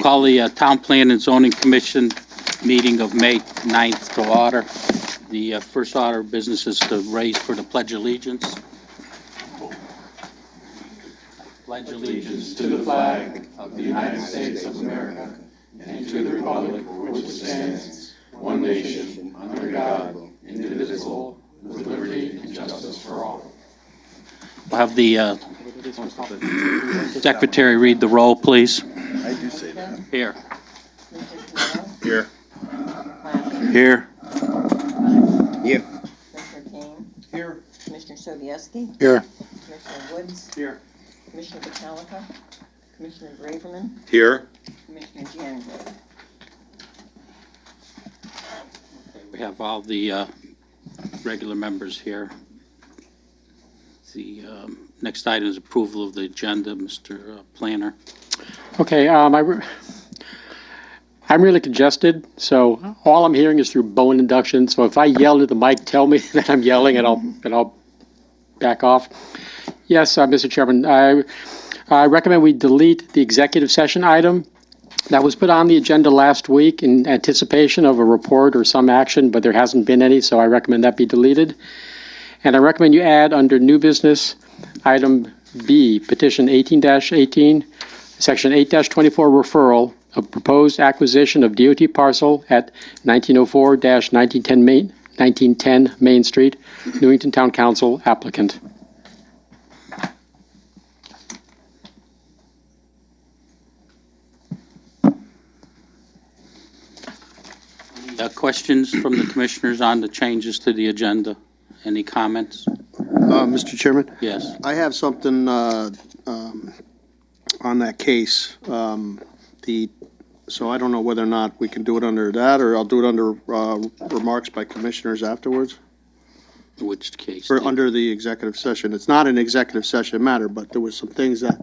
Call the Town Plan and Zoning Commission meeting of May 9th to order. The first order of business is to raise for the Pledge of Allegiance. Pledge allegiance to the flag of the United States of America and to the republic for which it stands, one nation, under God, indivisible, with liberty and justice for all. We'll have the secretary read the roll, please. I do say that. Here. Here. Here. Here. Commissioner Kane. Here. Commissioner Sobieski. Here. Commissioner Woods. Here. Commissioner Metallica. Commissioner Graverman. Here. Commissioner Jandro. We have all the regular members here. The next item is approval of the agenda, Mr. Planner. Okay, I'm really congested, so all I'm hearing is through bone induction. So if I yell into the mic, tell me that I'm yelling, and I'll back off. Yes, Mr. Chairman, I recommend we delete the executive session item that was put on the agenda last week in anticipation of a report or some action, but there hasn't been any, so I recommend that be deleted. And I recommend you add under new business, item B, petition 18-18, section 8-24 referral of proposed acquisition of DOT parcel at 1904-1910 Main Street, Newington Town Council applicant. Questions from the commissioners on the changes to the agenda? Any comments? Mr. Chairman, Yes. I have something on that case. So I don't know whether or not we can do it under that, or I'll do it under remarks by commissioners afterwards, Which case? or under the executive session. It's not an executive session matter, but there was some things that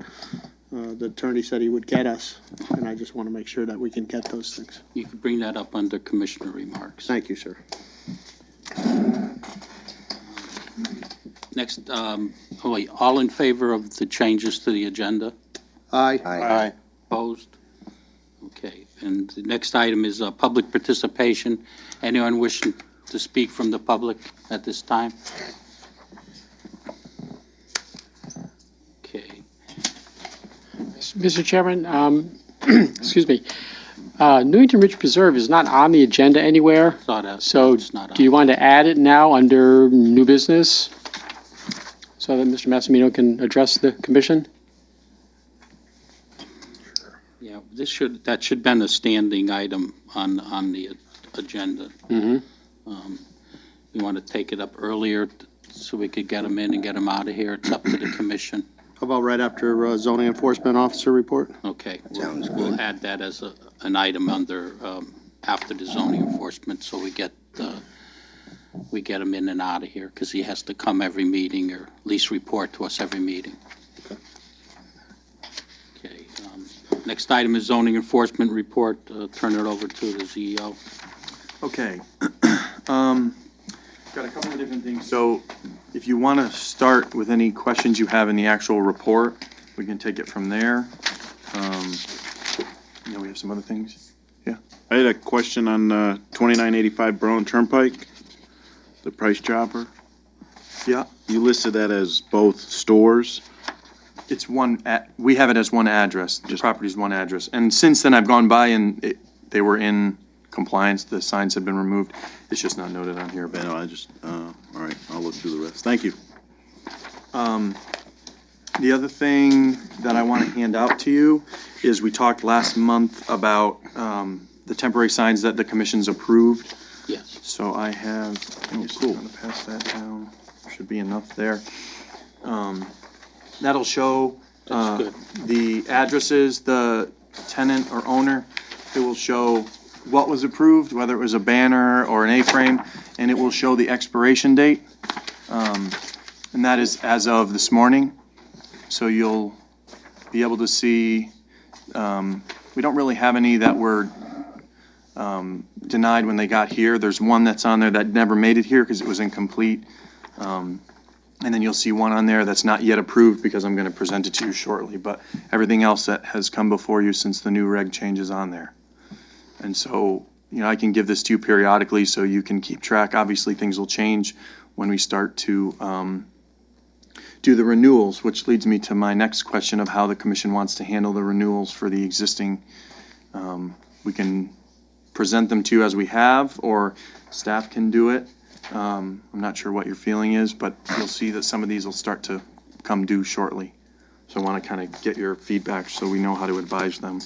the attorney said he would get us, and I just want to make sure that we can get those things. You can bring that up under commissioner remarks. Thank you, sir. Next, all in favor of the changes to the agenda? Aye. Aye. Opposed? Okay, and the next item is public participation. Anyone wishing to speak from the public at this time? Okay, Mr. Chairman, excuse me, Newington Ridge Preserve is not on the agenda anywhere. saw that. So It's not do you on. want to add it now under new business so that Mr. Massimino can address the commission? Yeah, that should been a standing item on the agenda. Mm-hmm. You want to take it up earlier so we could get them in and get them out of here? It's up to the commission. How about right after zoning enforcement officer report? Okay. Sounds We'll add that as an item under, after the zoning enforcement, so we get him in and out of here, because he has to come every meeting, or at least report to us every meeting. Okay. Next item is zoning enforcement report. Turn it over to the CEO. Okay. Got a couple of different things. So if you want to start with any questions you have in the actual report, we can take it from there. We have some other things. Yeah. I had a question on 2985 Berlin Turnpike, the Price Chopper. Yeah. You listed that as both stores. It's we have it as one address. The property's one address. And since then, I've gone by and they were in compliance. The signs have been removed. It's just not noted on here. I know, all right, I'll look through the rest. Thank you. The other thing that I want to hand out to you is we talked last month about the temporary signs that the commission's approved. Yes. So I have, I'm just going to pass that down. Should be enough there. That'll show That's good. the addresses, the tenant or owner. It will show what was approved, whether it was a banner or an A-frame, and it will show the expiration date. And that is as of this morning. So you'll be able to see, we don't really have any that were denied when they got here. There's one that's on there that never made it here because it was incomplete. And then you'll see one on there that's not yet approved because I'm gonna present it to you shortly, but everything else that has come before you since the new reg change is on there. And so, I can give this to you periodically so you can keep track. Obviously, things will change when we start to, do the renewals, which leads me to my next question of how the commission wants to handle the renewals for the existing. We can present them to you as we have, or staff can do it. I'm not sure what your feeling is, but you'll see that some of these will start to come due shortly. So I want to kind of get your feedback so we know how to advise them.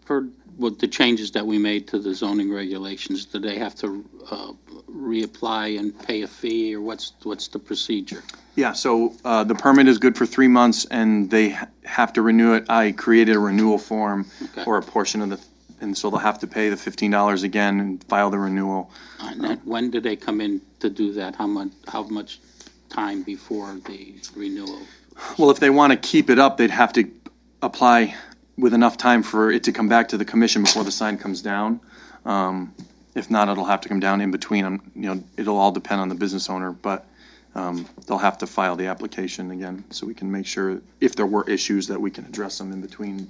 Per what the changes that we made to the zoning regulations, do they have to reapply and pay a fee, or what's the procedure? Yeah, so the permit is good for 3 months, and they have to renew it. I created a renewal form Okay. for a portion of and so they'll have to pay the $15 again and file the renewal. And then when do they come in to do that? How much time before the renewal? Well, if they want to keep it up, they'd have to apply with enough time for it to come back to the commission before the sign comes down. If not, it'll have to come down in between. It'll all depend on the business owner, but they'll have to file the application again so we can make sure if there were issues that we can address them in between.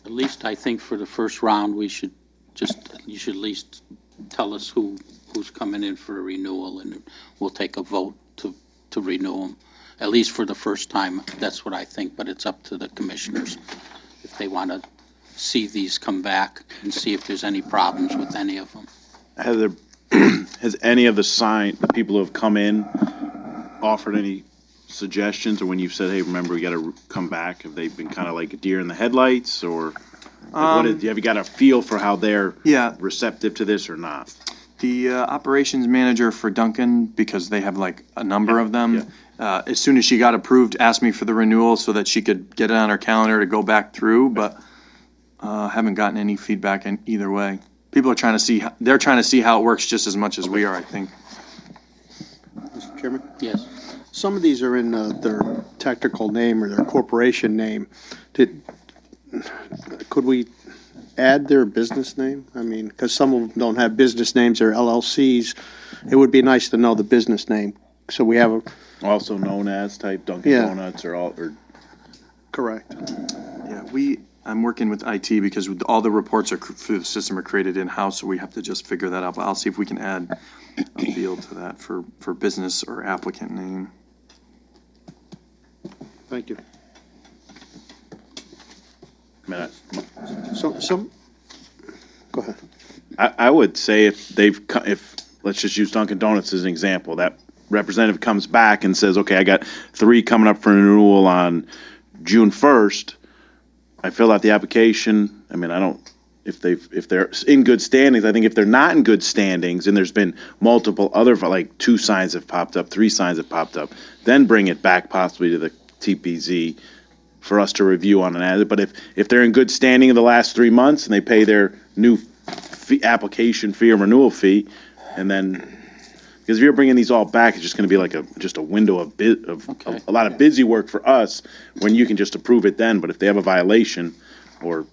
At least I think for the first round, you should at least tell us who's coming in for a renewal, and we'll take a vote to renew them, at least for the first time. That's what I think, but it's up to the commissioners if they want to see these come back and see if there's any problems with any of them. Has any of the people who have come in offered any suggestions, or when you've said, hey, remember, we got to come back, have they been kind of like a deer in the headlights, or have you got a feel for how they're receptive to this or not? The operations manager for Duncan, because they have like a number of them, as soon as she got approved, asked me for the renewal so that she could get it on her calendar to go back through, but haven't gotten any feedback in either way. People are trying to see, they're trying to see how it works just as much as we are, I think. Mr. Chairman? Yes. Some of these are in their technical name or their corporation name. Could we add their business name? I mean, because some of them don't have business names or LLCs. It would be nice to know the business name, so we have a. Also known as type Dunkin' Donuts or. Correct. Yeah, I'm working with IT because all the reports through the system are created in-house, so we have to just figure that out. But I'll see if we can add a field to that for business or applicant name. Thank you. I Some, go ahead. I would say if let's just use Dunkin' Donuts as an example, that representative comes back and says, okay, I got 3 coming up for renewal on June 1st. I fill out the application. I mean, if they're in good standings, I think if they're not in good standings and there's been multiple other, like 2 signs have popped up, 3 signs have popped up, then bring it back possibly to the TPZ for us to review on an ad. But if they're in good standing in the last 3 months and they pay their new application fee or renewal fee, and then, because if you're bringing these all back, it's just going to be like just a window of a lot of busy work for us when you can just approve it then. But if they have a violation or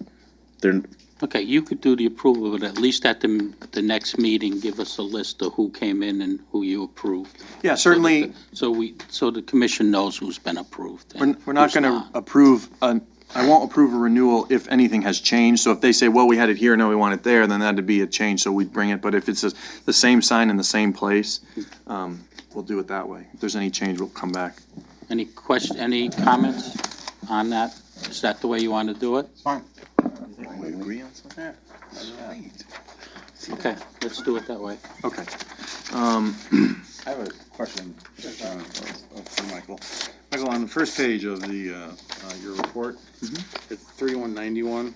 they're. Okay, you could do the approval, but at least at the next meeting, give us a list of who came in and who you approved. Yeah, certainly. So the commission knows who's been approved. We're not going to approve, I won't approve a renewal if anything has changed. So if they say, well, we had it here, now we want it there, then that'd be a change, so we'd bring it. But if it's the same sign in the same place, we'll do it that way. If there's any change, we'll come back. Any comments on that? Is that the way you want to do it? Fine. We agree on something? Okay, let's do it that way. Okay. I have a question for Michael. Michael, on the first page of your report, it's 3191.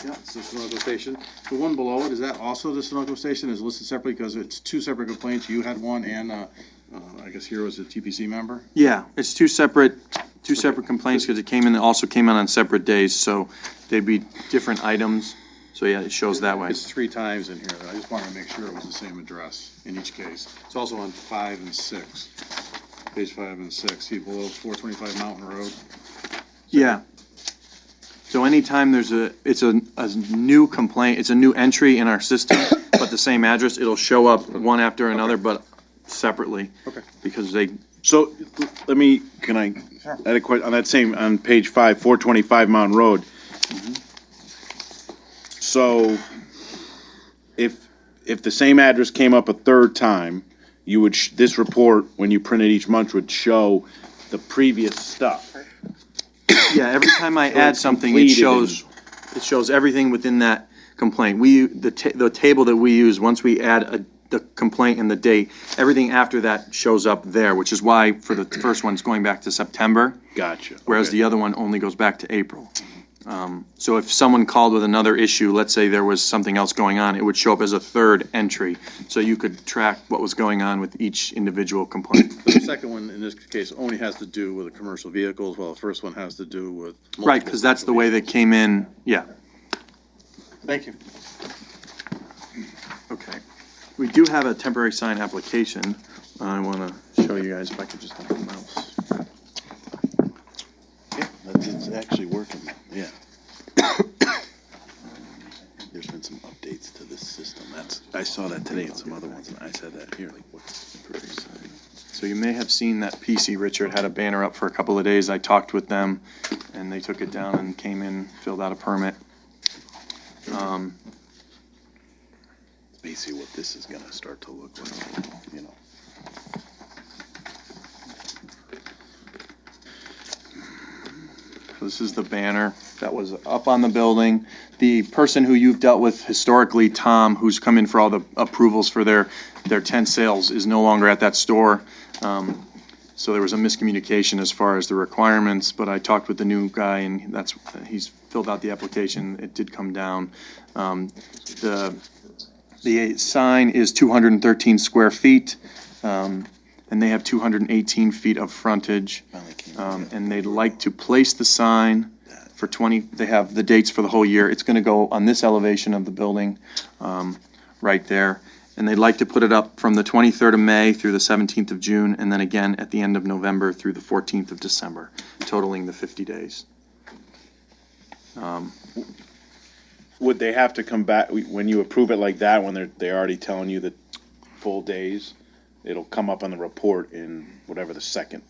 Yeah, it's the Sunoco station. The one below it, is that also the Sunoco station? Is listed separately because it's 2 separate complaints? You had one, and I guess here was a TPC member. Yeah, it's two separate complaints because it also came in on separate days, so they'd be different items. So yeah, it shows that way. It's 3 times in here. I just wanted to make sure it was the same address in each case. It's also on 5 and 6. Page 5 and 6. See below 425 Mountain Road. Yeah. So anytime it's a new complaint, it's a new entry in our system, but the same address, it'll show up one after another, but separately. Okay. Because they, So, can I add a question, on that same, on page 5, 425 Mountain Road? So, if the same address came up a third time, you would, this report, when you print it each month, would show the previous stuff. yeah, every time I So add it's something, completed it shows everything within that complaint. The table that we use, once we add the complaint and the date, everything after that shows up there, which is why for the first one, it's going back to September, Gotcha. whereas okay. the other one only goes back to April. So if someone called with another issue, let's say there was something else going on, it would show up as a third entry, so you could track what was going on with each individual complaint. The second one, in this case, only has to do with the commercial vehicles, while the first one has to do with. Right, because that's the way they came in, yeah. Thank you. Okay. We do have a temporary sign application. I want to show you guys if I could just have a mouse. Yeah, it's actually working, yeah. There's been some updates to this system, I saw that today in some other ones, and I said that here, like, what's the temporary sign? So you may have seen that PC Richard had a banner up for a couple of days. I talked with them, and they took it down and came in, filled out a permit. Basically what this is gonna start to look like, you know. This is the banner that was up on the building. The person who you've dealt with historically, Tom, who's come in for all the approvals for their tent sales, is no longer at that store. So there was a miscommunication as far as the requirements, but I talked with the new guy, and he's filled out the application. It did come down. The sign is 213 square feet, and they have 218 feet of frontage. And they'd like to place the sign for 20, they have the dates for the whole year. It's gonna go on this elevation of the building, right there. And they'd like to put it up from the 23rd of May through the 17th of June, and then again at the end of November through the 14th of December, totaling the 50 days. Would they have to come back, when you approve it like that, when they're already telling you the full days, it'll come up on the report in whatever the second?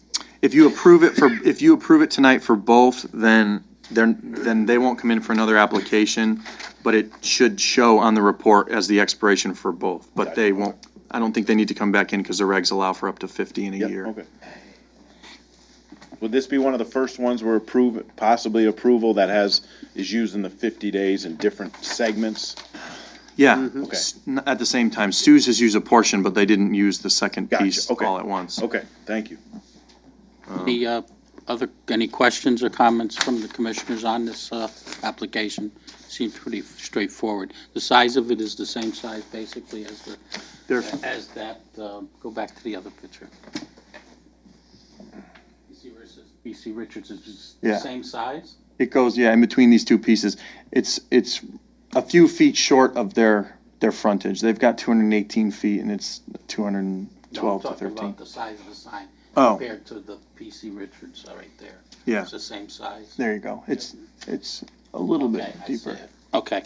If you approve it tonight for both, then they won't come in for another application, but it should show on the report as the expiration for both. But they won't, I don't think they need to come back in because the regs allow for up to 50 in a year. Okay. Would this be one of the first ones where possibly approval that is used in the 50 days in different segments? Yeah, Okay. at the same time, Stu's has used a portion, but they didn't use the second Gotcha, piece okay. all at once. Okay, thank you. Any questions or comments from the commissioners on this application? Seems pretty straightforward. The size of it is the same size basically as that, go back to the other picture. You see where it says BC Richards is the Yeah. same size? It goes, in between these two pieces. It's a few feet short of their frontage. They've got 218 feet and it's 212 to No, I'm talking 13. about the size of the sign Oh. compared to the PC Richards right there. Yeah. It's the same size. There you go. It's a little bit Okay, I see deeper. it. Okay,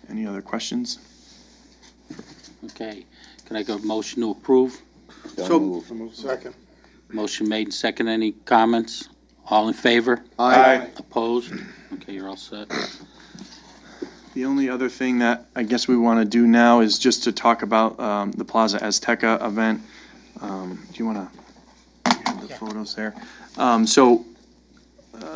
Any other questions? okay. Can I go motion to approve? Second. Motion made and second. Any comments? All in favor? Aye. Opposed? Okay, you're all set. The only other thing that I guess we want to do now is just to talk about the Plaza Azteca event. Do you want to have the photos there?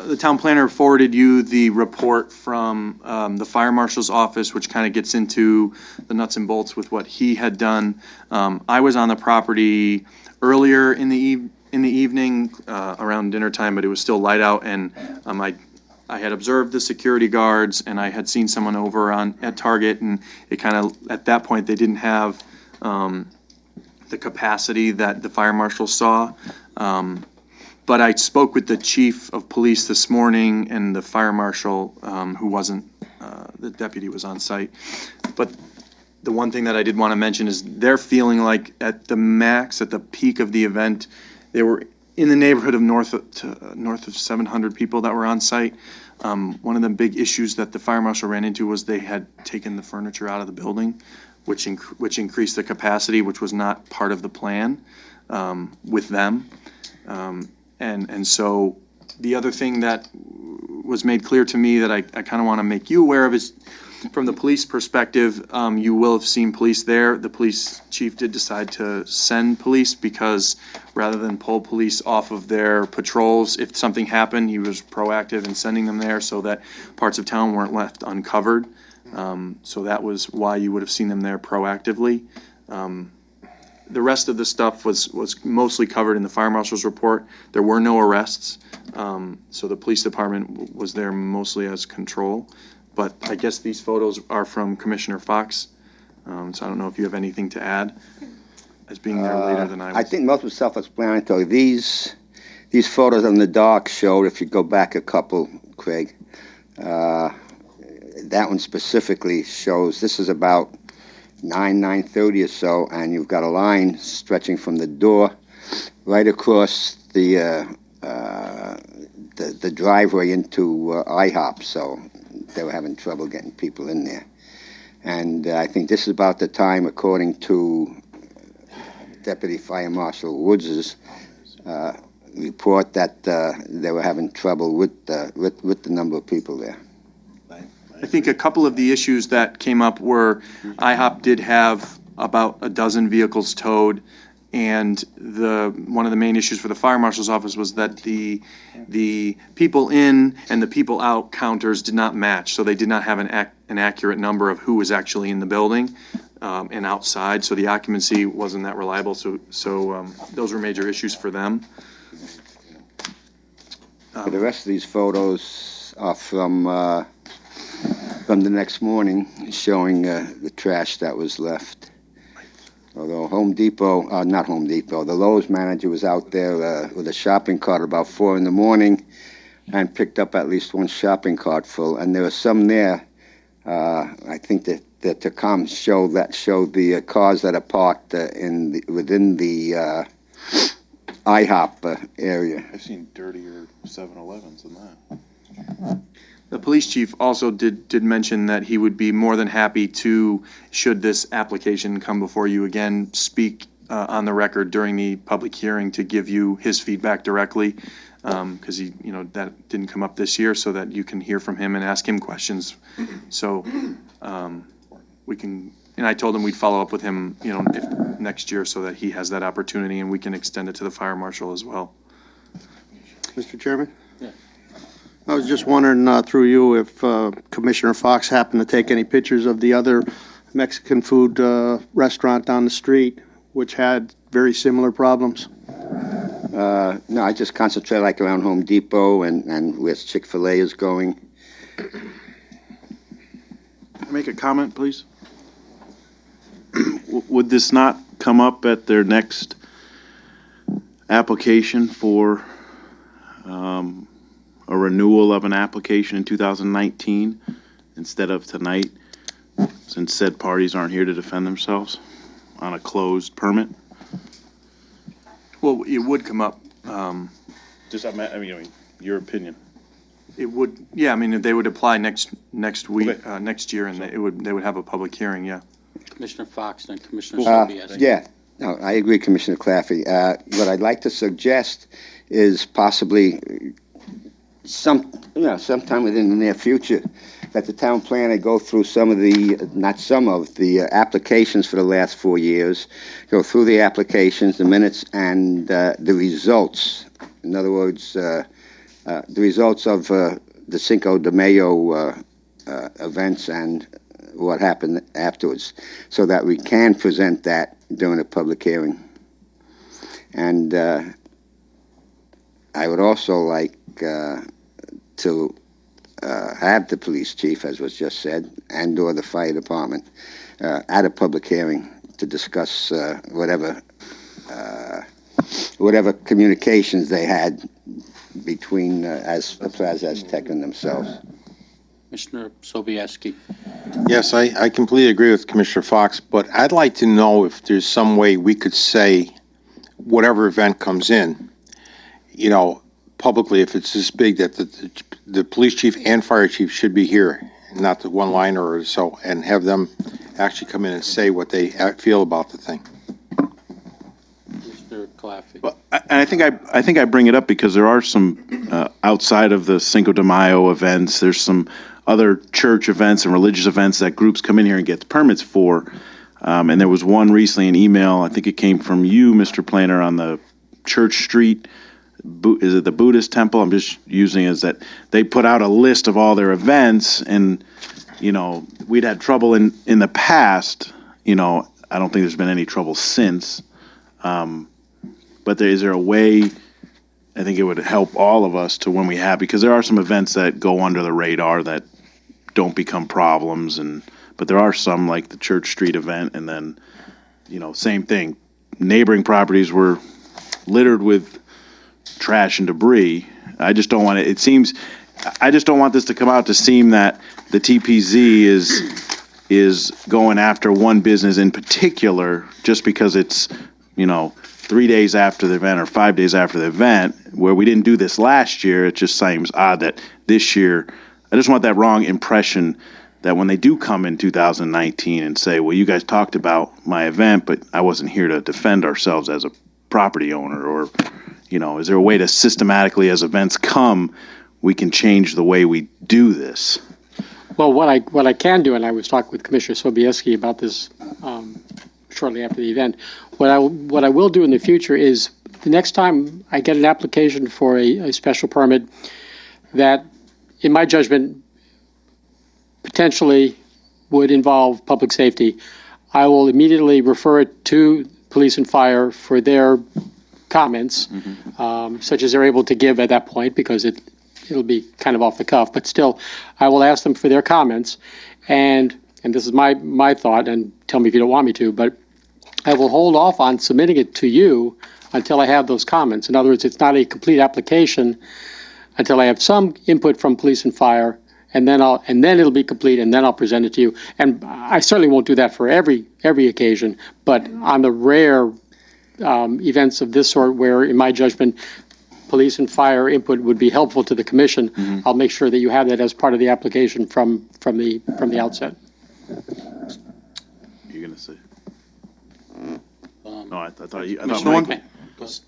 The town planner forwarded you the report from the fire marshal's office, which kind of gets into the nuts and bolts with what he had done. I was on the property earlier in the evening, around dinner time, but it was still light out, and I had observed the security guards, and I had seen someone over at Target, and it kind of, at that point, they didn't have the capacity that the fire marshal saw. But I spoke with the chief of police this morning, and the fire marshal, who wasn't, the deputy was on site. But the one thing that I did want to mention is they're feeling like at the max, at the peak of the event, they were in the neighborhood of north of 700 people that were on site. One of the big issues that the fire marshal ran into was they had taken the furniture out of the building. which increased the capacity, which was not part of the plan with them. And so the other thing that was made clear to me that I kind of want to make you aware of is, from the police perspective, you will have seen police there. The police chief did decide to send police because rather than pull police off of their patrols, if something happened, he was proactive in sending them there so that parts of town weren't left uncovered. So that was why you would have seen them there proactively. The rest of the stuff was mostly covered in the fire marshal's report. There were no arrests, so the police department was there mostly as control. But I guess these photos are from Commissioner Fox, so I don't know if you have anything to add, as being there later than I was. I think most of it's self-explanatory. These photos on the dock showed, if you go back a couple, Craig, that one specifically shows, this is about 9:30 or so, and you've got a line stretching from the door right across the driveway into IHOP, so they were having trouble getting people in there. And I think this is about the time, according to Deputy Fire Marshal Woods' report, that they were having trouble with the number of people there. I think a couple of the issues that came up were IHOP did have about a dozen vehicles towed, and one of the main issues for the fire marshal's office was that the people in and the people out counters did not match, so they did not have an accurate number of who was actually in the building and outside, so the occupancy wasn't that reliable, so those were major issues for them. The rest of these photos are from the next morning, showing the trash that was left. Although the Lowe's manager was out there with a shopping cart about 4 a.m. and picked up at least one shopping cart full. And there were some there, I think that the Tacom showed the cars that are parked within the IHOP area. I've seen dirtier 7-Elevens than that. The police chief also did mention that he would be more than happy to, should this application come before you again, speak on the record during the public hearing to give you his feedback directly, because that didn't come up this year, so that you can hear from him and ask him questions. So we can, and I told him we'd follow up with him, next year, so that he has that opportunity and we can extend it to the fire marshal as well. Mr. Chairman? I was just wondering, through you, if Commissioner Fox happened to take any pictures of the other Mexican food restaurant down the street, which had very similar problems. No, I just concentrate around Home Depot and where Chick-fil-A is going. Make a comment, please? Would this not come up at their next application for a renewal of an application in 2019 instead of tonight, since said parties aren't here to defend themselves on a closed permit? Well, it would come up. Your opinion. It would, yeah. I mean, they would apply next week, okay. Next year, and they would have a public hearing. Yeah. Commissioner Fox, then Commissioner Sobieski. Yeah, no, I agree, Commissioner Claffey. What I'd like to suggest is possibly sometime within the near future, that the town planner go through the applications for the last 4 years, go through the applications, the minutes, and the results. In other words, the results of the Cinco de Mayo events and what happened afterwards, so that we can present that during a public hearing. And I would also like to have the police chief, as was just said, and/or the fire department at a public hearing to discuss whatever communications they had between Plaza Aztec and themselves. Commissioner Sobieski. Yes, I completely agree with Commissioner Fox, but I'd like to know if there's some way we could say whatever event comes in, publicly, if it's this big, that the police chief and fire chief should be here, not the one-liner or so, and have them actually come in and say what they feel about the thing. Mr. Claffey. Well, I think I bring it up because there are some, outside of the Cinco de Mayo events, there's some other church events and religious events that groups come in here and get permits for. And there was one recently, an email, I think it came from you, Mr. Planner, on the Church Street, is it the Buddhist temple? I'm just using it as that they put out a list of all their events, and, you know, we'd had trouble in the past, you know, I don't think there's been any trouble since. But is there a way, I think it would help all of us to when we have, because there are some events that go under the radar that don't become problems, but there are some like the Church Street event, and then, you know, same thing. Neighboring properties were littered with trash and debris. I just don't want I just don't want this to come out to seem that the TPZ is going after one business in particular just because it's, you know, 3 days after the event or 5 days after the event, where we didn't do this last year. It just seems odd that this year, I just want that wrong impression that when they do come in 2019 and say, well, you guys talked about my event, but I wasn't here to defend ourselves as a property owner, or, you know, is there a way to systematically, as events come, we can change the way we do this? Well, what I can do, and I was talking with Commissioner Sobieski about this shortly after the event, what I will do in the future is the next time I get an application for a special permit that, in my judgment, potentially would involve public safety, I will immediately refer it to police and fire for their comments, such as they're able to give at that point, because it'll be kind of off the cuff, but still, I will ask them for their comments, and this is my thought, and tell me if you don't want me to, but I will hold off on submitting it to you until I have those comments. In other words, it's not a complete application until I have some input from police and fire, and then it'll be complete, and then I'll present it to you. And I certainly won't do that for every occasion, but on the rare events of this sort where, in my judgment, police and fire input would be helpful to the commission, I'll make sure that you have that as part of the application from the outset. You're gonna say? No, I thought Mr. One- Michael.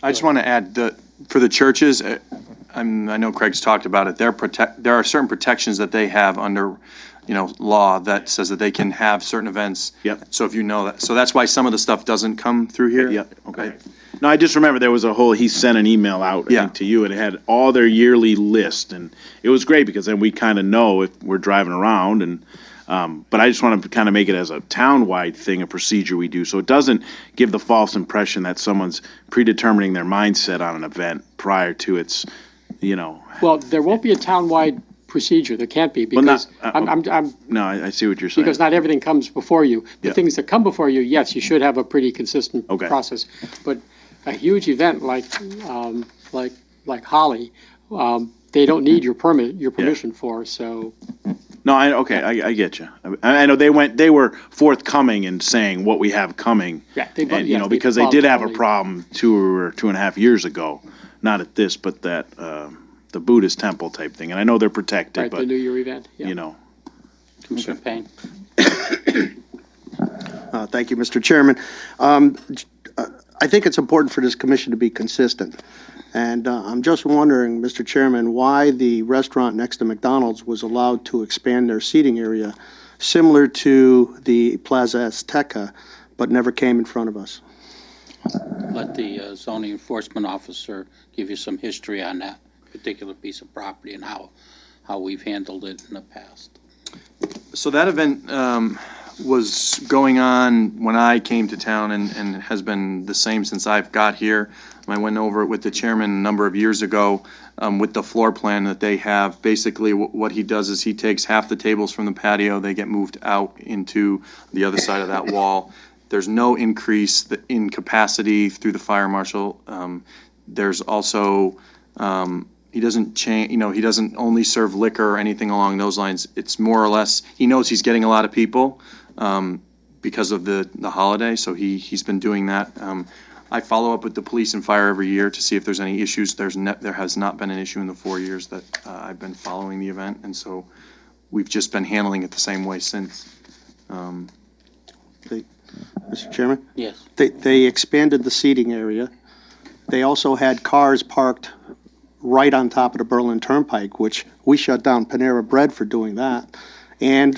I just want to add that for the churches, I know Craig's talked about it. There are certain protections that they have under, you know, law that says that they can have certain events. Yep. So if you know that, so that's why some of the stuff doesn't come through here. Yeah, okay. No, I just remember there was he sent an email out, I think, to you, and it had all their yearly list, and it was great because then we kind of know if we're driving around, and but I just want to kind of make it as a town-wide thing, a procedure we do, so it doesn't give the false impression that someone's predetermining their mindset on an event prior to its, you know. Well, there won't be a town-wide procedure. There can't be, Well, because not, No, I see what you're saying. because not everything comes before you. The Yeah. things that come before you, yes, you should have a pretty consistent Okay. process. But a huge event like Holly, they don't need your permission for, so. No, I get you. I know they were forthcoming in saying what we have coming. Yeah, And, you know, because they did have a problem 2.5 years ago, not at this, but that, the Buddhist temple type thing. And I know they're protected, Right, the but, New Year event, yeah. you know. Commissioner Payne. Thank you, Mr. Chairman. I think it's important for this commission to be consistent. And I'm just wondering, Mr. Chairman, why the restaurant next to McDonald's was allowed to expand their seating area similar to the Plaza Azteca, but never came in front of us. Let the zoning enforcement officer give you some history on that particular piece of property and how we've handled it in the past. So that event was going on when I came to town and has been the same since I've got here. I went over it with the chairman a number of years ago with the floor plan that they have. Basically, what he does is he takes half the tables from the patio, they get moved out into the other side of that wall. There's no increase in capacity through the fire marshal. There's also, he doesn't change, you know, he doesn't only serve liquor or anything along those lines. It's more or less, he knows he's getting a lot of people because of the holiday, so he's been doing that. I follow up with the police and fire every year to see if there's any issues. There has not been an issue in the 4 years that I've been following the event, and so we've just been handling it the same way since. Mr. Chairman? Yes. They expanded the seating area. They also had cars parked right on top of the Berlin Turnpike, which we shut down Panera Bread for doing that. And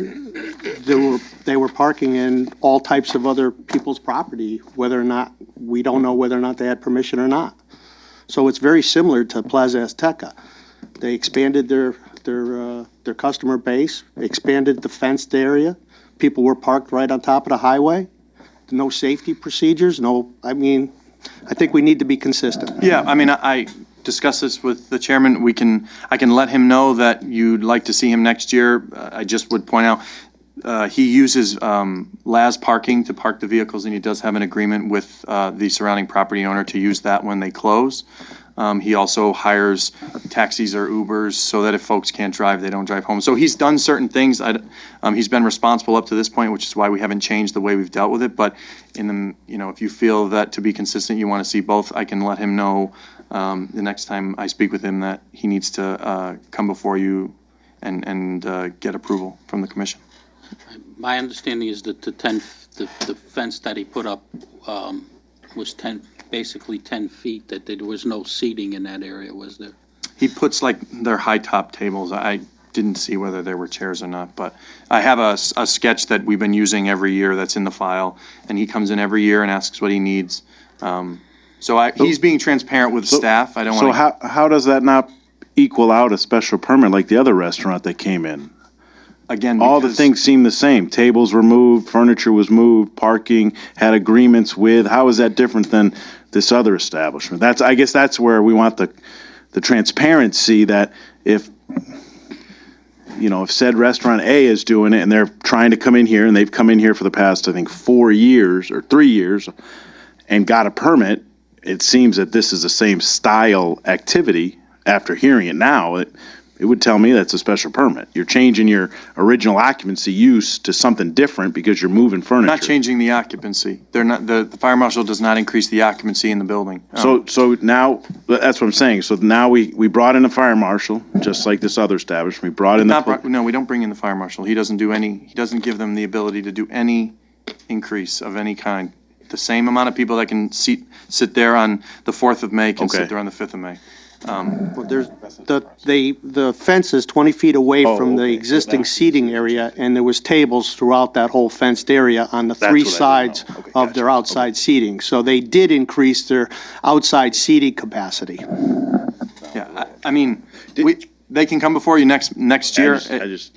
they were parking in all types of other people's property, whether or not, we don't know whether or not they had permission or not. So it's very similar to Plaza Azteca. They expanded their customer base, expanded the fenced area. People were parked right on top of the highway. No safety procedures, I think we need to be consistent. Yeah, I mean, I discussed this with the chairman. I can let him know that you'd like to see him next year. I just would point out, he uses Laz Parking to park the vehicles, and he does have an agreement with the surrounding property owner to use that when they close. He also hires taxis or Ubers so that if folks can't drive, they don't drive home. So he's done certain things. He's been responsible up to this point, which is why we haven't changed the way we've dealt with it. But if you feel that to be consistent, you want to see both, I can let him know the next time I speak with him that he needs to come before you and get approval from the commission. My understanding is that the fence that he put up was basically 10 feet, that there was no seating in that area, was there? He puts like their high top tables. I didn't see whether there were chairs or not, but I have a sketch that we've been using every year that's in the file, and he comes in every year and asks what he needs. He's being transparent with staff. I don't want to. So how does that not equal out a special permit like the other restaurant that came in? Again, All the things seem the same. Tables were moved, furniture was moved, parking, had agreements with. How is that different than this other establishment? I guess that's where we want the transparency, that if said restaurant A is doing it and they're trying to come in here, and they've come in here for the past, I think, 4 years or 3 years and got a permit, it seems that this is the same style activity. After hearing it now, it would tell me that's a special permit. You're changing your original occupancy use to something different because you're moving furniture. Not changing the occupancy. They're not. The fire marshal does not increase the occupancy in the building. So now, that's what I'm saying. So now we brought in a fire marshal, just like this other establishment. We brought in No, we don't bring in the fire marshal. He doesn't give them the ability to do any increase of any kind. The same amount of people that can sit there on the 4th of May can sit there on the 5th of May. Well, the fence is 20 feet away from the existing seating area, and there was tables throughout that whole fenced area on the three what I sides didn't know. Okay, of gotcha. their outside seating. So they did increase their outside seating capacity. Yeah, I mean, they can come before you next year.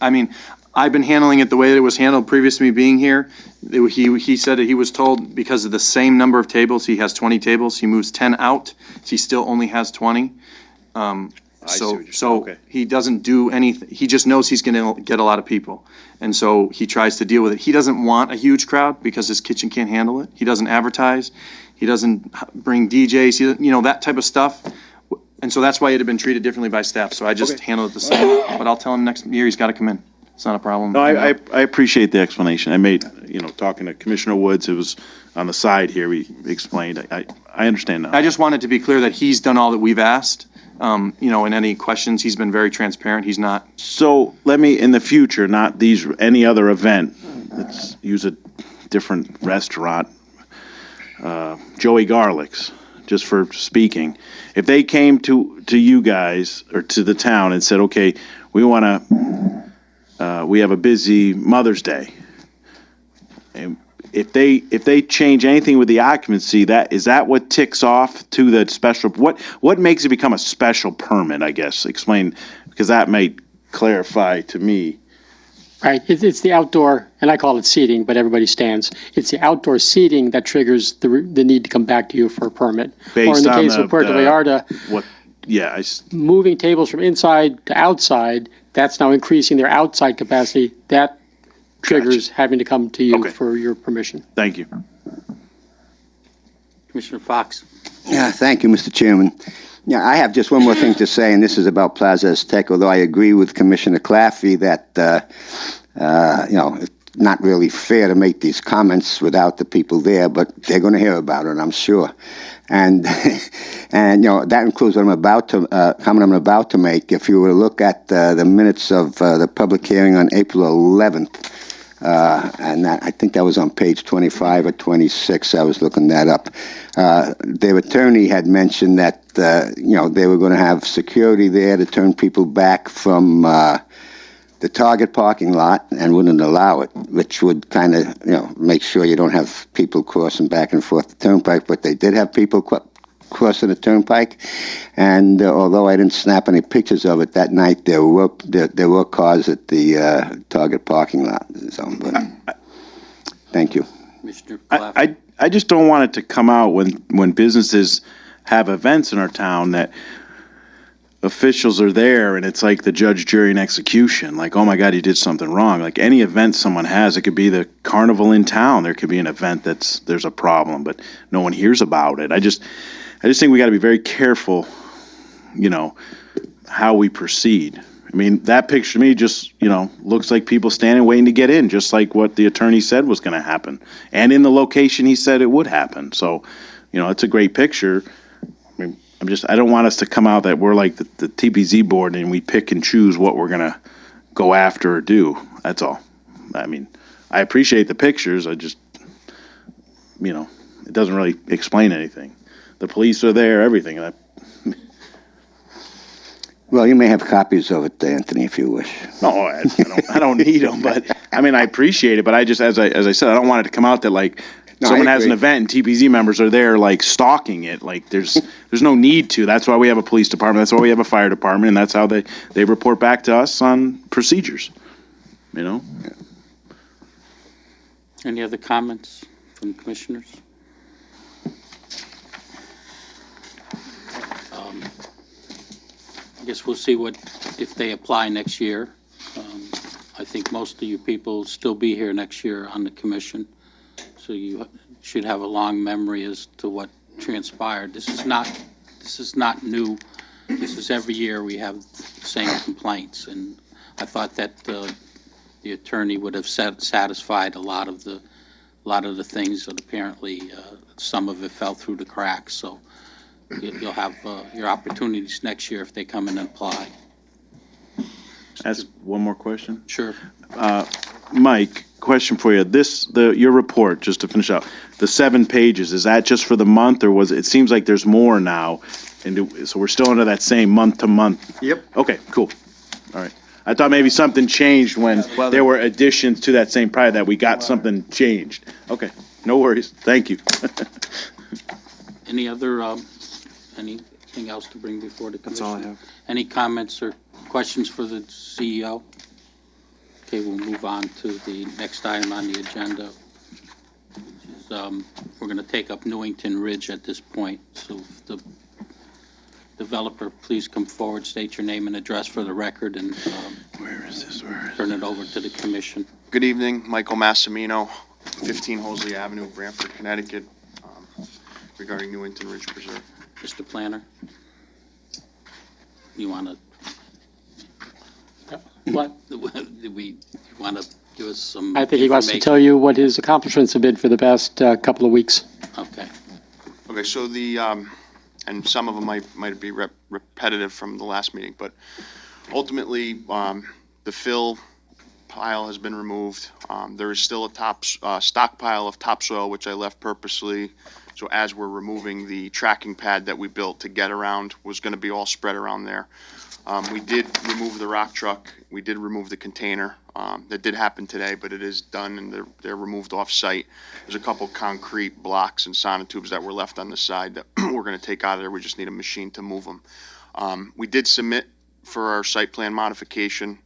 I mean, I've been handling it the way that it was handled previous to me being here. He said that he was told because of the same number of tables, he has 20 tables, he moves 10 out, he still only has 20. So he doesn't do anything. He just knows he's going to get a lot of people. And so he tries to deal with it. He doesn't want a huge crowd because his kitchen can't handle it. He doesn't advertise. He doesn't bring DJs, that type of stuff. And so that's why it had been treated differently by staff. So I just handle it the same. But I'll tell him next year he's got to come in. It's not a problem. No, I appreciate the explanation. I made, talking to Commissioner Woods, it was on the side here, we explained. I understand now. I just wanted to be clear that he's done all that we've asked. In any questions, he's been very transparent. He's not. So let me, in the future, not any other event, let's use a different restaurant, Joey Garlic's, just for speaking. If they came to you guys or to the town and said, okay, we have a busy Mother's Day. And if they change anything with the occupancy, is that what ticks off to the special? What makes it become a special permit? I guess explain, because that might clarify to me. Right, it's the outdoor, and I call it seating, but everybody stands. It's the outdoor seating that triggers the need to come back to you for a permit. Or in the case of Puerto Vallarta, moving tables from inside to outside, that's now increasing their outside capacity. That triggers having to come to you for your permission. Thank you. Commissioner Fox. Yeah, thank you, Mr. Chairman. Yeah, I have just one more thing to say, and this is about Plaza Azteca, although I agree with Commissioner Claffey that, it's not really fair to make these comments without the people there, but they're going to hear about it, I'm sure. And, that includes what comment I'm about to make. If you were to look at the minutes of the public hearing on April 11th, And that, I think that was on page 25 or 26. I was looking that up. Their attorney had mentioned that, they were going to have security there to turn people back from the Target parking lot and wouldn't allow it, which would kind of, make sure you don't have people crossing back and forth the turnpike. But they did have people crossing the turnpike, and although I didn't snap any pictures of it that night, there were cars at the Target parking lot. So, but, thank you. Commissioner Clapp? I just don't want it to come out when businesses have events in our town that officials are there and it's like the judge, jury, and execution. Like, oh my God, you did something wrong. Like any event someone has, it could be the carnival in town. There could be an event there's a problem, but no one hears about it. I just think we got to be very careful, how we proceed. I mean, that picture to me just, looks like people standing waiting to get in, just like what the attorney said was going to happen. And in the location he said it would happen. So, it's a great picture. I mean, I don't want us to come out that we're like the TPZ board and we pick and choose what we're going to go after or do. That's all. I mean, I appreciate the pictures. I just, it doesn't really explain anything. The police are there, everything. Well, you may have copies of it, Anthony, if you wish. No, I don't need them, but I mean, I appreciate it. But I just, as I said, I don't want it to come out that like someone has an event and TPZ members are there like stalking it. Like there's no need to. That's why we have a police department. That's why we have a fire department, and that's how they report back to us on procedures. Any other comments from commissioners? I guess we'll see if they apply next year. I think most of you people will still be here next year on the commission, so you should have a long memory as to what transpired. This is not new. This is every year we have the same complaints, and I thought that the attorney would have satisfied a lot of the things that apparently some of it fell through the cracks. So you'll have your opportunities next year if they come in and apply. Ask one more question. Sure. Mike, question for you. Your report, just to finish up, the 7 pages, is that just for the month, or it seems like there's more now, and so we're still under that same month to month? Yep. Okay, cool. All right. I thought maybe something changed when there were additions to that same prior that we got something changed. Okay, no worries. Thank you. Any other, anything else to bring before the commission? That's all I have. Any comments or questions for the CEO? Okay, we'll move on to the next item on the agenda. Which is, we're going to take up Newington Ridge at this point. So if the developer, please come forward, state your name and address for the record, and Where is this? turn it over to the commission. Good evening, Michael Massimino, 15 Hosley Avenue, Brantford, Connecticut, regarding Newington Ridge Preserve. Mr. Planner? You want to? What? You want to give us some I think he wants to information? tell you what his accomplishments have been for the past couple of weeks. Okay. Okay, so and some of them might be repetitive from the last meeting, but ultimately, the fill pile has been removed. There is still a stockpile of topsoil, which I left purposely. So as we're removing the tracking pad that we built to get around, was going to be all spread around there. We did remove the rock truck. We did remove the container. That did happen today, but it is done and they're removed off site. There's a couple concrete blocks and sonotubes that were left on the side that we're going to take out of there. We just need a machine to move them. We did submit for our site plan modification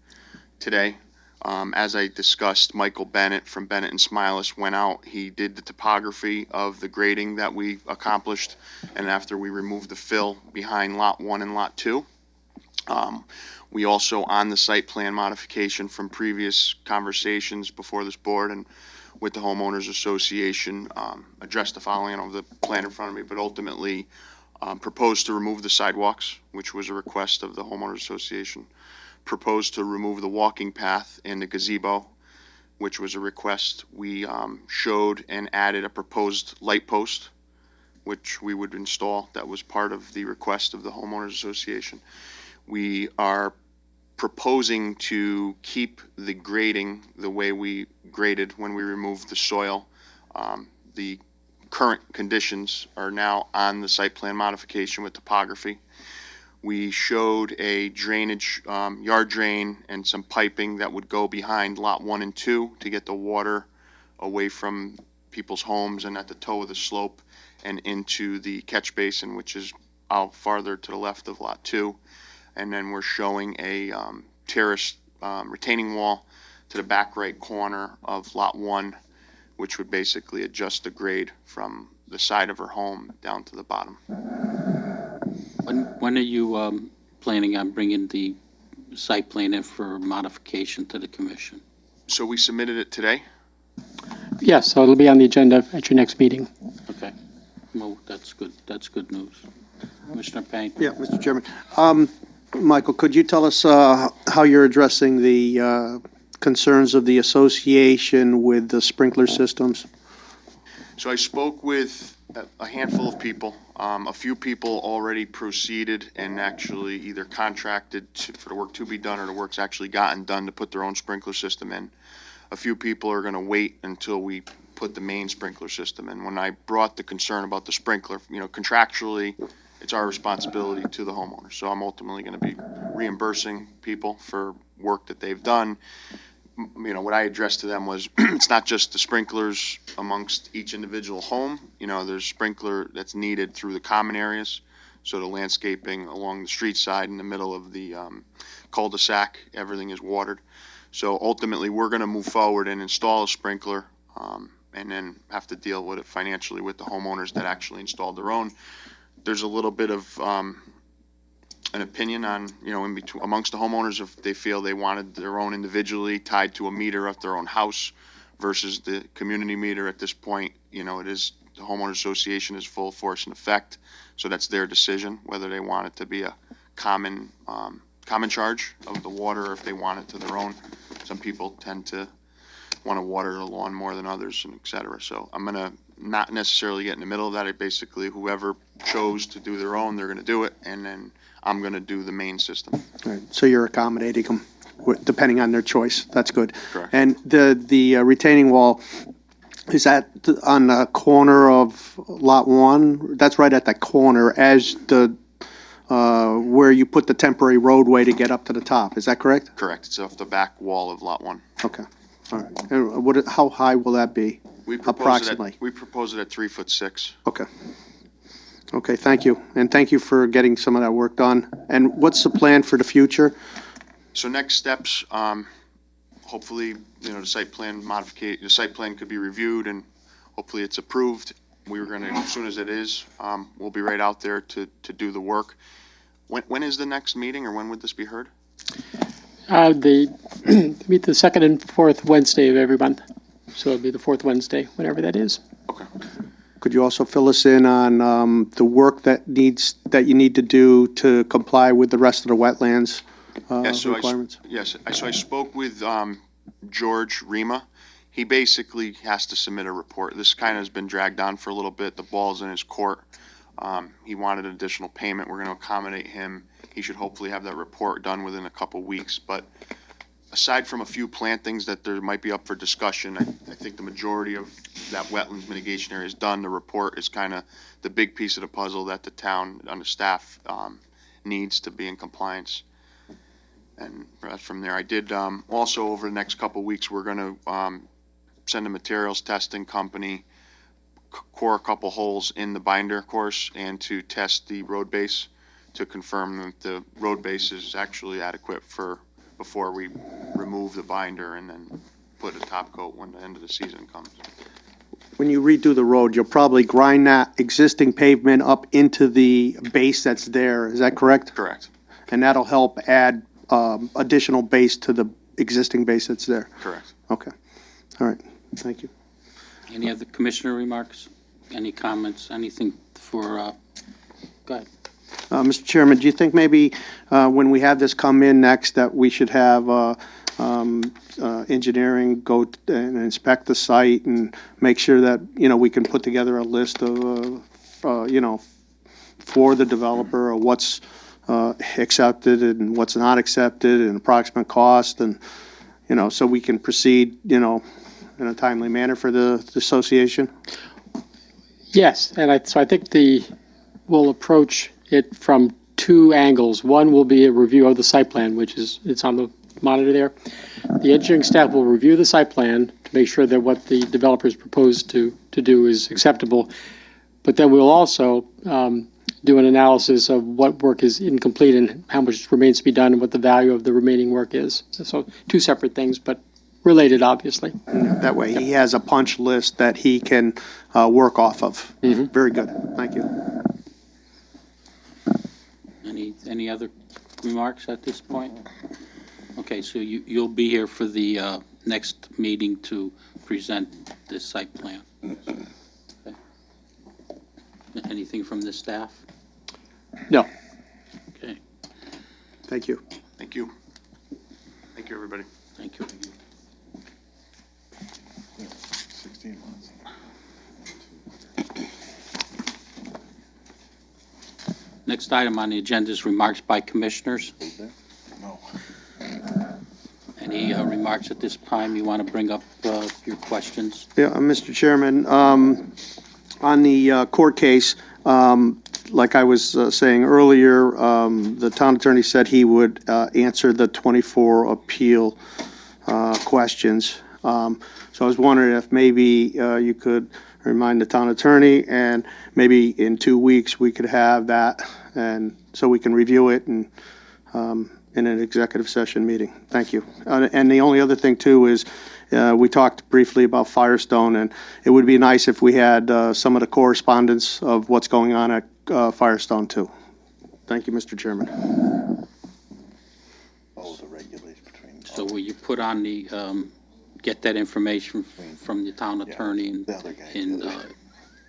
today. As I discussed, Michael Bennett from Bennett and Smiles went out. He did the topography of the grading that we accomplished, and after we removed the fill behind Lot 1 and Lot 2. We also, on the site plan modification from previous conversations before this board and with the homeowners association, addressed the following. I don't have the plan in front of me, but ultimately proposed to remove the sidewalks, which was a request of the homeowners association. Proposed to remove the walking path and the gazebo, which was a request. We showed and added a proposed light post, which we would install. That was part of the request of the homeowners association. We are proposing to keep the grading the way we graded when we removed the soil. The current conditions are now on the site plan modification with topography. We showed a drainage, yard drain and some piping that would go behind lot 1 and 2 to get the water away from people's homes and at the toe of the slope and into the catch basin, which is out farther to the left of lot 2. And then we're showing a terrace retaining wall to the back right corner of lot 1, which would basically adjust the grade from the side of her home down to the bottom. When are you planning on bringing the site plan in for modification to the commission? So we submitted it today. Yes, so it'll be on the agenda at your next meeting. Okay, well, that's good, that's good news. Commissioner Payne? Yeah, Mr. Chairman. Michael, could you tell us how you're addressing the concerns of the association with the sprinkler systems? So I spoke with a handful of people. A few people already proceeded and actually either contracted for the work to be done or the work's actually gotten done to put their own sprinkler system in. A few people are going to wait until we put the main sprinkler system in. When I brought the concern about the sprinkler, contractually, it's our responsibility to the homeowner. So I'm ultimately going to be reimbursing people for work that they've done. What I addressed to them was it's not just the sprinklers amongst each individual home. There's sprinkler that's needed through the common areas. So the landscaping along the street side in the middle of the cul-de-sac, everything is watered. So ultimately, we're going to move forward and install a sprinkler and then have to deal with it financially with the homeowners that actually installed their own. There's a little bit of an opinion on, in between amongst the homeowners if they feel they wanted their own individually tied to a meter at their own house versus the community meter. At this point, it is the homeowners association is full force and effect, so that's their decision whether they want it to be a common charge of the water or if they want it to their own. Some people tend to want to water the lawn more than others, and et cetera. So I'm gonna not necessarily get in the middle of that. Basically, whoever chose to do their own, they're gonna do it, and then I'm going to do the main system. All right, so you're accommodating them depending on their choice. That's good. Correct. And the retaining wall, is that on the corner of lot 1? That's right at the corner as the where you put the temporary roadway to get up to the top. Is that correct? Correct. It's off the back wall of lot 1. Okay. All right. And how high will that be? Approximately. We propose it at 3'6". Okay. Okay, thank you. And thank you for getting some of that work done. And what's the plan for the future? So next steps, hopefully, the site plan the site plan could be reviewed and hopefully it's approved. We were gonna, as soon as it is, we'll be right out there to do the work. When is the next meeting, or when would this be heard? They meet the second and fourth Wednesday of every month. So it'll be the fourth Wednesday, whenever that is. Okay. Could you also fill us in on the work that you need to do to comply with the rest of the wetlands requirements? So I spoke with George Rima. He basically has to submit a report. This kind of has been dragged on for a little bit. The ball's in his court. He wanted an additional payment. We're going to accommodate him. He should hopefully have that report done within a couple weeks. But aside from a few plantings that there might be up for discussion, I think the majority of that wetlands mitigation area is done. The report is kind of the big piece of the puzzle that the town and the staff needs to be in compliance. And from there, I did also over the next couple of weeks, we're going to send a materials testing company, core a couple holes in the binder course, and to test the road base to confirm that the road base is actually adequate before we remove the binder and then put a top coat when the end of the season comes. When you redo the road, you'll probably grind that existing pavement up into the base that's there. Is that correct? Correct. And that'll help add additional base to the existing base that's there? Correct. Okay. All right. Thank you. Any other commissioner remarks? Any comments? Anything for, go ahead. Mr. Chairman, do you think maybe when we have this come in next that we should have engineering go and inspect the site and make sure that, we can put together a list of, for the developer or what's accepted and what's not accepted and approximate cost and, so we can proceed, in a timely manner for the association? Yes, and so I think we'll approach it from two angles. One will be a review of the site plan, it's on the monitor there. The engineering staff will review the site plan to make sure that what the developers proposed to do is acceptable. But then we'll also do an analysis of what work is incomplete and how much remains to be done and what the value of the remaining work is. So two separate things, but related, obviously. That way he has a punch list that he can work off of. Very good. Thank you. Any other remarks at this point? Okay, so you'll be here for the next meeting to present this site plan. Okay. Anything from the staff? No. Okay, Thank you. Thank you. Thank you, everybody. thank you. 16 months. Next item on the agenda is remarks by commissioners. No. Any remarks at this time? You want to bring up your questions? Yeah, Mr. Chairman, on the court case, like I was saying earlier, the town attorney said he would answer the 24 appeal questions. So I was wondering if maybe you could remind the town attorney, and maybe in 2 weeks we could have that, and so we can review it and in an executive session meeting. Thank you. And the only other thing too is we talked briefly about Firestone, and it would be nice if we had some of the correspondence of what's going on at Firestone too. Thank you, Mr. Chairman. So will you put on the, get that information from the town attorney and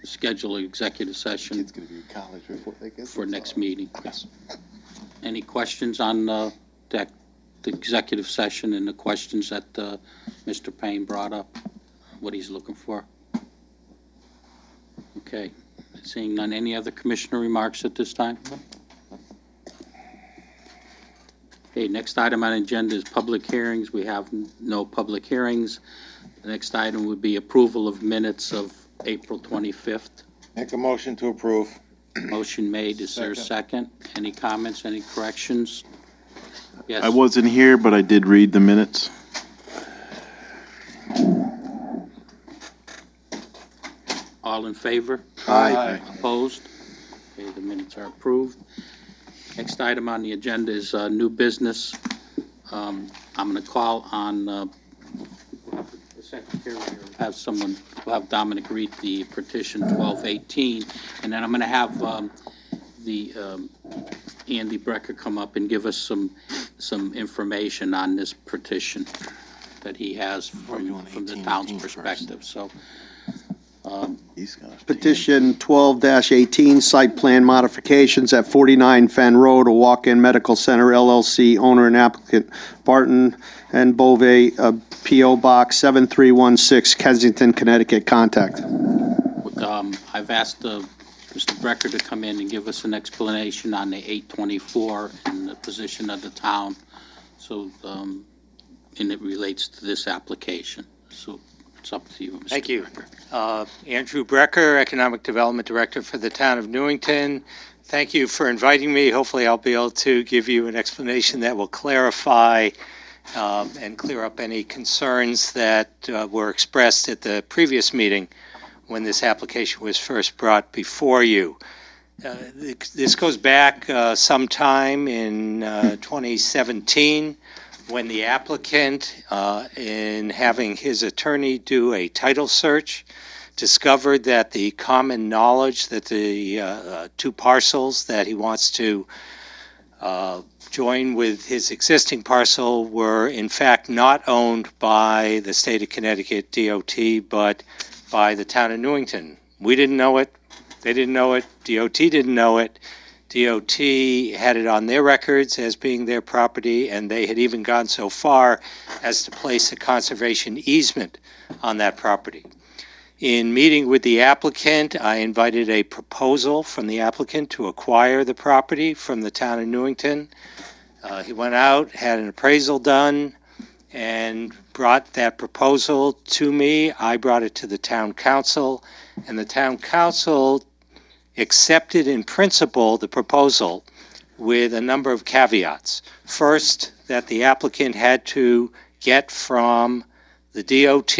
schedule an executive session for next meeting? Yes. Any questions on the executive session and the questions that Mr. Payne brought up, what he's looking for? Okay, seeing none. Any other commissioner remarks at this time? Okay, next item on the agenda is public hearings. We have no public hearings. The next item would be approval of minutes of April 25th. Make a motion to approve. Motion made. Is there a second? Any comments, any corrections? Yes. I wasn't here, but I did read the minutes. All in favor? Aye. Opposed? Okay, the minutes are approved. Next item on the agenda is new business. I'm going to call on the secretary or have someone, we'll have Dominic read the petition 1218, and then I'm going to have Andy Brecker come up and give us some information on this petition that he has from the town's perspective. So, Petition 12-18, site plan modifications at 49 Fen Road, a walk-in medical center LLC, owner and applicant Barton and Bove, P.O. Box 7316, Kensington, Connecticut. Contact. I've asked Mr. Brecker to come in and give us an explanation on the 824 and the position of the town. So, and it relates to this application. So it's up to you, Mr. Thank you. Brecker. Andrew Brecker, Economic Development Director for the town of Newington. Thank you for inviting me. Hopefully I'll be able to give you an explanation that will clarify and clear up any concerns that were expressed at the previous meeting when this application was first brought before you. This goes back sometime in 2017 when the applicant, in having his attorney do a title search, discovered that the common knowledge that the two parcels that he wants to join with his existing parcel were in fact not owned by the state of Connecticut DOT, but by the town of Newington. We didn't know it. They didn't know it. DOT didn't know it. DOT had it on their records as being their property, and they had even gone so far as to place a conservation easement on that property. In meeting with the applicant, I invited a proposal from the applicant to acquire the property from the town of Newington. He went out, had an appraisal done, and brought that proposal to me. I brought it to the town council, and the town council accepted in principle the proposal with a number of caveats. First, that the applicant had to get from the DOT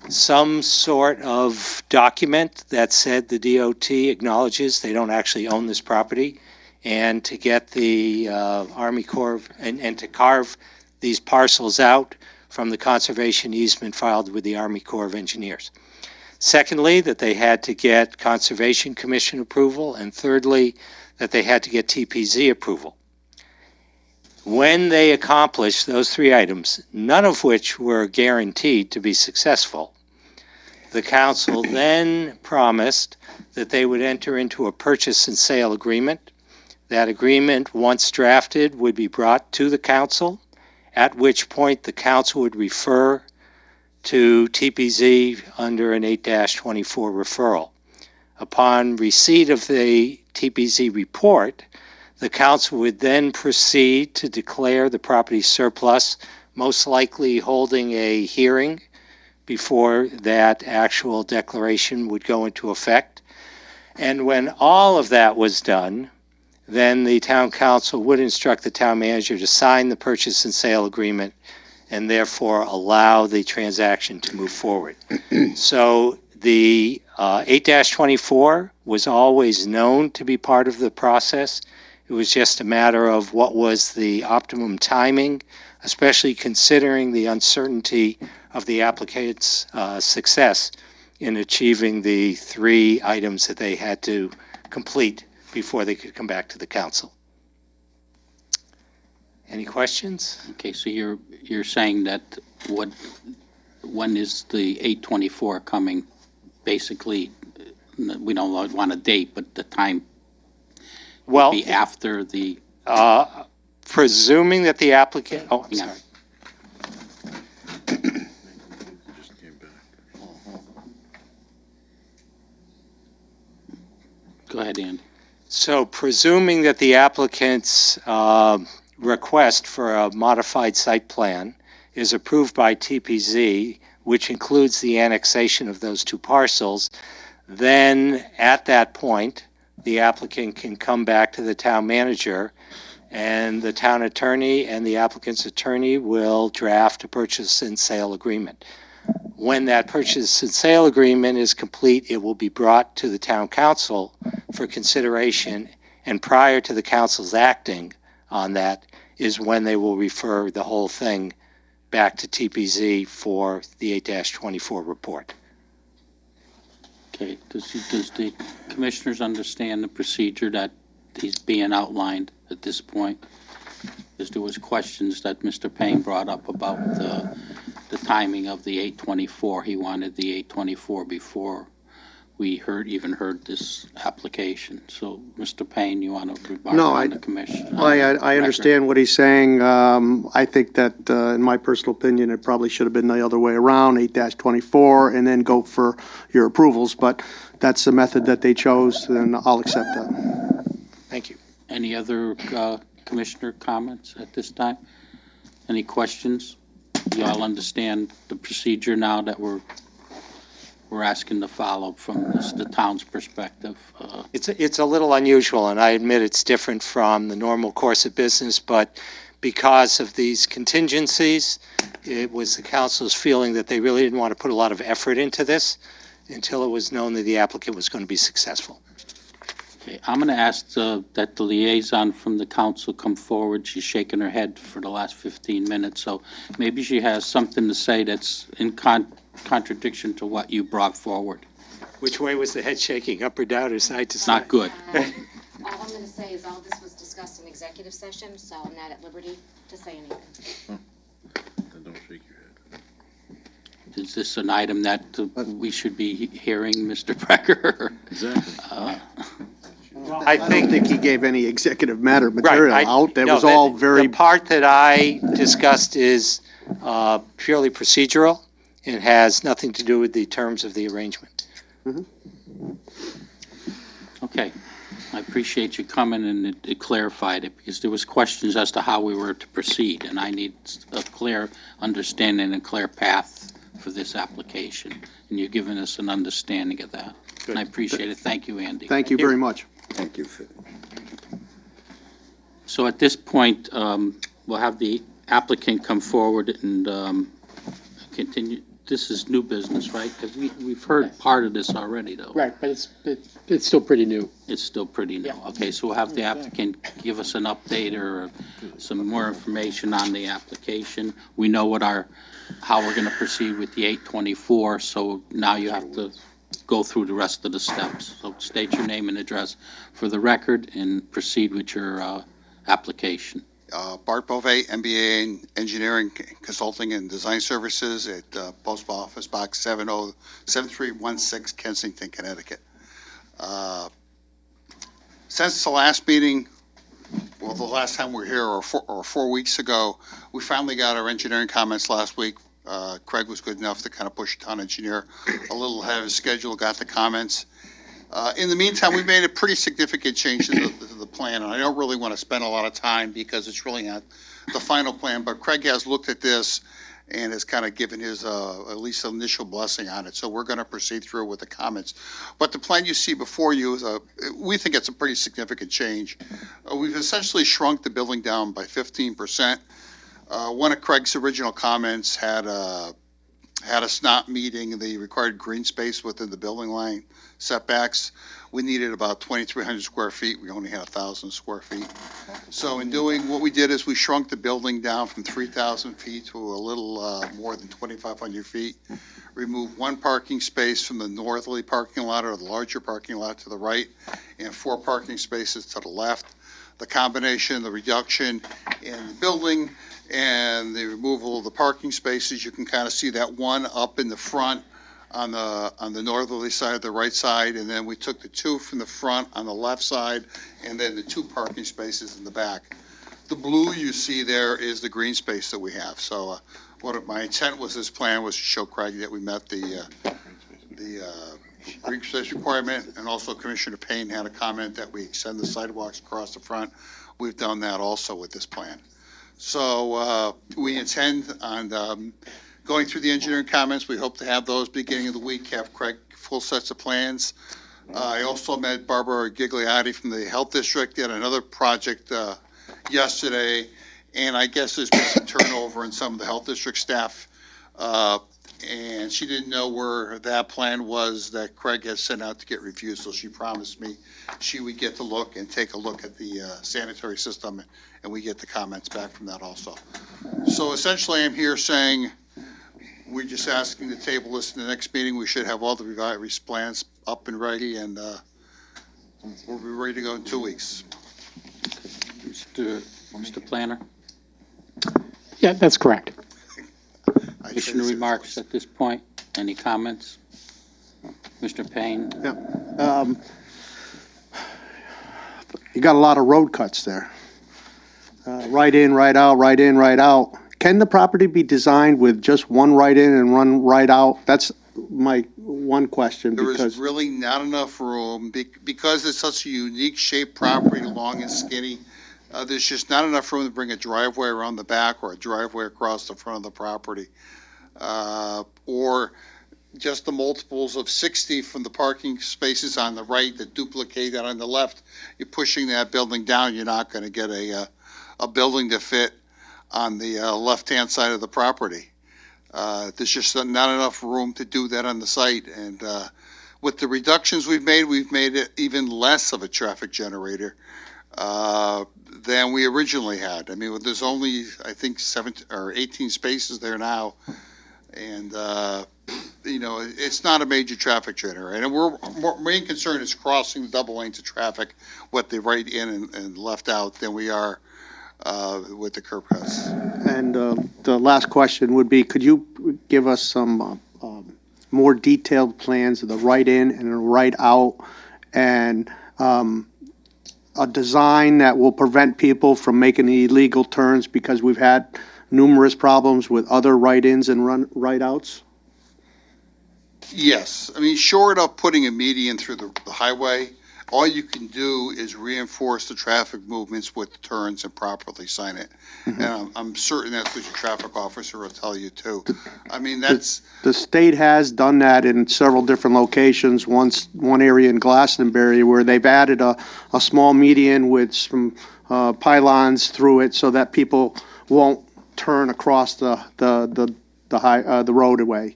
some sort of document that said the DOT acknowledges they don't actually own this property, and to get the Army Corps, and to carve these parcels out from the conservation easement filed with the Army Corps of Engineers. Secondly, that they had to get Conservation Commission approval, and thirdly, that they had to get TPZ approval. When they accomplished those three items, none of which were guaranteed to be successful, the council then promised that they would enter into a purchase and sale agreement. That agreement, once drafted, would be brought to the council, at which point the council would refer to TPZ under an 8-24 referral. Upon receipt of the TPZ report, the council would then proceed to declare the property surplus, most likely holding a hearing before that actual declaration would go into effect. And when all of that was done, then the town council would instruct the town manager to sign the purchase and sale agreement and therefore allow the transaction to move forward. So the 8-24 was always known to be part of the process. It was just a matter of what was the optimum timing, especially considering the uncertainty of the applicant's success in achieving the three items that they had to complete before they could come back to the council. Any questions? Okay, so you're saying that when is the 824 coming? Basically, we don't want a date, but the time Well, be after the, presuming that the applicant, oh, I'm Yeah. sorry. go ahead, Andy. So presuming that the applicant's request for a modified site plan is approved by TPZ, which includes the annexation of those two parcels, then at that point, the applicant can come back to the town manager, and the town attorney and the applicant's attorney will draft a purchase and sale agreement. When that purchase and sale agreement is complete, it will be brought to the town council for consideration, and prior to the council's acting on that is when they will refer the whole thing back to TPZ for the 8-24 report. Okay, does the commissioners understand the procedure that is being outlined at this point? Because there was questions that Mr. Payne brought up about the timing of the 824. He wanted the 824 before we even heard this application. So, Mr. Payne, you want to remark on the commission? I understand what he's saying. I think that, in my personal opinion, it probably should have been the other way around, 8-24, and then go for your approvals, but that's the method that they chose, and I'll accept that. Thank you. Any other commissioner comments at this time? Any questions? You all understand the procedure now that we're asking to follow from the town's perspective? It's a little unusual, and I admit it's different from the normal course of business, but because of these contingencies, it was the council's feeling that they really didn't want to put a lot of effort into this until it was known that the applicant was going to be successful. Okay, I'm going to ask that the liaison from the council come forward. She's shaking her head for the last 15 minutes, so maybe she has something to say that's in contradiction to what you brought forward. Which way was the head shaking, up or down or side to It's side? not good. All I'm going to say is all this was discussed in executive session, so I'm not at liberty to say anything. Then don't shake your head. Is this an item that we should be hearing, Mr. Brecker? Exactly. I don't think think he gave any executive matter material Right, out. That no, was all very, The part that I discussed is purely procedural, and it has nothing to do with the terms of the arrangement. Okay. I appreciate you coming and it clarified it, because there was questions as to how we were to proceed, and I need a clear understanding and clear path for this application, and you're giving us an understanding of that. And I appreciate it. Thank you, Andy. Thank you very much. Thank you for So at this point, we'll have the applicant come forward and continue. This is new business, right? 'Cause we've heard part of this already, though. Right, but it's still pretty new. It's still pretty new. Okay, so we'll have the applicant give us an update or some more information on the application. We know how we're gonna proceed with the 824, so now you have to go through the rest of the steps. So state your name and address for the record and proceed with your application. Bart Bove, MBA in Engineering Consulting and Design Services at Post Office Box 7316, Kensington, Connecticut. Since the last meeting, well, the last time we were here, or 4 weeks ago, we finally got our engineering comments last week. Craig was good enough to kind of push town engineer a little ahead of his schedule, got the comments. In the meantime, we made a pretty significant change to the plan, and I don't really want to spend a lot of time because it's really not the final plan, but Craig has looked at this and has kind of given his, at least initial blessing on it, so we're going to proceed through with the comments. But the plan you see before you is we think it's a pretty significant change. We've essentially shrunk the building down by 15%. One of Craig's original comments had us not meeting the required green space within the building line setbacks. We needed about 2,300 square feet. We only had 1,000 square feet. So in doing, what we did is we shrunk the building down from 3,000 feet to a little more than 2,500 feet. Removed one parking space from the northerly parking lot, or the larger parking lot to the right, and 4 parking spaces to the left. The combination, the reduction in the building and the removal of the parking spaces, you can kind of see that one up in the front on the northerly side, the right side, and then we took the 2 from the front on the left side, and then the 2 parking spaces in the back. The blue you see there is the green space that we have. So my intent was this plan was to show Craig that we met the green space requirement, and also Commissioner Payne had a comment that we extend the sidewalks across the front. We've done that also with this plan. So we intend on going through the engineering comments. We hope to have those beginning of the week, have Craig full sets of plans. I also met Barbara Gigliotti from the Health District at another project yesterday, and I guess there's been some turnover in some of the Health District staff, and she didn't know where that plan was that Craig had sent out to get reviewed, so she promised me she would get to look and take a look at the sanitary system, and we get the comments back from that also. So essentially, I'm here saying, we're just asking to table this in the next meeting. We should have all the revised plans up and ready, and we'll be ready to go in 2 weeks. Mr. Planner, Yeah, that's correct. additional remarks at this point? Any comments? Mr. Payne? You got a lot of road cuts there. Right in, right out, right in, right out. Can the property be designed with just one right in and one right out? That's my one question, There is because really not enough room, because it's such a unique shaped property, long and skinny. There's just not enough room to bring a driveway around the back or a driveway across the front of the property. Or just the multiples of 60 from the parking spaces on the right that duplicate that on the left. You're pushing that building down, you're not going to get a building to fit on the left-hand side of the property. There's just not enough room to do that on the site. And with the reductions we've made it even less of a traffic generator than we originally had. I mean, there's only, I think, 17 or 18 spaces there now. And, it's not a major traffic generator. And our main concern is crossing the double lanes of traffic with the right in and left out than we are with the curb cuts. And the last question would be, could you give us some more detailed plans of the right in and the right out, and a design that will prevent people from making illegal turns, because we've had numerous problems with other right-ins and right outs? Yes, I mean, short of putting a median through the highway, all you can do is reinforce the traffic movements with turns and properly sign it. And I'm certain that's what your traffic officer will tell you too. I mean, that's, The state has done that in several different locations. One area in Glastonbury where they've added a small median with some pylons through it so that people won't turn across the roadway.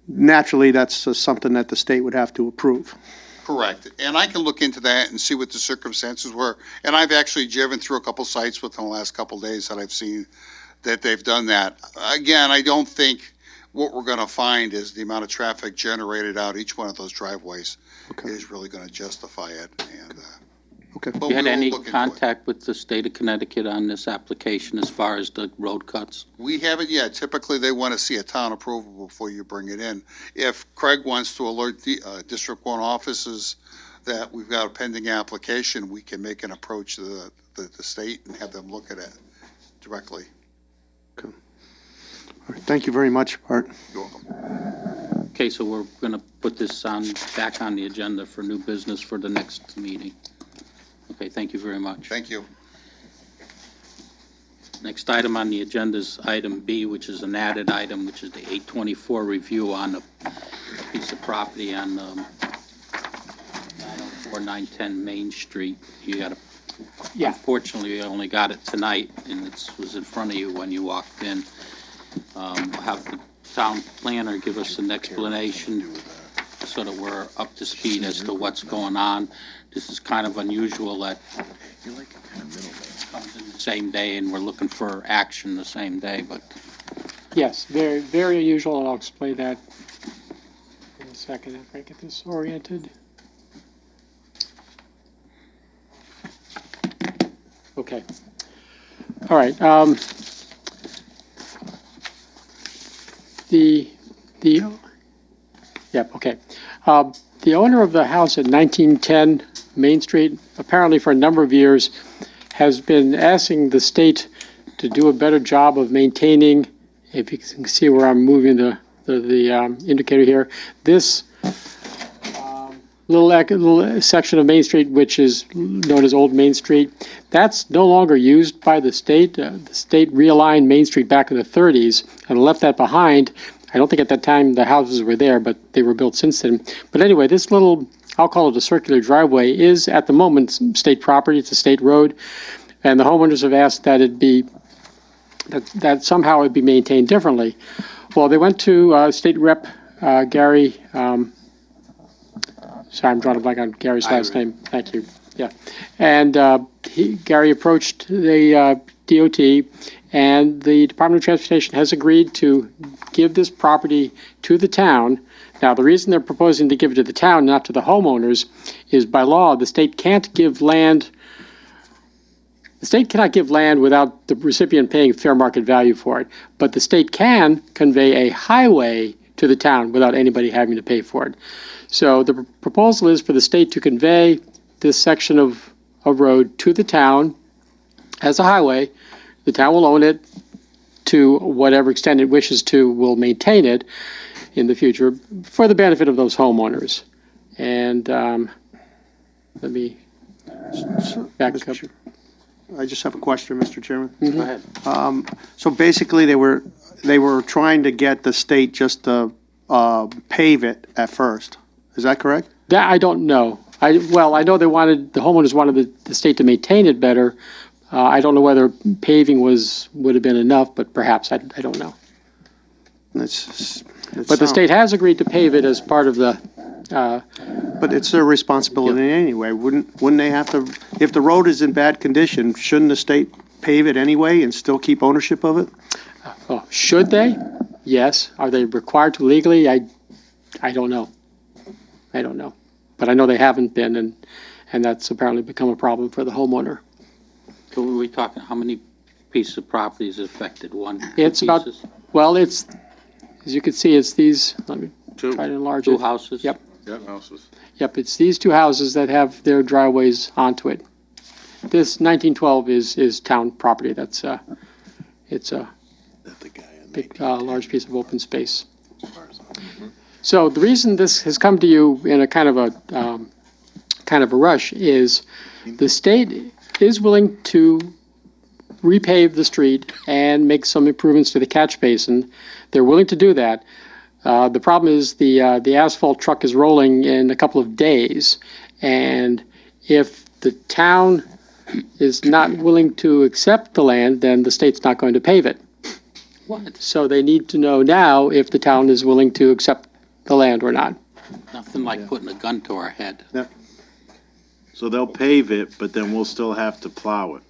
Naturally, that's something that the state would have to approve. correct. And I can look into that and see what the circumstances were. And I've actually driven through a couple sites within the last couple days that I've seen that they've done that. Again, I don't think what we're going to find is the amount of traffic generated out each one of those driveways is really going to justify it. And, Okay. but You had we will any look into it. contact with the state of Connecticut on this application as far as the road cuts? We haven't yet. Typically, they want to see a town approval before you bring it in. If Craig wants to alert the District 1 offices that we've got a pending application, we can make an approach to the state and have them look at it directly. All right, thank you very much, Art. You're welcome. Okay, so we're going to put this back on the agenda for new business for the next meeting. Okay, thank you very much. Thank you. Next item on the agenda is item B, which is an added item, which is the 824 review on a piece of property on 904, 910 Main Street. You got Yeah. Unfortunately, you only got it tonight, and it was in front of you when you walked in. We'll have the town planner give us an explanation so that we're up to speed as to what's going on. This is kind of unusual that it comes in the same day and we're looking for action the same day, but Yes, very, very unusual, and I'll explain that in a second if I get this oriented. Okay. All right. Yep, okay. The owner of the house at 1910 Main Street, apparently for a number of years, has been asking the state to do a better job of maintaining, if you can see where I'm moving the indicator here, this little section of Main Street, which is known as Old Main Street, that's no longer used by the state. The state realigned Main Street back in the 30s and left that behind. I don't think at that time the houses were there, but they were built since then. But anyway, this little, I'll call it a circular driveway, is at the moment state property. It's a state road. And the homeowners have asked that it be, that somehow it be maintained differently. Well, they went to State Rep Gary, sorry, I'm drawing a blank on Gary's last name. Thank you. Yeah. And Gary approached the DOT, and the Department of Transportation has agreed to give this property to the town. Now, the reason they're proposing to give it to the town, not to the homeowners, is by law, the state can't give land. The state cannot give land without the recipient paying fair market value for it. But the state can convey a highway to the town without anybody having to pay for it. So the proposal is for the state to convey this section of road to the town as a highway. The town will own it to whatever extent it wishes to, will maintain it in the future for the benefit of those homeowners. And let me back up. I just have a question, Mr. Chairman. Go ahead. So basically, they were trying to get the state just to pave it at first. Is that correct? That I don't know. I know the homeowners wanted the state to maintain it better. I don't know whether paving would have been enough, but perhaps, I don't know. But the state has agreed to pave it as part of the, But it's their responsibility anyway. Wouldn't they have to, if the road is in bad condition, shouldn't the state pave it anyway and still keep ownership of it? should they? Yes. Are they required to legally? I don't know. I don't know. But I know they haven't been, and that's apparently become a problem for the homeowner. So were we talking, how many pieces of property is affected? One, two It's about, pieces? well, it's, as you can see, it's these, let me try to enlarge it. Two houses? Yep. Yeah, houses. Yep, it's these two houses that have their driveways onto it. This 1912 is town property. That's, it's a, big, large piece of open space. So the reason this has come to you in a kind of a rush is the state is willing to repave the street and make some improvements to the catch basin. They're willing to do that. The problem is the asphalt truck is rolling in a couple of days, and if the town is not willing to accept the land, then the state's not going to pave it. What? So they need to know now if the town is willing to accept the land or not. Nothing like putting a gun to our head. So they'll pave it, but then we'll still have to plow it.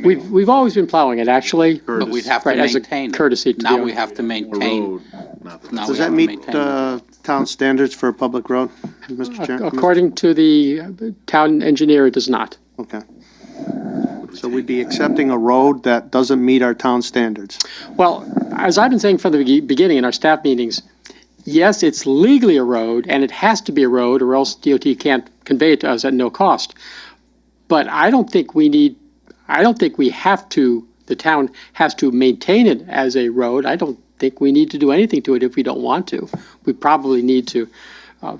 We've always been plowing it, actually. But we'd have to Right, as a maintain it. courtesy to Now the- we have to A maintain. road, not the- Now Does we that have to meet maintain. town standards for a public road, Mr. Chairman? According to the town engineer, it does not. Okay. So we'd be accepting a road that doesn't meet our town standards. Well, as I've been saying from the beginning in our staff meetings, yes, it's legally a road, and it has to be a road, or else DOT can't convey it to us at no cost. But I don't think we have to, the town has to maintain it as a road. I don't think we need to do anything to it if we don't want to. We probably need to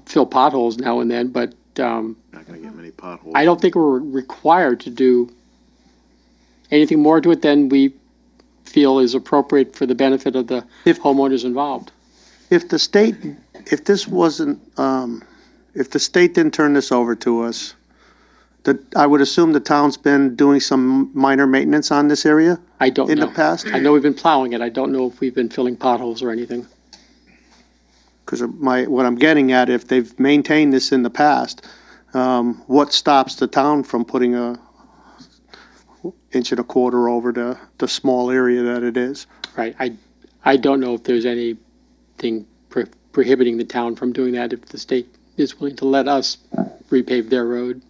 fill potholes now and then, but Not gonna get many potholes. I don't think we're required to do anything more to it than we feel is appropriate for the benefit of the homeowners involved. If the state, if this wasn't, if the state didn't turn this over to us, I would assume the town's been doing some minor maintenance on this area I don't in know. the past? I know we've been plowing it. I don't know if we've been filling potholes or anything. Because what I'm getting at, if they've maintained this in the past, what stops the town from putting a inch and a quarter over the small area that it is? Right. I don't know if there's anything prohibiting the town from doing that if the state is willing to let us repave their road.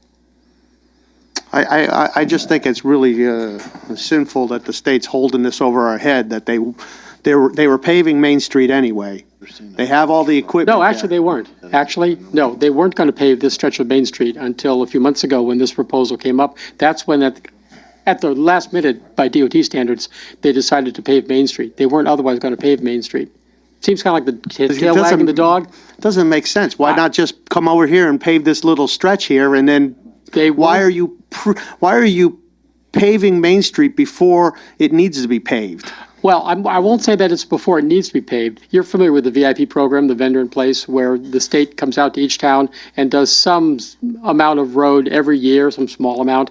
I just think it's really sinful that the state's holding this over our head, that they were paving Main Street anyway. They have all the equipment. No, actually, they weren't. Actually, no, they weren't going to pave this stretch of Main Street until a few months ago when this proposal came up. That's when at the last minute, by DOT standards, they decided to pave Main Street. They weren't otherwise going to pave Main Street. Seems kind of like the tail wagging the dog. Doesn't make sense. Why not just come over here and pave this little stretch here, and then why are you paving Main Street before it needs to be paved? Well, I won't say that it's before it needs to be paved. You're familiar with the VIP program, the vendor in place, where the state comes out to each town and does some amount of road every year, some small amount.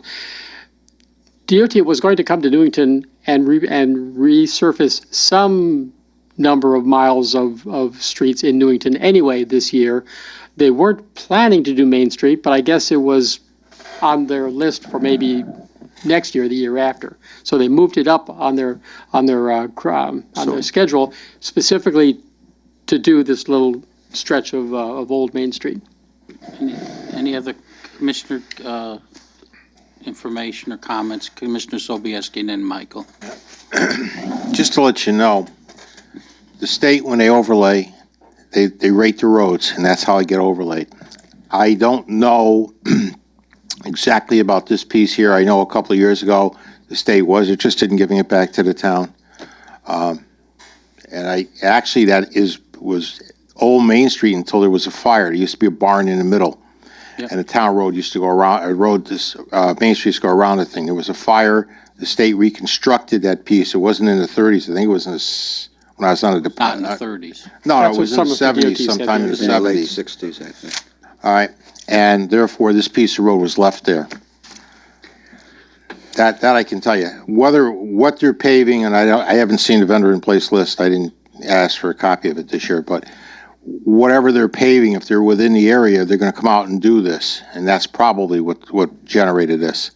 DOT was going to come to Newington and resurface some number of miles of streets in Newington anyway this year. They weren't planning to do Main Street, but I guess it was on their list for maybe next year, the year after. So they moved it up on their schedule specifically to do this little stretch of Old Main Street. Any other commissioner information or comments? Commissioner Sobieski and then Michael. Just to let you know, the state, when they overlay, they rate the roads, and that's how I get overlaid. I don't know exactly about this piece here. I know a couple of years ago, the state was interested in giving it back to the town. And was Old Main Street until there was a fire. There used to be a barn in the middle. Yep. And the town road used to go around, Main Street used to go around the thing. There was a fire. The state reconstructed that piece. It wasn't in the 30s. I think it was when I was on the Not in department. the 30s. No, That's it was in what the some of the 70s, DOT said sometime in the they were Late 70s. 60s, I think. All right, and therefore, this piece of road was left there. That I can tell you. What they're paving, and I haven't seen the vendor in place list. I didn't ask for a copy of it this year, but whatever they're paving, if they're within the area, they're going to come out and do this, and that's probably what generated this.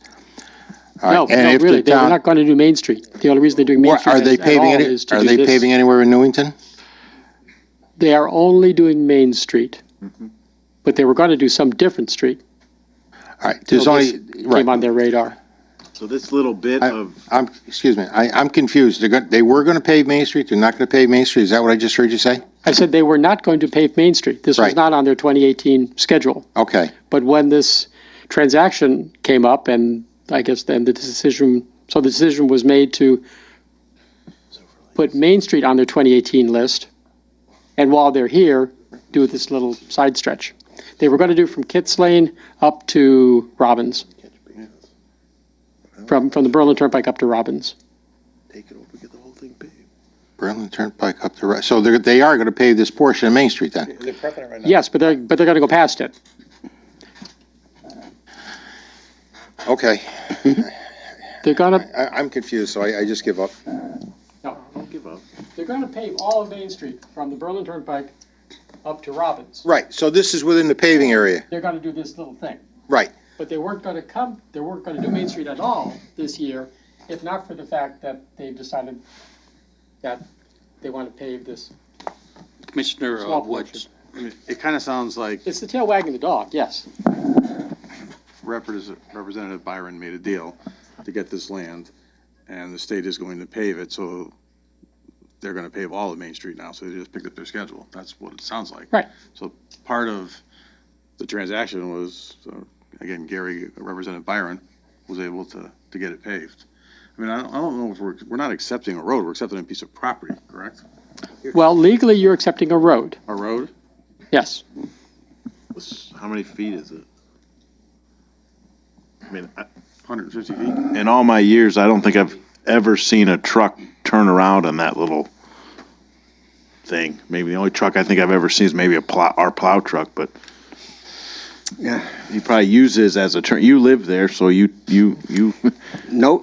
All No, right, and if the really, they're town- not going to do Main Street. The only reason they're doing Main What, Street are they at paving all any? is to Are do they this. paving anywhere in Newington? They are only doing Main Street. But they were going to do some different street. All right, there's So only this right. came on their radar. So this little bit of, I'm confused. They were going to pave Main Street. They're not going to pave Main Street. Is that what I just heard you say? I said they were not going to pave Main Street. This was Right. not on their 2018 schedule. Okay. But when this transaction came up, and I guess then the decision was made to put Main Street on their 2018 list, and while they're here, do this little side stretch. They were going to do from Kitts Lane up to Robbins. From the Berlin Turnpike up to Robbins. Take it over, get the whole thing paved. Berlin Turnpike up the, so they are gonna pave this portion of Main Street then? They're prepping it right now. Yes, but they're going to go past it. Okay, They're going to, I'm confused, so I just give up. no, don't give up. They're going to pave all of Main Street from the Berlin Turnpike up to Robbins. Right, so this is within the paving area, They're going to do this little thing. right. But they weren't going to do Main Street at all this year, if not for the fact that they've decided that they want to pave this Commissioner small Woods. portion. I mean, it kind of sounds like It's the tail wagging the dog, yes. Representative Byron made a deal to get this land, and the state is going to pave it, so they're gonna pave all of Main Street now, so they just picked up their schedule. That's what it sounds like. Right. So part of the transaction was, again, Gary, Representative Byron, was able to get it paved. I mean, I don't know if we're not accepting a road, we're accepting a piece of property, correct? Well, legally, you're accepting a road, A road? yes. How many feet is it? I mean, 150 feet? in all my years, I don't think I've ever seen a truck turn around on that little thing. Maybe the only truck I think I've ever seen is maybe our plow truck, but Yeah. he probably uses as a turn. You live there, so you. No,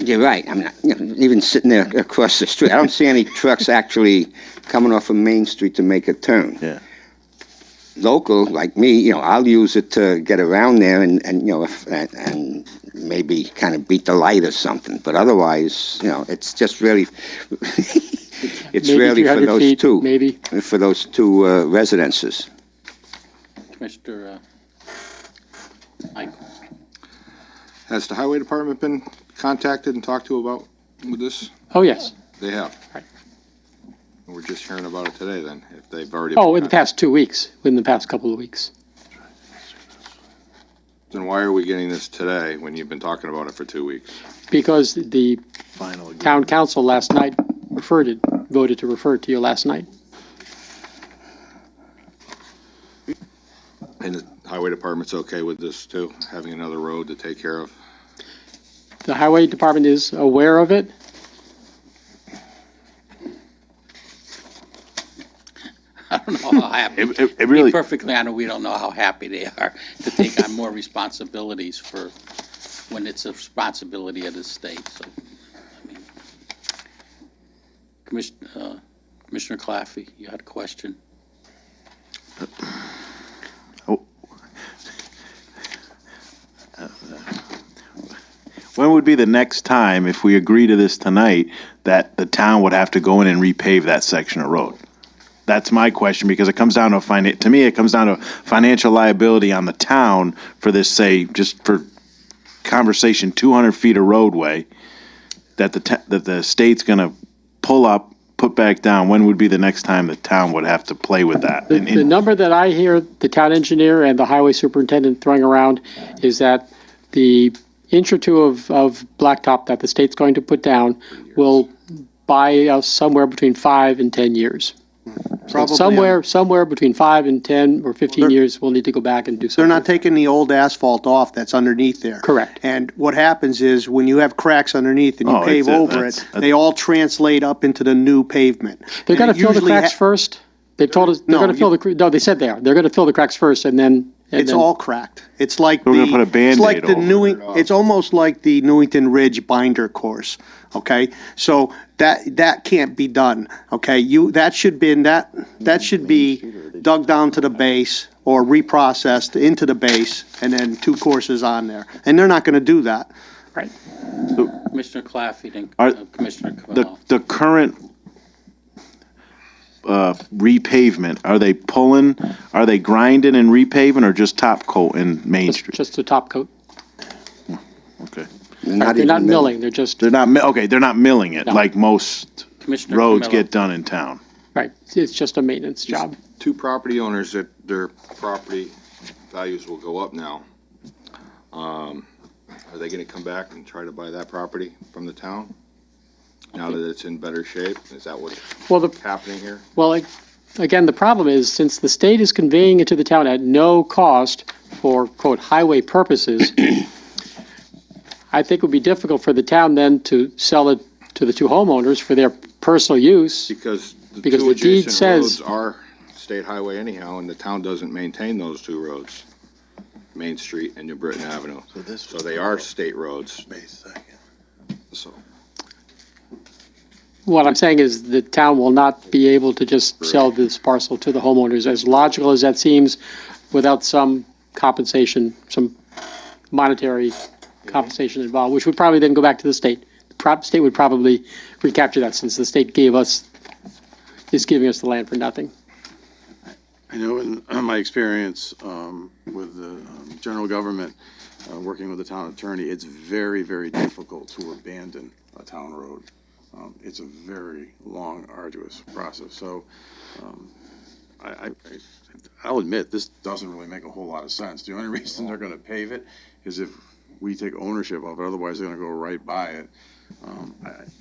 you're right. I mean, even sitting there across the street, I don't see any trucks actually coming off of Main Street to make a turn. Yeah. Local, like me, I'll use it to get around there and and maybe kind of beat the light or something. But otherwise, it's just really, it's Maybe really for 300 those feet, two. maybe. For those two residences. Commissioner Michael. Has the highway department been contacted and talked to about with this? Oh, yes. They have? Right. And we're just hearing about it today then, if they've already. Oh, in the past 2 weeks, in the past couple of weeks. Then why are we getting this today when you've been talking about it for 2 weeks? Because the town council last night voted to refer it to you last night. And the highway department's okay with this too, having another road to take care of? The highway department is aware of it. I don't know how happy. It really. To be perfectly honest, we don't know how happy they are to take on more responsibilities when it's a responsibility of the state. So, I mean, Commissioner Claffey, you had a question. When would be the next time, if we agree to this tonight, that the town would have to go in and repave that section of road? That's my question, because it comes down to to me, it comes down to financial liability on the town for this, say, just for conversation, 200 feet of roadway that the state's gonna pull up, put back down. When would be the next time the town would have to play with that? The number that I hear the town engineer and the highway superintendent throwing around is that the inch or two of blacktop that the state's going to put down will buy us somewhere between 5 and 10 years. Probably Somewhere between 5 and 10 or 15 years, we'll need to go back and do something. They're not taking the old asphalt off that's underneath there. Correct. And what happens is, when you have cracks underneath and you Oh, pave it's- over that's- it, they all translate up into the new pavement. They're And gonna it fill the usually cracks first. They told us, they're No, gonna fill no, they said they are. They're gonna fill the cracks first and then. It's all cracked. It's like We're gonna put a Band-Aid over it. It's almost like the Newington Ridge binder course, okay? So that can't be done, okay? That should be dug down to the base or reprocessed into the base and then 2 courses on there. And they're not gonna do that. Right. Commissioner Claffey, then Are- Commissioner Cavallo. The current repavement, are they grinding and repaving, or just top coat in Main Street? Just the top coat. Okay. They're They're not milling, they're just, They're not, they're not milling it No. like most Commissioner roads Camillo. get done in town. right, it's just a maintenance job. Two property owners that their property values will go up now. Are they gonna come back and try to buy that property from the town? now that it's in better shape? Is that what's Well, happening here? well, again, the problem is, since the state is conveying it to the town at no cost for, quote, highway purposes, I think it would be difficult for the town then to sell it to the two homeowners for their personal use. Because the Because two the deed adjacent says- roads are state highway anyhow, and the town doesn't maintain those two roads, Main Street and New Britain Avenue. So they are state roads. So, What I'm saying is the town will not be able to just sell this parcel to the homeowners, as logical as that seems, without some compensation, some monetary compensation involved, which would probably then go back to the state. The state would probably recapture that, since the state is giving us the land for nothing. I know in my experience with the general government, working with the town attorney, it's very, very difficult to abandon a town road. It's a very long, arduous process. So I'll admit, this doesn't really make a whole lot of sense. The only reason they're going to pave it is if we take ownership of it. Otherwise, they're going to go right by it.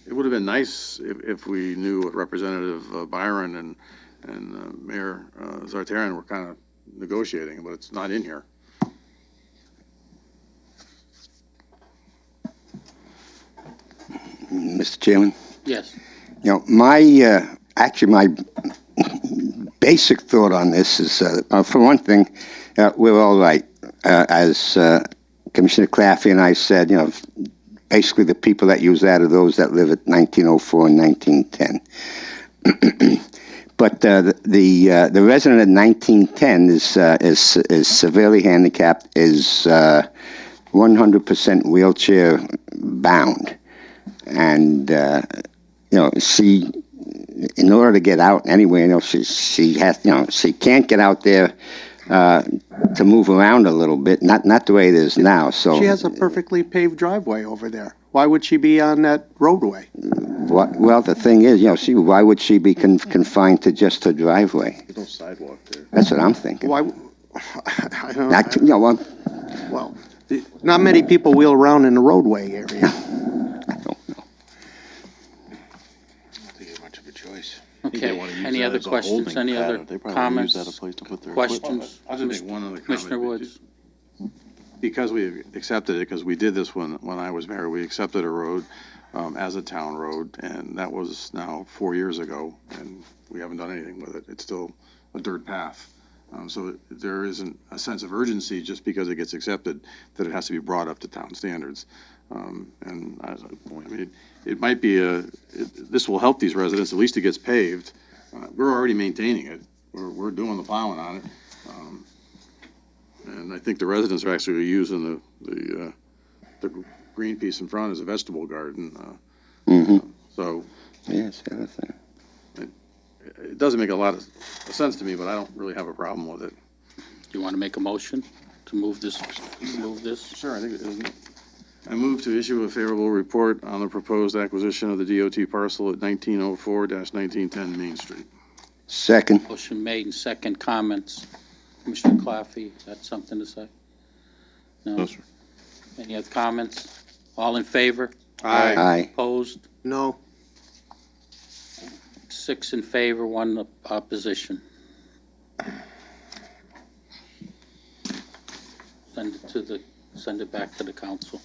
It would have been nice if we knew what Representative Byron and Mayor Zartaran were kind of negotiating, but it's not in here. Mr. Chairman? Yes. You know, actually, my basic thought on this is, for one thing, we're all right. As Commissioner Claffey and I said, you know, basically the people that use that are those that live at 1904 and 1910. But the resident at 1910 is severely handicapped, is 100% wheelchair bound. And, you know, she, in order to get out anyway, you know, she has, you know, she can't get out there to move around a little bit, not the way it is now, so. She has a perfectly paved driveway over there. Why would she be on that roadway? Well, the thing is, you know, why would she be confined to just her driveway? There's no sidewalk there. That's what I'm thinking. Why, I don't Not, you know, well, not many people wheel around in the roadway area. I don't know. Much of a choice. Okay, any other questions, any other comments, questions? I'll just make one other comment. Commissioner Woods? Because we accepted it, because we did this when I was mayor, we accepted a road as a town road, and that was now 4 years ago, and we haven't done anything with it. It's still a dirt path. So there isn't a sense of urgency just because it gets accepted that it has to be brought up to town standards. And as a point, I mean, it might be this will help these residents, at least it gets paved. We're already maintaining it. We're doing the plowing on it. And I think the residents are actually using the green piece in front as a vegetable garden. So Yes, the other thing. it doesn't make a lot of sense to me, but I don't really have a problem with it. Do you want to make a motion to move this? Sure, I think it isn't. I move to issue a favorable report on the proposed acquisition of the DOT parcel at 1904-1910 Main Street. Second. Motion made and second. Comments? Commissioner Claffey, got something to say? No, sir. Any other comments? All in favor? Aye. Opposed? No. 6 in favor, 1 opposition. Send it back to the council.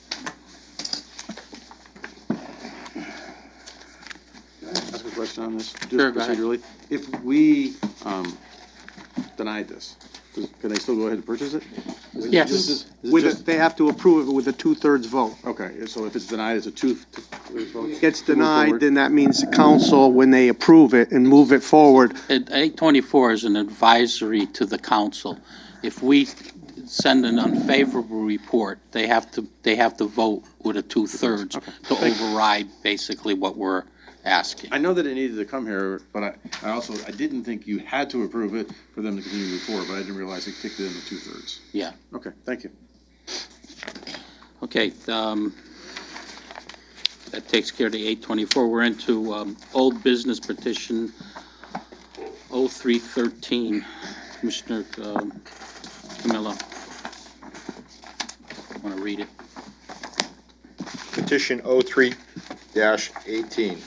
Ask a question on this, just Sure, go ahead. procedurally. If we denied this, can they still go ahead and purchase it? Yes. Is it With just- they have to approve it with a 2/3 vote. Okay, so if it's denied, it's a two-thirds vote? If it gets To move denied, forward? then that means the council, when they approve it and move it forward, 824 is an advisory to the council. If we send an unfavorable report, they have to vote with a 2/3 to override basically what we're asking. I know that it needed to come here, but I didn't think you had to approve it for them to continue to move forward, but I didn't realize it kicked in the 2/3. Yeah. Okay, thank you. Okay, that takes care of the 824. We're into old business petition 0313. Commissioner Camillo. Want to read it? Petition 03-18.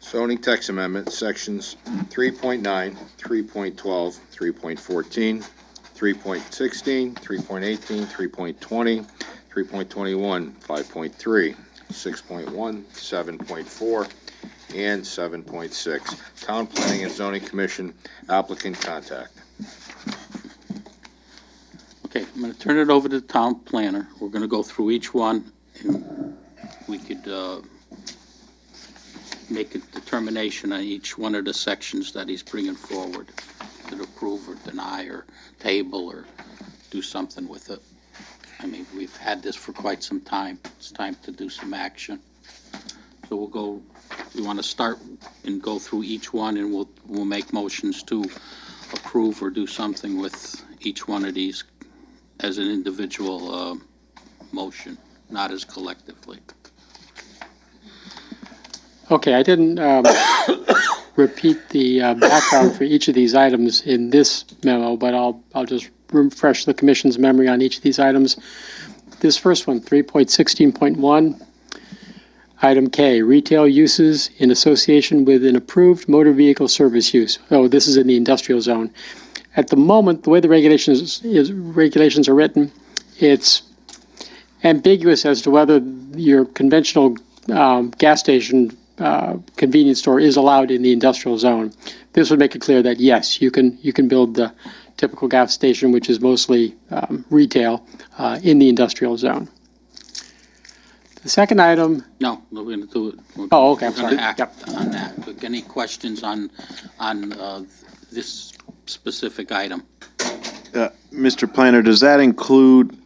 Zoning text amendment, sections 3.9, 3.12, 3.14, 3.16, 3.18, 3.20, 3.21, 5.3, 6.1, 7.4, and 7.6. Town Planning and Zoning Commission applicant contact. Okay, I'm gonna turn it over to the town planner. We're gonna go through each one, and we could, make a determination on each one of the sections that he's bringing forward, to approve or deny or table or do something with it. I mean, we've had this for quite some time. It's time to do some action. So we'll go, we want to start and go through each one, and we'll make motions to approve or do something with each one of these as an individual motion, not as collectively. Okay, I didn't repeat the background for each of these items in this memo, but I'll just refresh the commission's memory on each of these items. This first one, 3.16.1, item K, retail uses in association with an approved motor vehicle service use. Oh, this is in the industrial zone. At the moment, the way the regulations are written, it's ambiguous as to whether your conventional gas station convenience store is allowed in the industrial zone. This would make it clear that yes, you can build the typical gas station, which is mostly retail, in the industrial zone. The second item. No, we're going to do it. Oh, okay, I'm We're going sorry. to act on that. But any questions on this specific item? Mr. Planner, does that include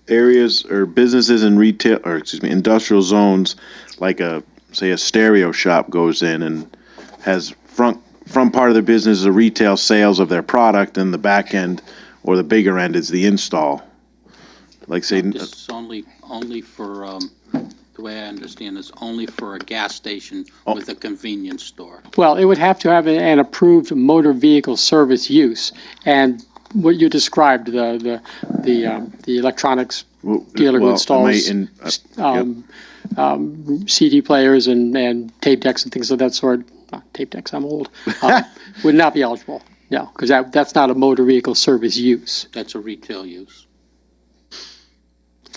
areas or businesses in retail, or excuse me, industrial zones, like say a stereo shop goes in and has front part of their business is a retail sales of their product, and the back end or the bigger end is the install? Like say, This is only for, the way I understand is only for a gas station with a convenience store. Well, it would have to have an approved motor vehicle service use, and what you described, the electronics dealer who well, installs CD players and tape decks and things of that sort. Not tape decks, I'm old. Would not be eligible. No, because that's not a motor vehicle service use. That's a retail use.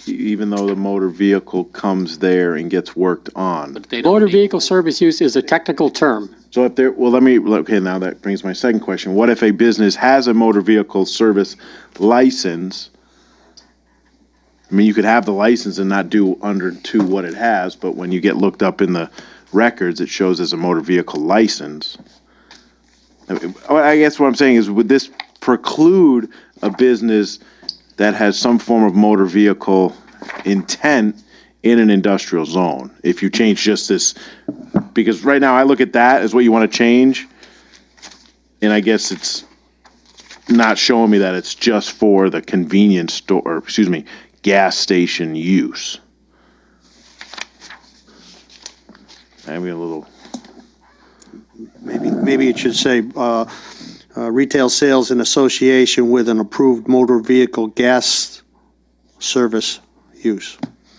even though the motor vehicle comes there and gets worked on. But they don't Motor need- vehicle service use is a technical term. So if there, well, okay, now that brings my second question. What if a business has a motor vehicle service license? I mean, you could have the license and not do under to what it has, but when you get looked up in the records, it shows as a motor vehicle license. I guess what I'm saying is, would this preclude a business that has some form of motor vehicle intent in an industrial zone? If you change just this, because right now I look at that as what you want to change, and I guess it's not showing me that it's just for the convenience store, or, excuse me, gas station use. I'm a little. Maybe it should say, retail sales in association with an approved motor vehicle gas service use.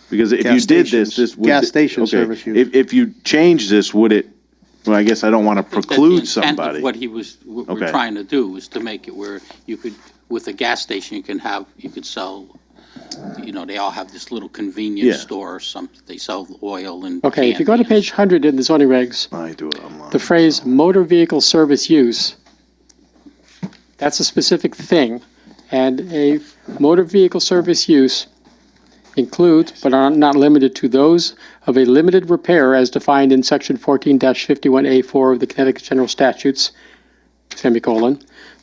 Because if Gas you did stations. this would. Gas station okay, service use. If you change this, would it, well, I guess I don't want to I think that preclude the intent somebody. of what he was, what we're Okay. trying to do is to make it where you could, with a gas station, you could sell, they all have this little Yeah. convenience store or something. They sell oil and Okay, if you go to candy and page 100 in the zoning regs, I do it online. the phrase motor vehicle service use, that's a specific thing. And a motor vehicle service use includes, but are not limited to, those of a limited repair as defined in section 14-51A4 of the Connecticut General Statutes, semicolon,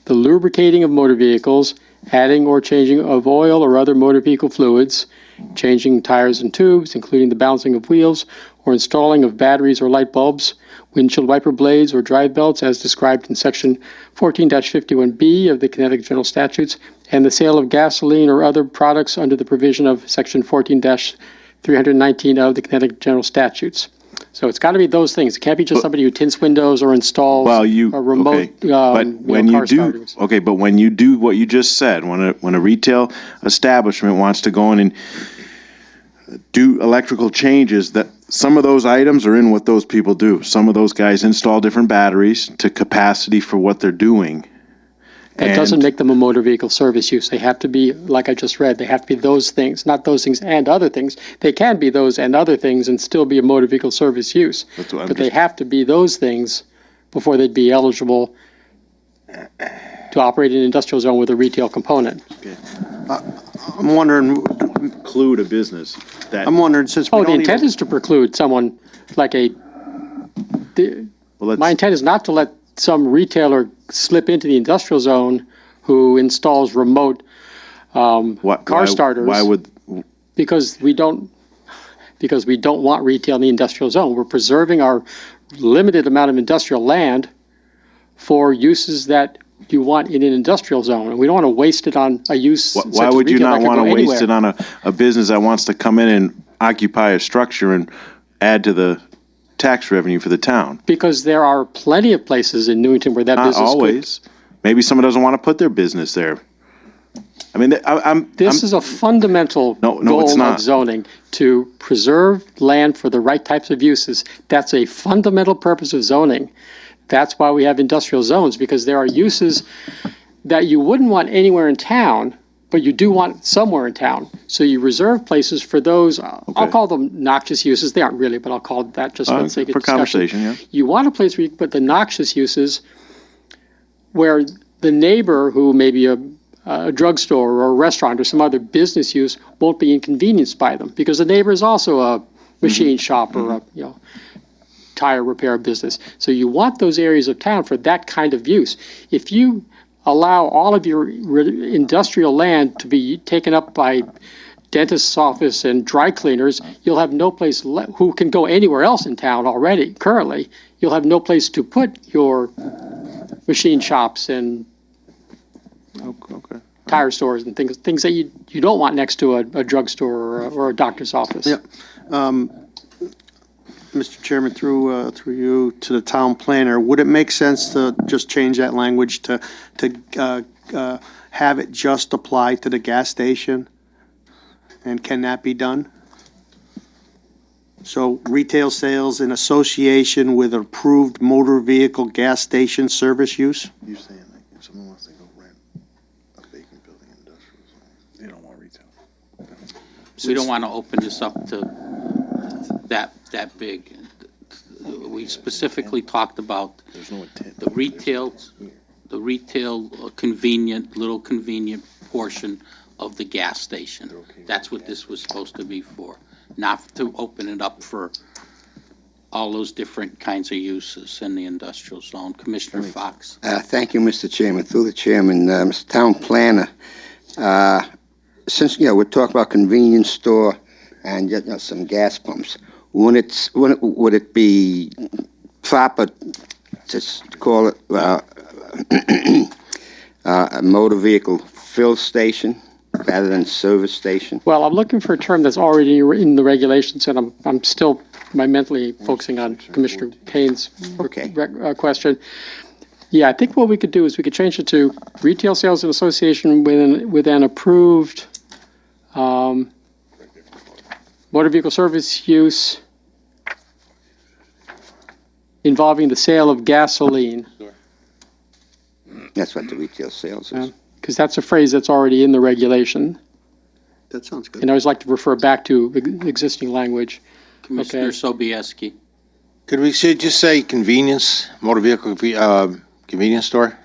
the lubricating of motor vehicles, adding or changing of oil or other motor vehicle fluids, changing tires and tubes, including the balancing of wheels, or installing of batteries or light bulbs, windshield wiper blades or drive belts as described in section 14-51B of the Connecticut General Statutes, and the sale of gasoline or other products under the provision of section 14-319 of the Connecticut General Statutes. So it's got to be those things. It can't be just somebody who tints windows or installs Well, you, a remote, okay, but when you car do, starters. okay, but when you do what you just said, when a retail establishment wants to go in and do electrical changes, that some of those items are in what those people do. Some of those guys install different batteries to capacity for what they're doing. That doesn't And- make them a motor vehicle service use. They have to be, like I just read, they have to be those things, not those things and other things. They can be those and other things and still be a motor vehicle service use. That's what I'm But they just- have to be those things before they'd be eligible to operate in an industrial zone with a retail component. I'm wondering, Include a business that. I'm wondering, since we Oh, the don't intent even, is to preclude someone like Well, my intent is not to let some retailer slip into the industrial zone who installs remote car starters. Why would, Because we don't want retail in the industrial zone. We're preserving our limited amount of industrial land for uses that you want in an industrial zone, and we don't want to waste it on a use such as why would you retail that not could want to go waste anywhere. it on a business that wants to come in and occupy a structure and add to the tax revenue for the town? Because there are plenty of places in Newington where that Not business always. Maybe someone doesn't want to put their business there. I mean, This is a fundamental No, it's goal not. of zoning, to preserve land for the right types of uses. That's a fundamental purpose of zoning. That's why we have industrial zones, because there are uses that you wouldn't want anywhere in town, but you do want somewhere in town. So you reserve places for those, I'll call them noxious uses. They aren't really, but I'll call it that just for the sake of for discussion. conversation, yeah. You want a place where you can put the noxious uses where the neighbor, who may be a drugstore or a restaurant or some other business use, won't be inconvenienced by them, because the neighbor is also a machine shop or a tire repair business. So you want those areas of town for that kind of use. If you allow all of your industrial land to be taken up by dentist's office and dry cleaners, you'll have no place who can go anywhere else in town already. Currently, you'll have no place to put your machine shops and tire stores and things that you don't want next to a drugstore or a doctor's office. Yep. Mr. Chairman, through you to the town planner, would it make sense to just change that language to have it just apply to the gas station? And can that be done? So retail sales in association with approved motor vehicle gas station service use? You're saying like if someone wants to go rent a vacant building in industrial zone, they don't want retail. We don't want to open this up to that big. We specifically talked about There's no intent. the retail convenient portion of the gas station. That's what this was supposed to be for, not to open it up for all those different kinds of uses in the industrial zone. Commissioner Fox? Thank you, Mr. Chairman. Through the chairman, Mr. Town Planner, since, we're talking about convenience store and some gas pumps, would it be proper to call it a motor vehicle fill station rather than service station? Well, I'm looking for a term that's already in the regulations, and I'm still mentally focusing on Commissioner Payne's question. Yeah, I think what we could do is we could change it to retail sales in association with an approved motor vehicle service use involving the sale of gasoline. That's what the retail sales is. Because that's a phrase that's already in the regulation. That sounds good. And I always like to refer back to existing language. Commissioner Sobieski? Could we just say convenience, motor vehicle convenience store?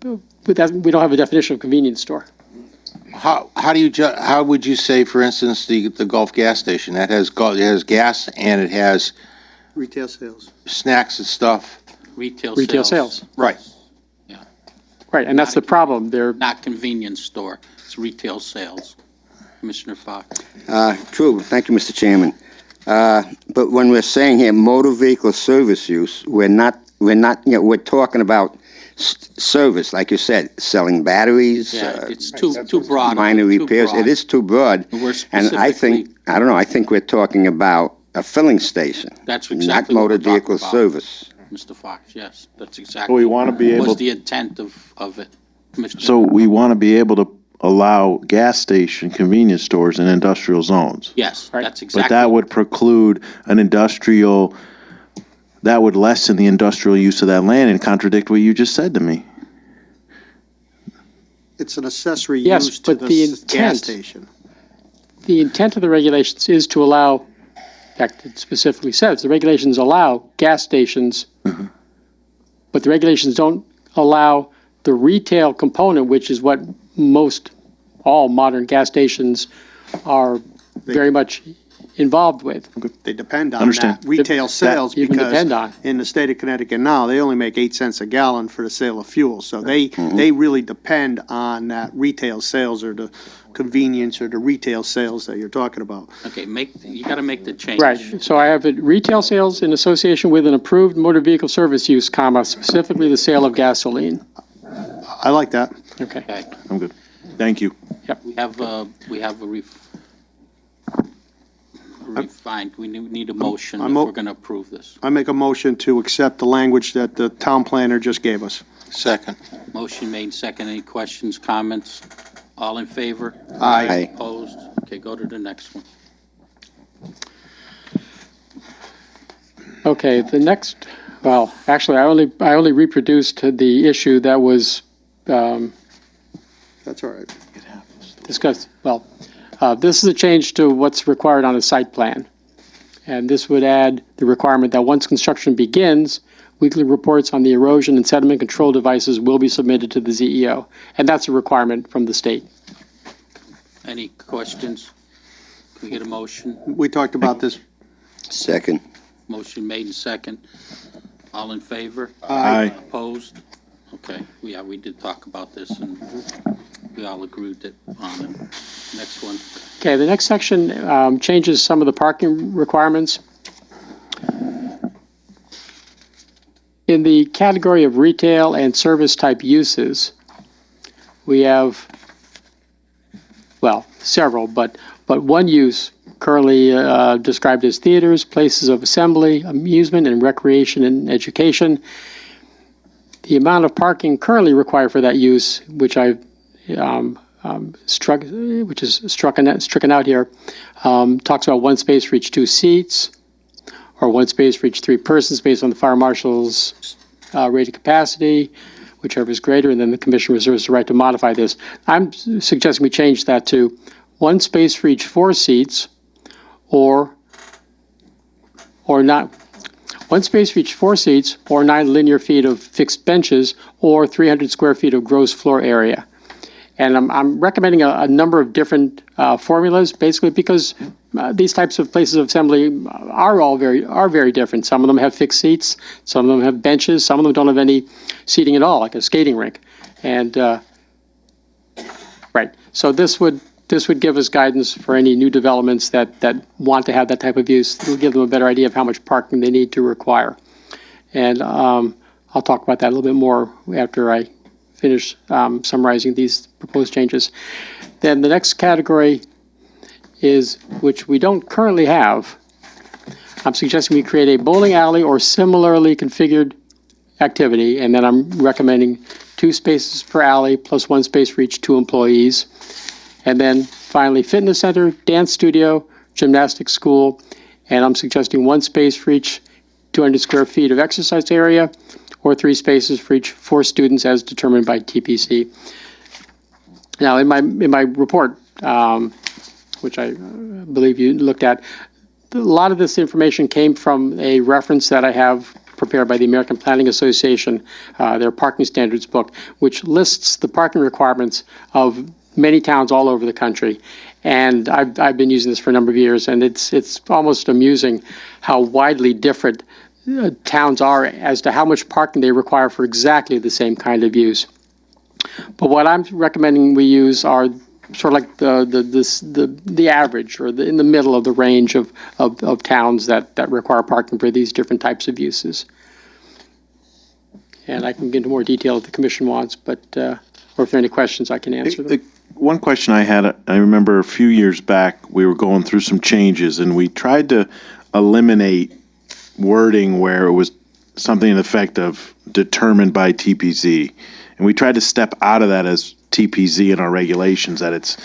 But we don't have a definition of convenience store. How would you say, for instance, the Gulf gas station? It has gas and it has Retail sales. snacks and stuff. Retail sales. Right. Right, and that's the problem. They're Not convenience store, it's retail sales. Commissioner Fox? True, thank you, Mr. Chairman. But when we're saying here motor vehicle service use, we're we're talking about service, like you said, selling batteries. Yeah, it's too broad. Minor Too repairs. broad. It is too broad. We're And I think, I think we're talking about a filling station, That's not exactly what motor we're talking vehicle about. service. Mr. Fox, yes, that's exactly. We want to be able, Was the intent of it, Commissioner? so we want to be able to allow gas station convenience stores in industrial zones. Yes, Right. that's But exactly. that would preclude an industrial, that would lessen the industrial use of that land and contradict what you just said to me. It's an accessory Yes, use to but the the gas intent- station. The intent of the regulations is to allow, in fact, it specifically says, the regulations allow gas stations, but the regulations don't allow the retail component, which is what all modern gas stations are very much involved with. They depend on Understand. that retail sales Even because depend on. in the state of Connecticut now, they only make 8 cents a gallon for the sale of fuel. So they really depend on that retail sales or the convenience or the retail sales that you're talking about. Okay, you gotta make the change. Right, so I have it, retail sales in association with an approved motor vehicle service use, comma, specifically the sale of gasoline. I like that. Okay. Okay, I'm good. Thank you. we have a refined, we need a motion if we're gonna approve this. I make a motion to accept the language that the town planner just gave us. Second. Motion made, second. Any questions, comments? All in favor? Aye. Opposed? Okay, go to the next one. Okay, the next, well, actually, I only reproduced the issue that was That's all right. discussed. Well, this is a change to what's required on a site plan. And this would add the requirement that once construction begins, weekly reports on the erosion and sediment control devices will be submitted to the ZEO. And that's a requirement from the state. Any questions? Can we get a motion? We talked about this. Second. Motion made and second. All in favor? Aye. Opposed? Okay, we did talk about this and we all agreed that on it. Next one. Okay, the next section changes some of the parking requirements. In the category of retail and service type uses, we have, well, several, but one use currently described as theaters, places of assembly, amusement and recreation and education. The amount of parking currently required for that use, which I've stricken out here, talks about one space for each 2 seats, or one space for each 3 persons based on the fire marshal's rated capacity, whichever is greater, and then the commission reserves the right to modify this. I'm suggesting we change that to one space for each 4 seats, or not. One space for each 4 seats, or 9 linear feet of fixed benches, or 300 square feet of gross floor area. And I'm recommending a number of different formulas, basically because these types of places of assembly are very different. Some of them have fixed seats, some of them have benches, some of them don't have any seating at all, like a skating rink. And right, so this would give us guidance for any new developments that want to have that type of use. It'll give them a better idea of how much parking they need to require. And I'll talk about that a little bit more after I finish summarizing these proposed changes. Then the next category is, which we don't currently have, I'm suggesting we create a bowling alley or similarly configured activity, and then I'm recommending 2 spaces per alley plus 1 space for each 2 employees. And then finally, fitness center, dance studio, gymnastics school, and I'm suggesting 1 space for each 200 square feet of exercise area, or 3 spaces for each 4 students as determined by TPC. Now, in my report, which I believe you looked at, a lot of this information came from a reference that I have prepared by the American Planning Association, their parking standards book, which lists the parking requirements of many towns all over the country. And I've been using this for a number of years, and it's almost amusing how widely different towns are as to how much parking they require for exactly the same kind of use. But what I'm recommending we use are sort of like the average, or in the middle of the range of towns that require parking for these different types of uses. And I can get into more detail if the commission wants, but or if there are any questions, I can answer them. One question I had, I remember a few years back, we were going through some changes and we tried to eliminate wording where it was something in effect of determined by TPC. And we tried to step out of that as TPZ and our regulations, that it's,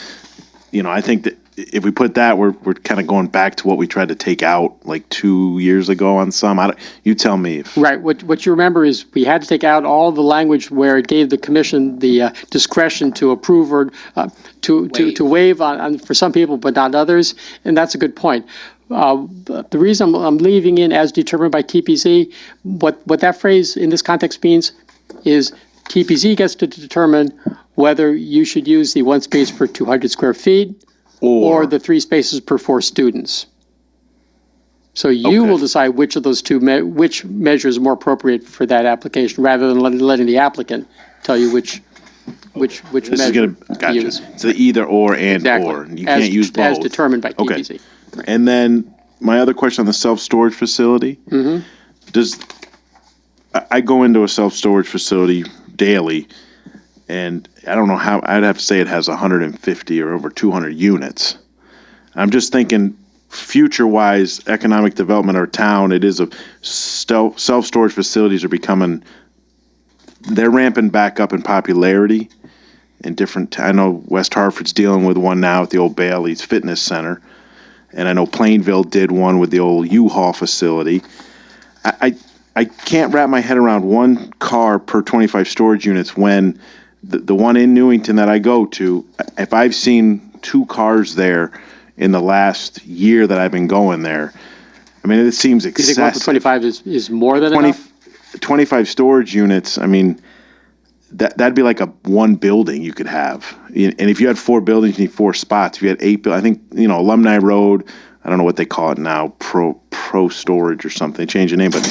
I think that if we put that, we're kind of going back to what we tried to take out like 2 years ago on some. You tell me. Right, what you remember is we had to take out all the language where it gave the commission the discretion to approve or to waive on for some people, but not others, and that's a good point. The reason I'm leaving in as determined by TPZ, what that phrase in this context means is TPZ gets to determine whether you should use the 1 space per 200 square feet or the 3 spaces per 4 students. So you will decide which of those two, which measure is more appropriate for that application, rather than letting the applicant tell you which This measure is gonna, to gotcha. use. It's the either or and Exactly. or. You can't use both. As determined by TPZ. Okay. And then my other question on the self-storage facility. I go into a self-storage facility daily, and I don't know how, I'd have to say it has 150 or over 200 units. I'm just thinking, future-wise, economic development of our town, it is a self-storage facilities are becoming, they're ramping back up in popularity in different, I know West Hartford's dealing with one now at the old Bailey's Fitness Center, and I know Plainville did one with the old U-Haul facility. I can't wrap my head around one car per 25 storage units when the one in Newington that I go to, if I've seen 2 cars there in the last year that I've been going there, I mean, it seems You think 1 per excessive. 25 is more than enough? 25 storage units, I mean, that'd be like one building you could have. And if you had 4 buildings, you need 4 spots. If you had 8, I think, Alumni Road, I don't know what they call it now, Pro Storage or something, change the name, but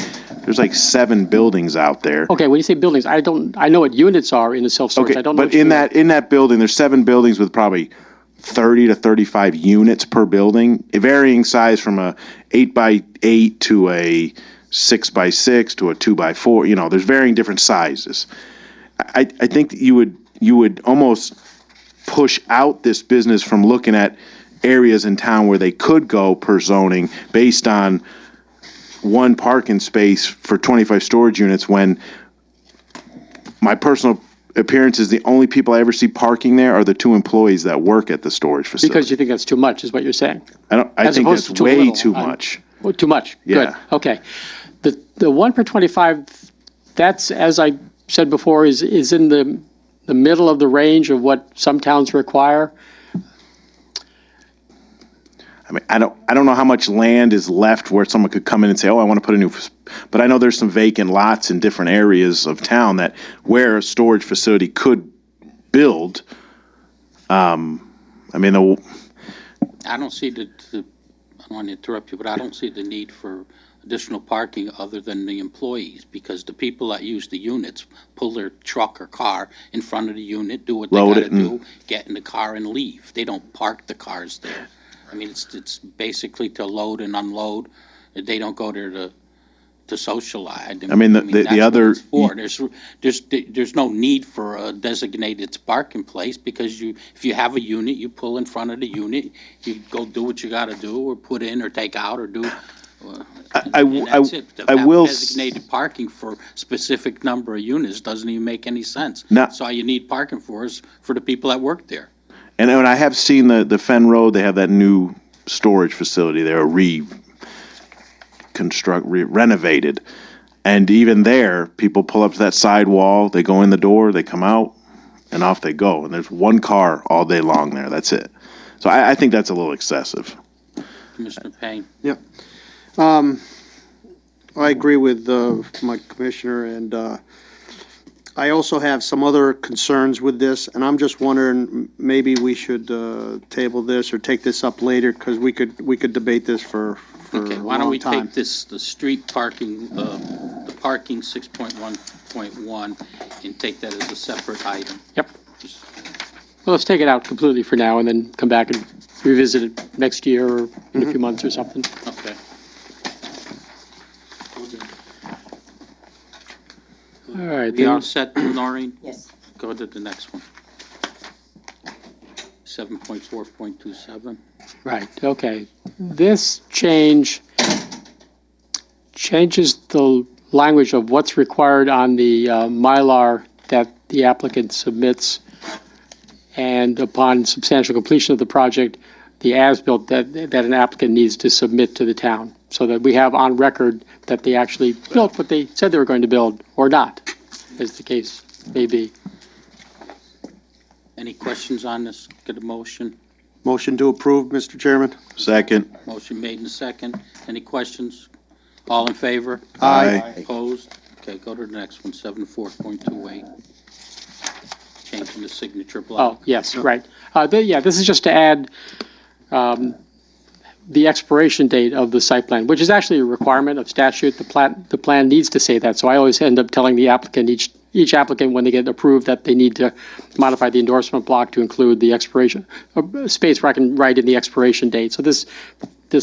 there's like 7 buildings out there. Okay, when you say buildings, I know what units are in a self-storage. Okay, I don't know. but in that building, there's 7 buildings with probably 30 to 35 units per building, a varying size from a 8x8 to a 6x6 to a 2x4. There's varying different sizes. I think that you would almost push out this business from looking at areas in town where they could go per zoning based on 1 parking space for 25 storage units, when my personal appearance is the only people I ever see parking there are the 2 employees that work at the storage facility. Because you think that's too much, is what you're saying? I think that's way too much. Well, too much. Yeah. Good. Okay. The 1 per 25, that's, as I said before, is in the middle of the range of what some towns require. I mean, I don't know how much land is left where someone could come in and say, oh, I want to put a new, but I know there's some vacant lots in different areas of town that where a storage facility could build. I mean, I don't see I don't want to interrupt you, but I don't see the need for additional parking other than the employees, because the people that use the units pull their truck or car in front of the unit, do what they Load gotta it and- do, get in the car and leave. They don't park the cars there. I mean, it's basically to load and unload. They don't go there to socialize. I mean, the that's what other- it's for. There's no need for a designated parking place, because if you have a unit, you pull in front of the unit, you go do what you gotta do, or put in, or take out, or do. And that's it. To have will designated parking for specific number of units doesn't even make any sense. No. That's all you need parking for, is for the people that work there. And I have seen the Fen Road, they have that new storage facility there, renovated. And even there, people pull up to that side wall, they go in the door, they come out, and off they go. And there's 1 car all day long there, that's it. So I think that's a little excessive. Commissioner Payne. Yep. I agree with my commissioner, and I also have some other concerns with this, and I'm just wondering, maybe we should table this or take this up later, because we could debate this for a Okay, why don't long we time. take this, the street parking, the parking 6.1.1, and take that as a separate item? Yep. Well, let's take it out completely for now, and then come back and revisit it next year or in a few months or something. Okay. All right. We then- all set, Noreen? Yes. Go to the next one. 7.4.27. Right, okay. This changes the language of what's required on the Mylar that the applicant submits and upon substantial completion of the project, the as-built that an applicant needs to submit to the town, so that we have on record that they actually built what they said they were going to build, or not, as the case may be. Any questions on this? Get a motion? Motion to approve, Mr. Chairman. Second. Motion made in second. Any questions? All in favor? Aye. Opposed? Okay, go to the next one, 74.28. Changing the signature block. Oh, yes, right. This is just to add the expiration date of the site plan, which is actually a requirement of statute. The plan needs to say that, so I always end up telling the applicant, each applicant, when they get approved, that they need to modify the endorsement block to include the expiration, space where I can write in the expiration date. So this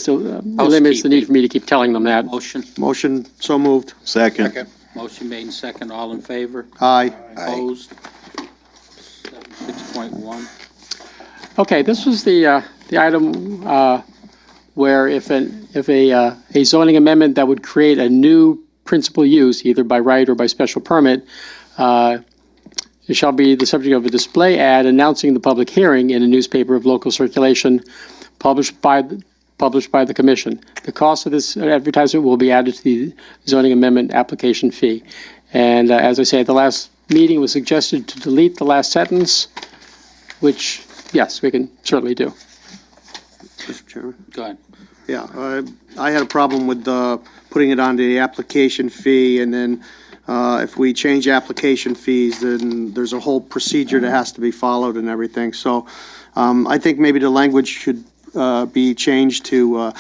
eliminates the need for me to keep telling them that. Motion? Motion, so moved. Second. Motion made in second. All in favor? Aye. Opposed? 6.1. Okay, this was the item where if a zoning amendment that would create a new principal use, either by right or by special permit, it shall be the subject of a display ad announcing the public hearing in a newspaper of local circulation published by the commission. The cost of this advertisement will be added to the zoning amendment application fee. And as I say, at the last meeting, it was suggested to delete the last sentence, which, yes, we can certainly do. Mr. Chairman. Go ahead. Yeah, I had a problem with putting it onto the application fee, and then if we change application fees, then there's a whole procedure that has to be followed and everything. So I think maybe the language should be changed to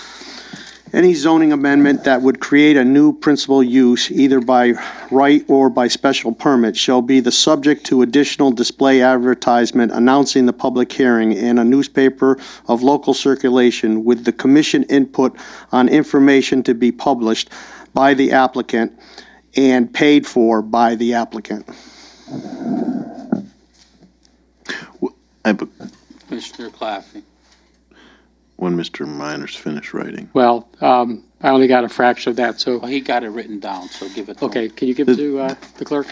any zoning amendment that would create a new principal use, either by right or by special permit, shall be the subject to additional display advertisement announcing the public hearing in a newspaper of local circulation with the commission input on information to be published by the applicant and paid for by the applicant. Commissioner Claffey. When Mr. Minor's finished writing. Well, I only got a fraction of that, so, Well, he got it written down, so give it to him. okay, can you give it to the clerk?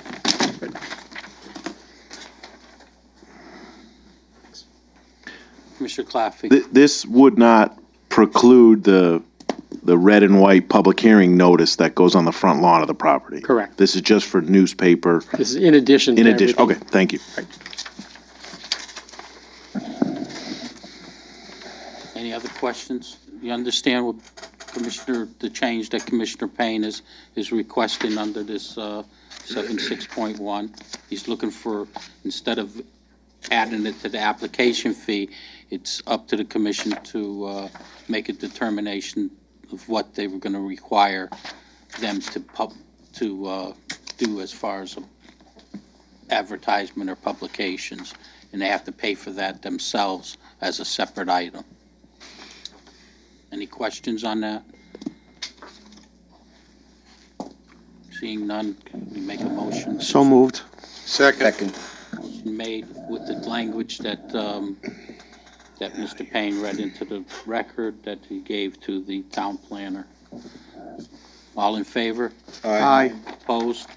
Commissioner Claffey. This would not preclude the red and white public hearing notice that goes on the front lawn of the property. Correct. This is just for newspaper. This is in addition to In addition, everything. okay, thank you. Any other questions? You understand what the change that Commissioner Payne is requesting under this 76.1? He's looking for, instead of adding it to the application fee, it's up to the commission to make a determination of what they were going to require them to do as far as advertisement or publications, and they have to pay for that themselves as a separate item. Any questions on that? Seeing none, can we make a motion? So moved. Second. Motion made with the language that, that Mr. Payne read into the record that he gave to the town planner. All in favor? Aye. Opposed?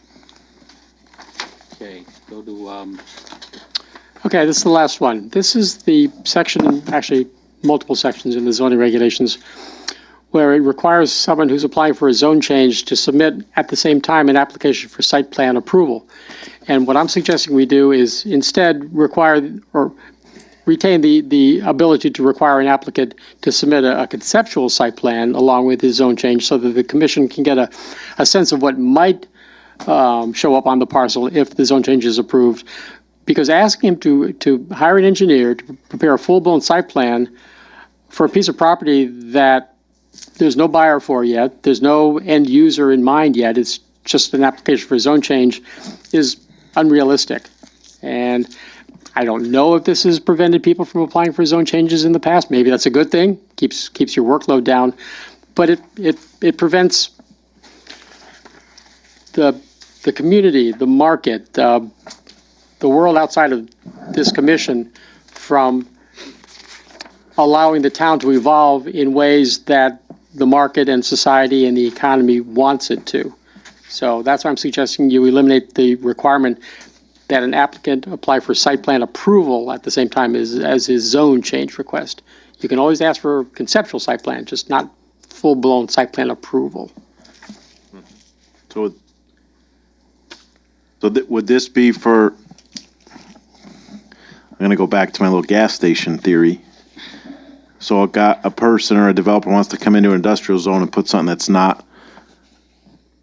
Okay, go to, Okay, this is the last one. This is the section, actually, multiple sections in the zoning regulations, where it requires someone who's applying for a zone change to submit at the same time an application for site plan approval. And what I'm suggesting we do is instead require or retain the ability to require an applicant to submit a conceptual site plan along with his zone change, so that the commission can get a sense of what might show up on the parcel if the zone change is approved. Because asking him to hire an engineer to prepare a full-blown site plan for a piece of property that there's no buyer for yet, there's no end user in mind yet, it's just an application for a zone change, is unrealistic. And I don't know if this has prevented people from applying for zone changes in the past. Maybe that's a good thing, keeps your workload down. But it prevents the community, the market, the world outside of this commission from allowing the town to evolve in ways that the market and society and the economy wants it to. So that's why I'm suggesting you eliminate the requirement that an applicant apply for site plan approval at the same time as his zone change request. You can always ask for conceptual site plan, just not full-blown site plan approval. So, would this be for, I'm gonna go back to my little gas station theory. So a person or a developer wants to come into an industrial zone and put something that's not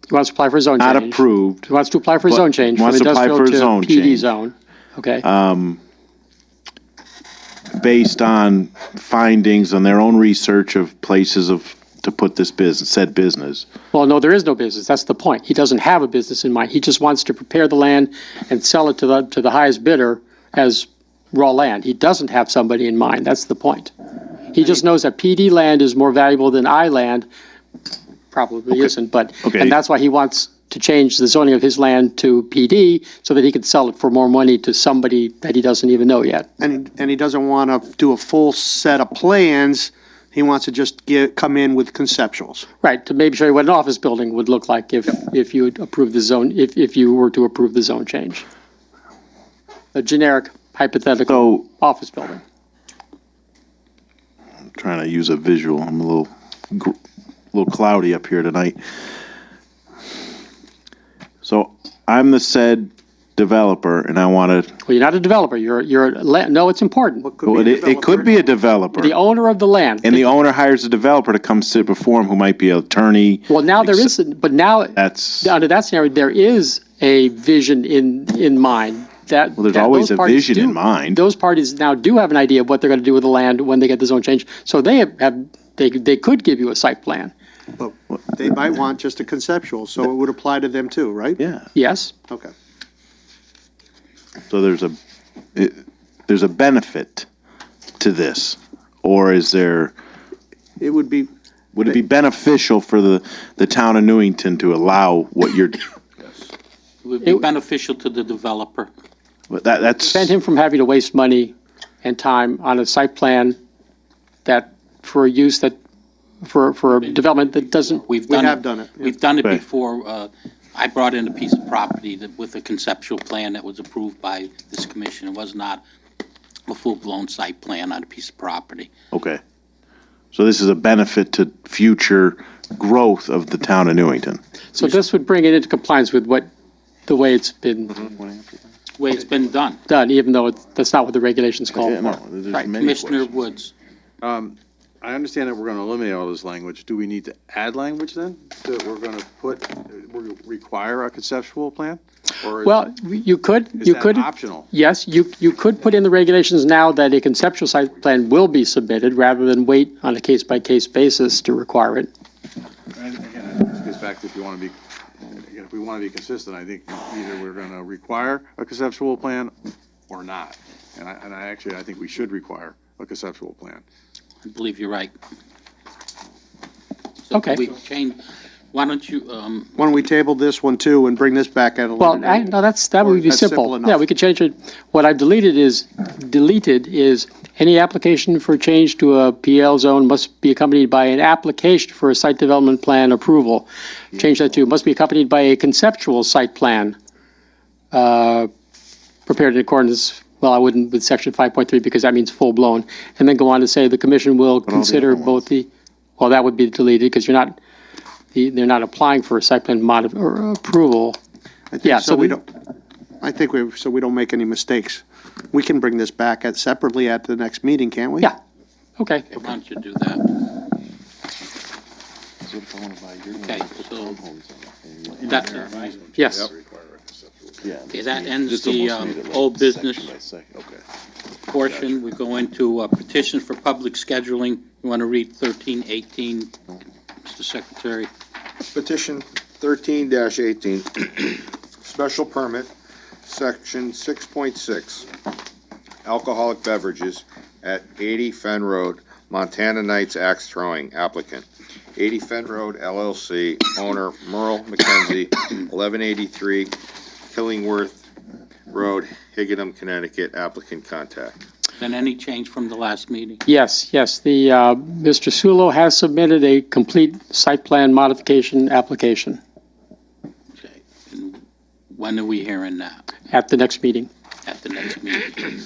He wants to apply for a zone change. not approved, He wants to apply for a but zone change from wants to apply industrial for a to zone PD change. zone. Okay, based on findings on their own research of places to put this business, said business. well, no, there is no business, that's the point. He doesn't have a business in mind. He just wants to prepare the land and sell it to the highest bidder as raw land. He doesn't have somebody in mind, that's the point. He just knows that PD land is more valuable than I land, probably isn't, but, Okay. and that's why he wants to change the zoning of his land to PD so that he can sell it for more money to somebody that he doesn't even know yet. And he doesn't want to do a full set of plans. He wants to just come in with conceptuals. Right, to maybe show you what an office building would look like if you approve the zone, if you were to approve the zone change. A generic hypothetical office building. I'm trying to use a visual. I'm a little cloudy up here tonight. So I'm the said developer, and I want to. Well, you're not a developer, no, it's important. It could be a developer. The owner of the land. And the owner hires a developer to come sit before him, who might be an attorney. Well, now there isn't, but now, That's, under that scenario, there is a vision in mind. well, there's always a vision in mind. Those parties now do have an idea of what they're going to do with the land when they get the zone change. So they could give you a site plan. But they might want just a conceptual, so it would apply to them too, right? Yeah. Yes. Okay. So there's a benefit to this, or is there? It would be. Would it be beneficial for the town of Newington to allow what you're? It would be beneficial to the developer. That's. Prevent him from having to waste money and time on a site plan that, for a use that, for a development that doesn't. We have done it. We've done it Right. before. I brought in a piece of property with a conceptual plan that was approved by this commission. It was not a full-blown site plan on a piece of property. Okay. So this is a benefit to future growth of the town of Newington. So this would bring it into compliance with the way it's been Way it's been done. done, even though that's not what the regulations call Yeah, for. no, there's Right. many Commissioner questions. Woods. I understand that we're gonna eliminate all this language. Do we need to add language then? That we're gonna require a conceptual plan? Or is Well, you could, is you that could. optional? Yes, you could put in the regulations now that a conceptual site plan will be submitted rather than wait on a case-by-case basis to require it. And again, this gets back to if we wanna be consistent, I think either we're gonna require a conceptual plan or not. And I think we should require a conceptual plan. I believe you're right. So Okay. we change, why don't you, Why don't we table this one too and bring this back at a later Well, date? no, that would be That's simple simple. enough. Yeah, we could change it. What I've deleted is any application for change to a PL zone must be accompanied by an application for a site development plan approval. Change that to must be accompanied by a conceptual site plan, prepared in accordance, well, I wouldn't with section 5.3 because that means full-blown. And then go on to say the commission will consider both well, that would be deleted because they're not applying for a site plan or approval. I think Yeah, so so we the- don't, so we don't make any mistakes. We can bring this back separately at the next meeting, can't we? Yeah. Okay. why don't you do that? Okay, so that's it. Yes. Okay, that ends the old business portion. We go into petitions for public scheduling. You want to read 1318, Mr. Secretary? Petition 13-18, special permit, section 6.6, alcoholic beverages at 80 Fen Road, Montana Knights Axe Throwing, applicant. 80 Fen Road LLC, owner Merle McKenzie, 1183 Killingworth Road, Higginham, Connecticut, applicant contact. Then any change from the last meeting? Yes. The, Mr. Sulo has submitted a complete site plan modification application. Okay. And when are we hearing that? at the next meeting. at the next meeting.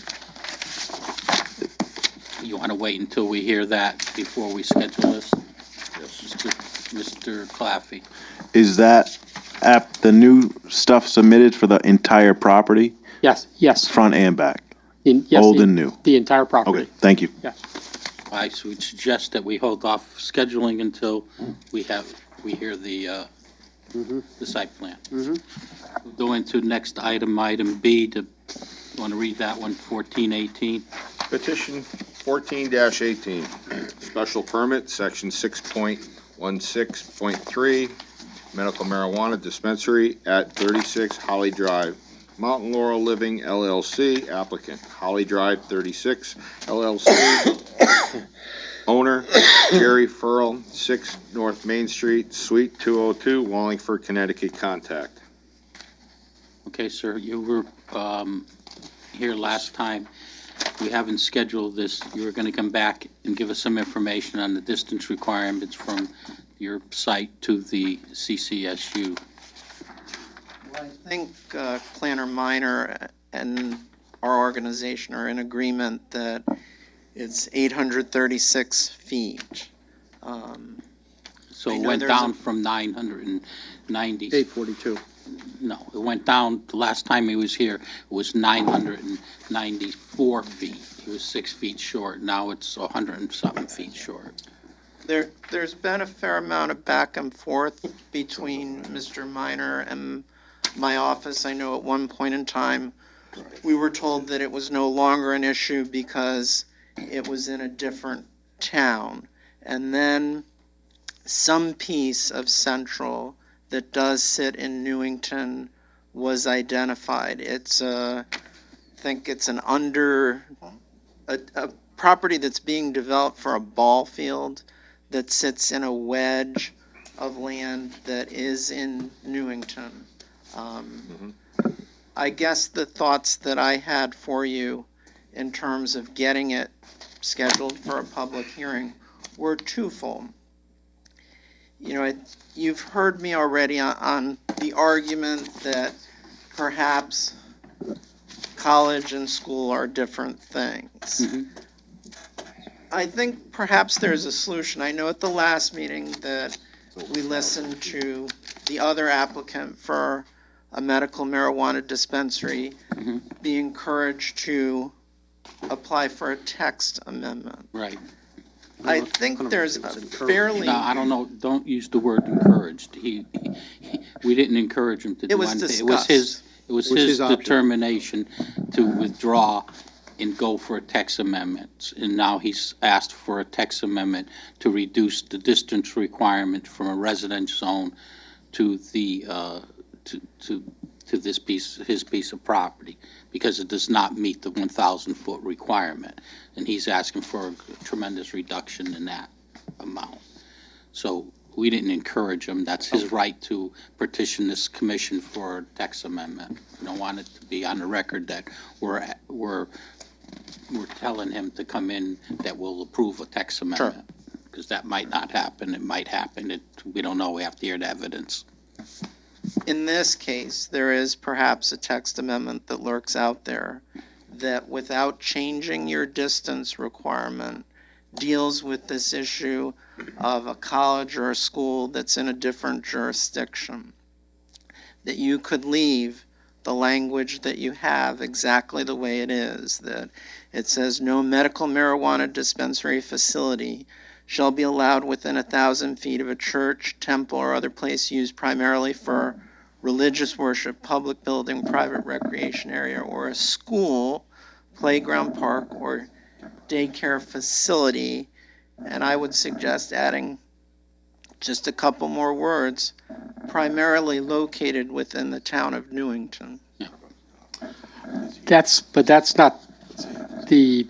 You want to wait until we hear that before we schedule this? Mr. Claffey? Is that the new stuff submitted for the entire property, Yes. front and back? Yes, Old and new? The entire property. Okay, thank you. I would suggest that we hold off scheduling until we hear the site plan. Go into next item B, you want to read that one, 1418? Petition 14-18, special permit, section 6.16.3, medical marijuana dispensary at 36 Holly Drive. Mountain Laurel Living LLC, applicant, Holly Drive 36 LLC. Owner, Jerry Furl, 6 North Main Street, Suite 202, Wallingford, Connecticut. Contact. Okay, sir, you were here last time. We haven't scheduled this. You were going to come back and give us some information on the distance requirements from your site to the CCSU. I think Planner Minor and our organization are in agreement that it's 836 feet. So I it know went there's down a- from 990. 842. No, it went down, the last time he was here, it was 994 feet. He was 6 feet short. Now it's 100 and something feet short. There's been a fair amount of back and forth between Mr. Minor and my office. I know at one point in time, we were told that it was no longer an issue because it was in a different town. And then some piece of Central that does sit in Newington was identified. It's I think it's a property that's being developed for a ball field that sits in a wedge of land that is in Newington. I guess the thoughts that I had for you in terms of getting it scheduled for a public hearing were twofold. You know, you've heard me already on the argument that perhaps college and school are different things. I think perhaps there's a solution. I know at the last meeting that we listened to the other applicant for a medical marijuana dispensary be encouraged to apply for a text amendment. Right. I think there's a fairly... No, I don't know, don't use the word encouraged. We didn't encourage him to do It was anything. discussed. It was his determination to withdraw and go for a text amendment. And now he's asked for a text amendment to reduce the distance requirement from a residence zone to the, to this piece, his piece of property, because it does not meet the 1,000-foot requirement. And he's asking for a tremendous reduction in that amount. So we didn't encourage him. That's his right to petition this commission for a text amendment. We don't want it to be on the record that we're telling him to come in that will approve a text amendment. Because that might not happen. It might happen. We don't know. We have to hear the evidence. In this case, there is perhaps a text amendment that lurks out there that, without changing your distance requirement, deals with this issue of a college or a school that's in a different jurisdiction. That you could leave the language that you have exactly the way it is, that it says no medical marijuana dispensary facility shall be allowed within 1,000 feet of a church, temple, or other place used primarily for religious worship, public building, private recreation area, or a school, playground, park, or daycare facility. And I would suggest adding just a couple more words, primarily located within the town of Newington. But that's not the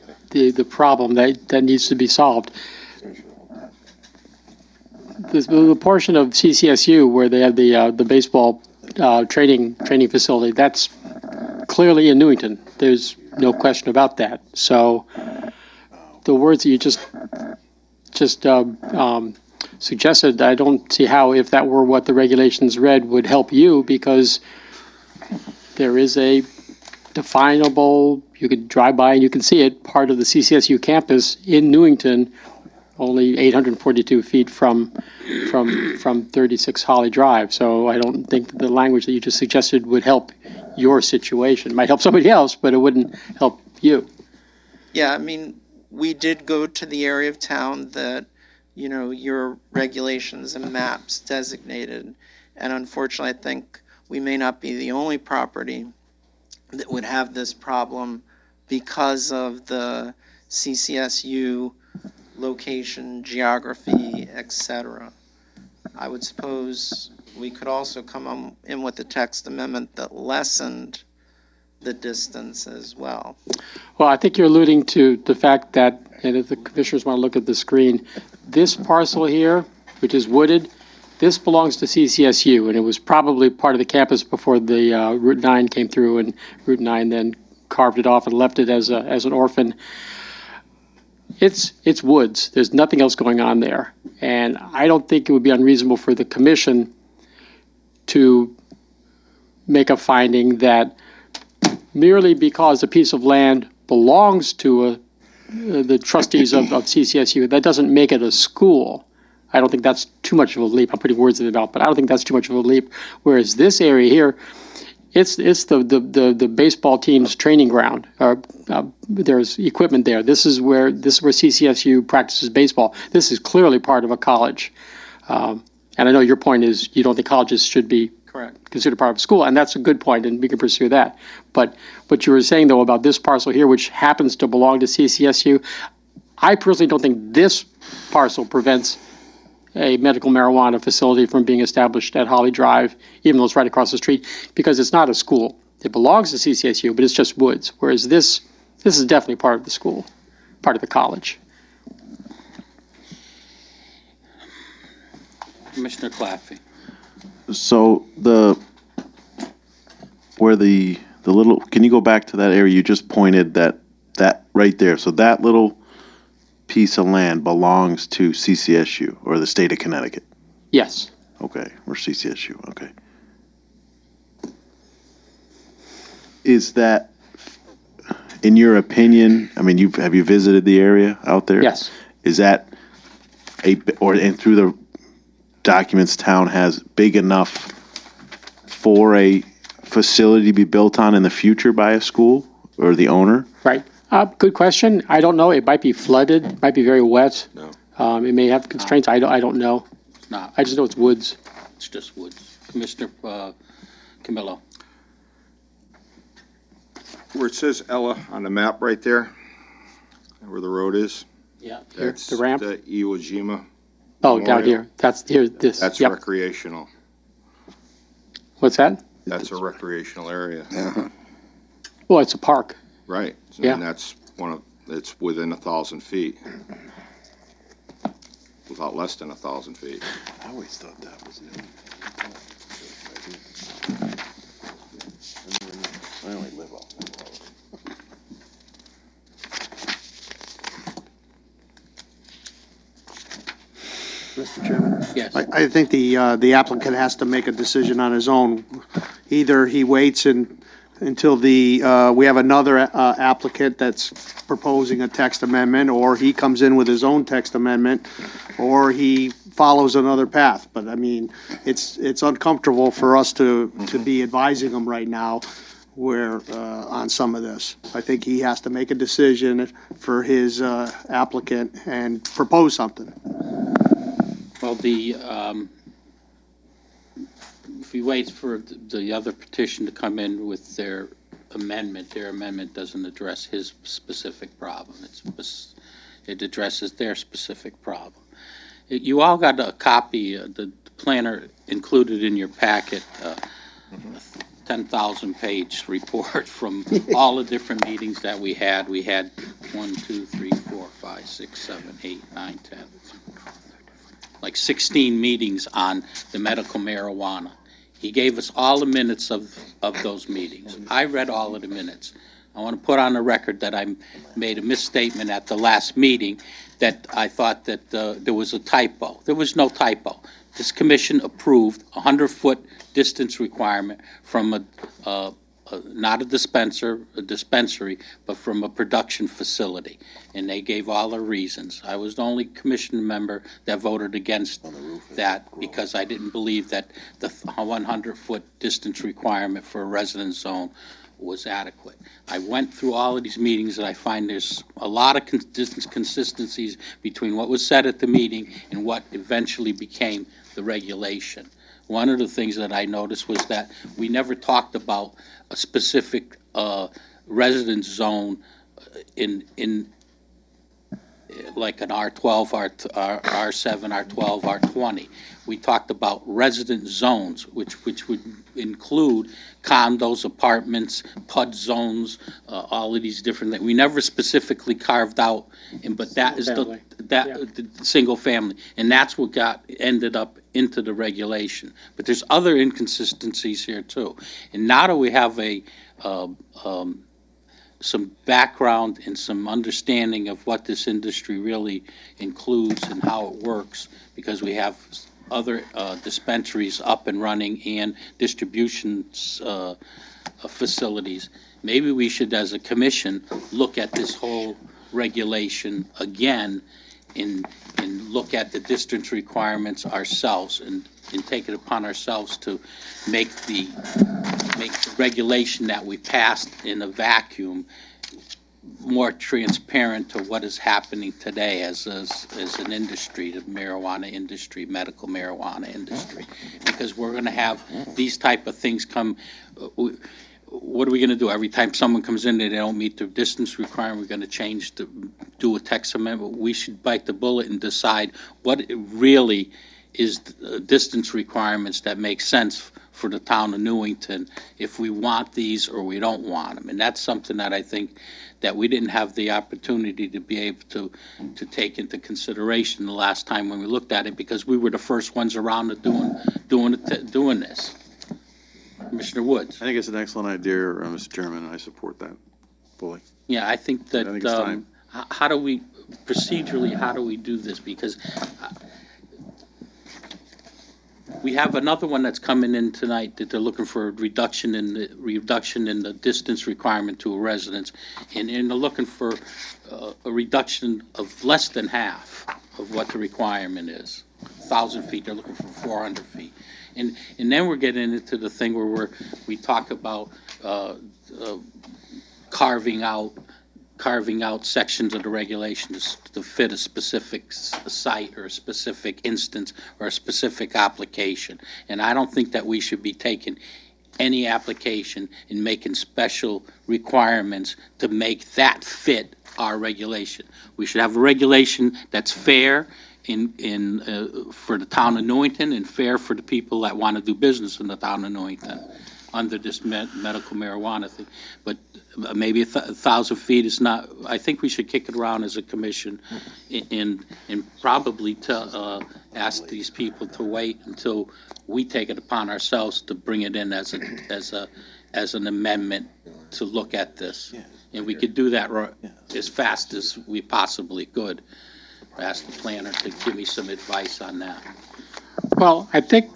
problem that needs to be solved. The portion of CCSU where they have the baseball training facility, that's clearly in Newington. There's no question about that. So the words that you just suggested, I don't see how, if that were what the regulations read, would help you, because there is a definable, you could drive by and you can see it, part of the CCSU campus in Newington, only 842 feet from 36 Holly Drive. So I don't think the language that you just suggested would help your situation. It might help somebody else, but it wouldn't help you. Yeah, I mean, we did go to the area of town that, you know, your regulations and maps designated. And unfortunately, I think we may not be the only property that would have this problem because of the CCSU location, geography, etc. I would suppose we could also come in with a text amendment that lessened the distance as well. Well, I think you're alluding to the fact that, and if the commissioners want to look at the screen, this parcel here, which is wooded, this belongs to CCSU, and it was probably part of the campus before the Route 9 came through, and Route 9 then carved it off and left it as an orphan. It's woods. There's nothing else going on there. And I don't think it would be unreasonable for the commission to make a finding that merely because a piece of land belongs to the trustees of CCSU, that doesn't make it a school. I don't think that's too much of a leap. I'm putting words in the mouth, but I don't think that's too much of a leap. Whereas this area here, it's the baseball team's training ground. There's equipment there. This is where CCSU practices baseball. This is clearly part of a college. And I know your point is you don't think colleges should be considered part of school, and that's a good point, and we can pursue that. But what you were saying, though, about this parcel here, which happens to belong to CCSU, I personally don't think this parcel prevents a medical marijuana facility from being established at Holly Drive, even though it's right across the street, because it's not a school. It belongs to CCSU, but it's just woods, whereas this is definitely part of the school, part of the college. Commissioner Claffey. So where the little, can you go back to that area you just pointed, that right there? So that little piece of land belongs to CCSU or the state of Connecticut? Yes. Okay, or CCSU, okay. Is that, in your opinion, I mean, have you visited the area out there? Yes. Is that and through the documents town has big enough for a facility to be built on in the future by a school or the owner? Right. Good question. I don't know. It might be flooded. It might be very wet. No. It may have constraints. I don't know. No. I just know it's woods. It's just woods. Commissioner Camillo. Where it says Ella on the map right there, where the road is, Yeah. that's The ramp. the Iwo Jima. Oh, down Memorial. here. That's here. This. That's Yep. recreational. What's that? That's a recreational area. Well, it's a park. Right. Yeah. And that's it's within 1,000 feet. Without less than 1,000 feet. I always thought that was new. I only live off that road. Mr. Chairman? Yes. I think the applicant has to make a decision on his own. Either he waits until we have another applicant that's proposing a text amendment, or he comes in with his own text amendment, or he follows another path. But I mean, it's uncomfortable for us to be advising him right now on some of this. I think he has to make a decision for his applicant and propose something. Well, if we wait for the other petition to come in with their amendment doesn't address his specific problem. It addresses their specific problem. You all got a copy, the planner included in your packet, 10,000-page report from all the different meetings that we had. We had 1, 2, 3, 4, 5, 6, 7, 8, 9, 10. Like 16 meetings on the medical marijuana. He gave us all the minutes of those meetings. I read all of the minutes. I want to put on the record that I made a misstatement at the last meeting, that I thought that there was a typo. There was no typo. This commission approved a 100-foot distance requirement from a not a dispensary, but from a production facility. And they gave all the reasons. I was the only commission member that voted against that because I didn't believe that the 100-foot distance requirement for a residence zone was adequate. I went through all of these meetings and I find there's a lot of consistencies between what was said at the meeting and what eventually became the regulation. One of the things that I noticed was that we never talked about a specific residence zone in like an R12, R7, R12, R20. We talked about resident zones, which would include condos, apartments, PUD zones, all of these different things. We never specifically carved out, but that is the single family, and that's what ended up into the regulation. But there's other inconsistencies here too. And now that we have some background and some understanding of what this industry really includes and how it works, because we have other dispensaries up and running and distribution facilities. Maybe we should, as a commission, look at this whole regulation again and look at the distance requirements ourselves and take it upon ourselves to make the regulation that we passed in a vacuum more transparent to what is happening today as an industry, the marijuana industry, medical marijuana industry. Because we're going to have these type of things come. What are we going to do? Every time someone comes in and they don't meet the distance requirement, we're going to do a text amendment. We should bite the bullet and decide what really is the distance requirements that make sense for the town of Newington, if we want these or we don't want them. And that's something that I think that we didn't have the opportunity to be able to take into consideration the last time when we looked at it, because we were the first ones around doing this. Commissioner Woods. I think it's an excellent idea, Mr. Chairman, and I support that fully. Yeah, I think that, it's time. how do we do this? Because we have another one that's coming in tonight that they're looking for a reduction in the distance requirement to a residence, and they're looking for a reduction of less than half of what the requirement is. 1,000 feet, they're looking for 400 feet. And then we're getting into the thing where we talk about carving out sections of the regulations to fit a specific site or a specific instance or a specific application. And I don't think that we should be taking any application and making special requirements to make that fit our regulation. We should have a regulation that's fair for the town of Newington and fair for the people that want to do business in the town of Newington under this medical marijuana thing. But maybe 1,000 feet is not, I think we should kick it around as a commission and probably ask these people to wait until we take it upon ourselves to bring it in as an amendment to look at this. And we could do that as fast as we possibly could. Ask the planner to give me some advice on that. Well, I think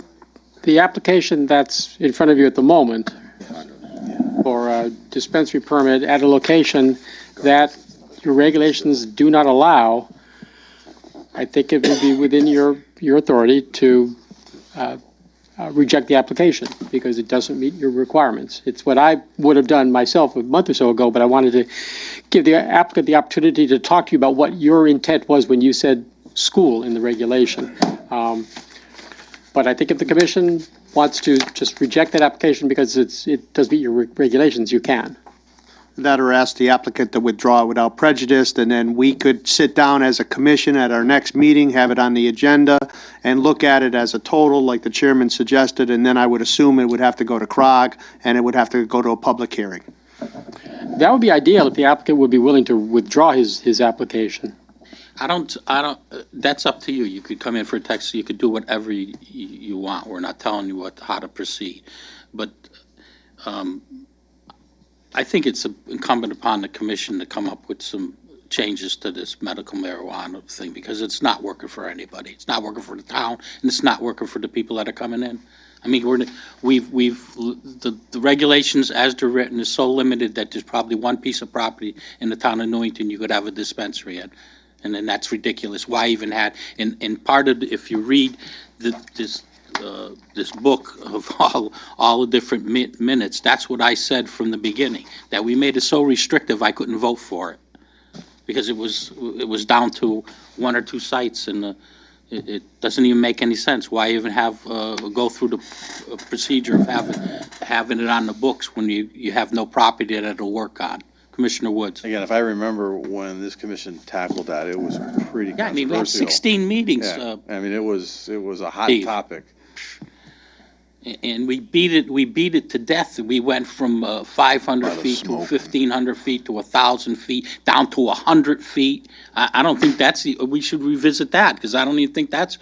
the application that's in front of you at the moment for a dispensary permit at a location that your regulations do not allow, I think it would be within your authority to reject the application because it doesn't meet your requirements. It's what I would have done myself a month or so ago, but I wanted to give the applicant the opportunity to talk to you about what your intent was when you said school in the regulation. But I think if the commission wants to just reject that application because it does meet your regulations, you can. That or ask the applicant to withdraw it without prejudice, and then we could sit down as a commission at our next meeting, have it on the agenda, and look at it as a total, like the chairman suggested, and then I would assume it would have to go to CROG, and it would have to go to a public hearing. That would be ideal if the applicant would be willing to withdraw his application. I don't, that's up to you. You could come in for a text, you could do whatever you want. We're not telling you how to proceed. But I think it's incumbent upon the commission to come up with some changes to this medical marijuana thing because it's not working for anybody. It's not working for the town, and it's not working for the people that are coming in. I mean, the regulations as they're written is so limited that there's probably one piece of property in the town of Newington you could have a dispensary in. And then that's ridiculous. Why even had, and part of, if you read this book of all the different minutes, that's what I said from the beginning, that we made it so restrictive I couldn't vote for it. Because it was down to one or two sites, and it doesn't even make any sense. Why even go through the procedure of having it on the books when you have no property that it'll work on? Commissioner Woods. Again, if I remember when this commission tackled that, it was pretty Yeah, I mean, we had controversial. 16 meetings. Yeah, I mean, it was a hot Steve. topic. And we beat it to death. We went from 500 Lot of feet to smoke. 1,500 feet to 1,000 feet, down to 100 feet. I don't think we should revisit that, because I don't even think that's,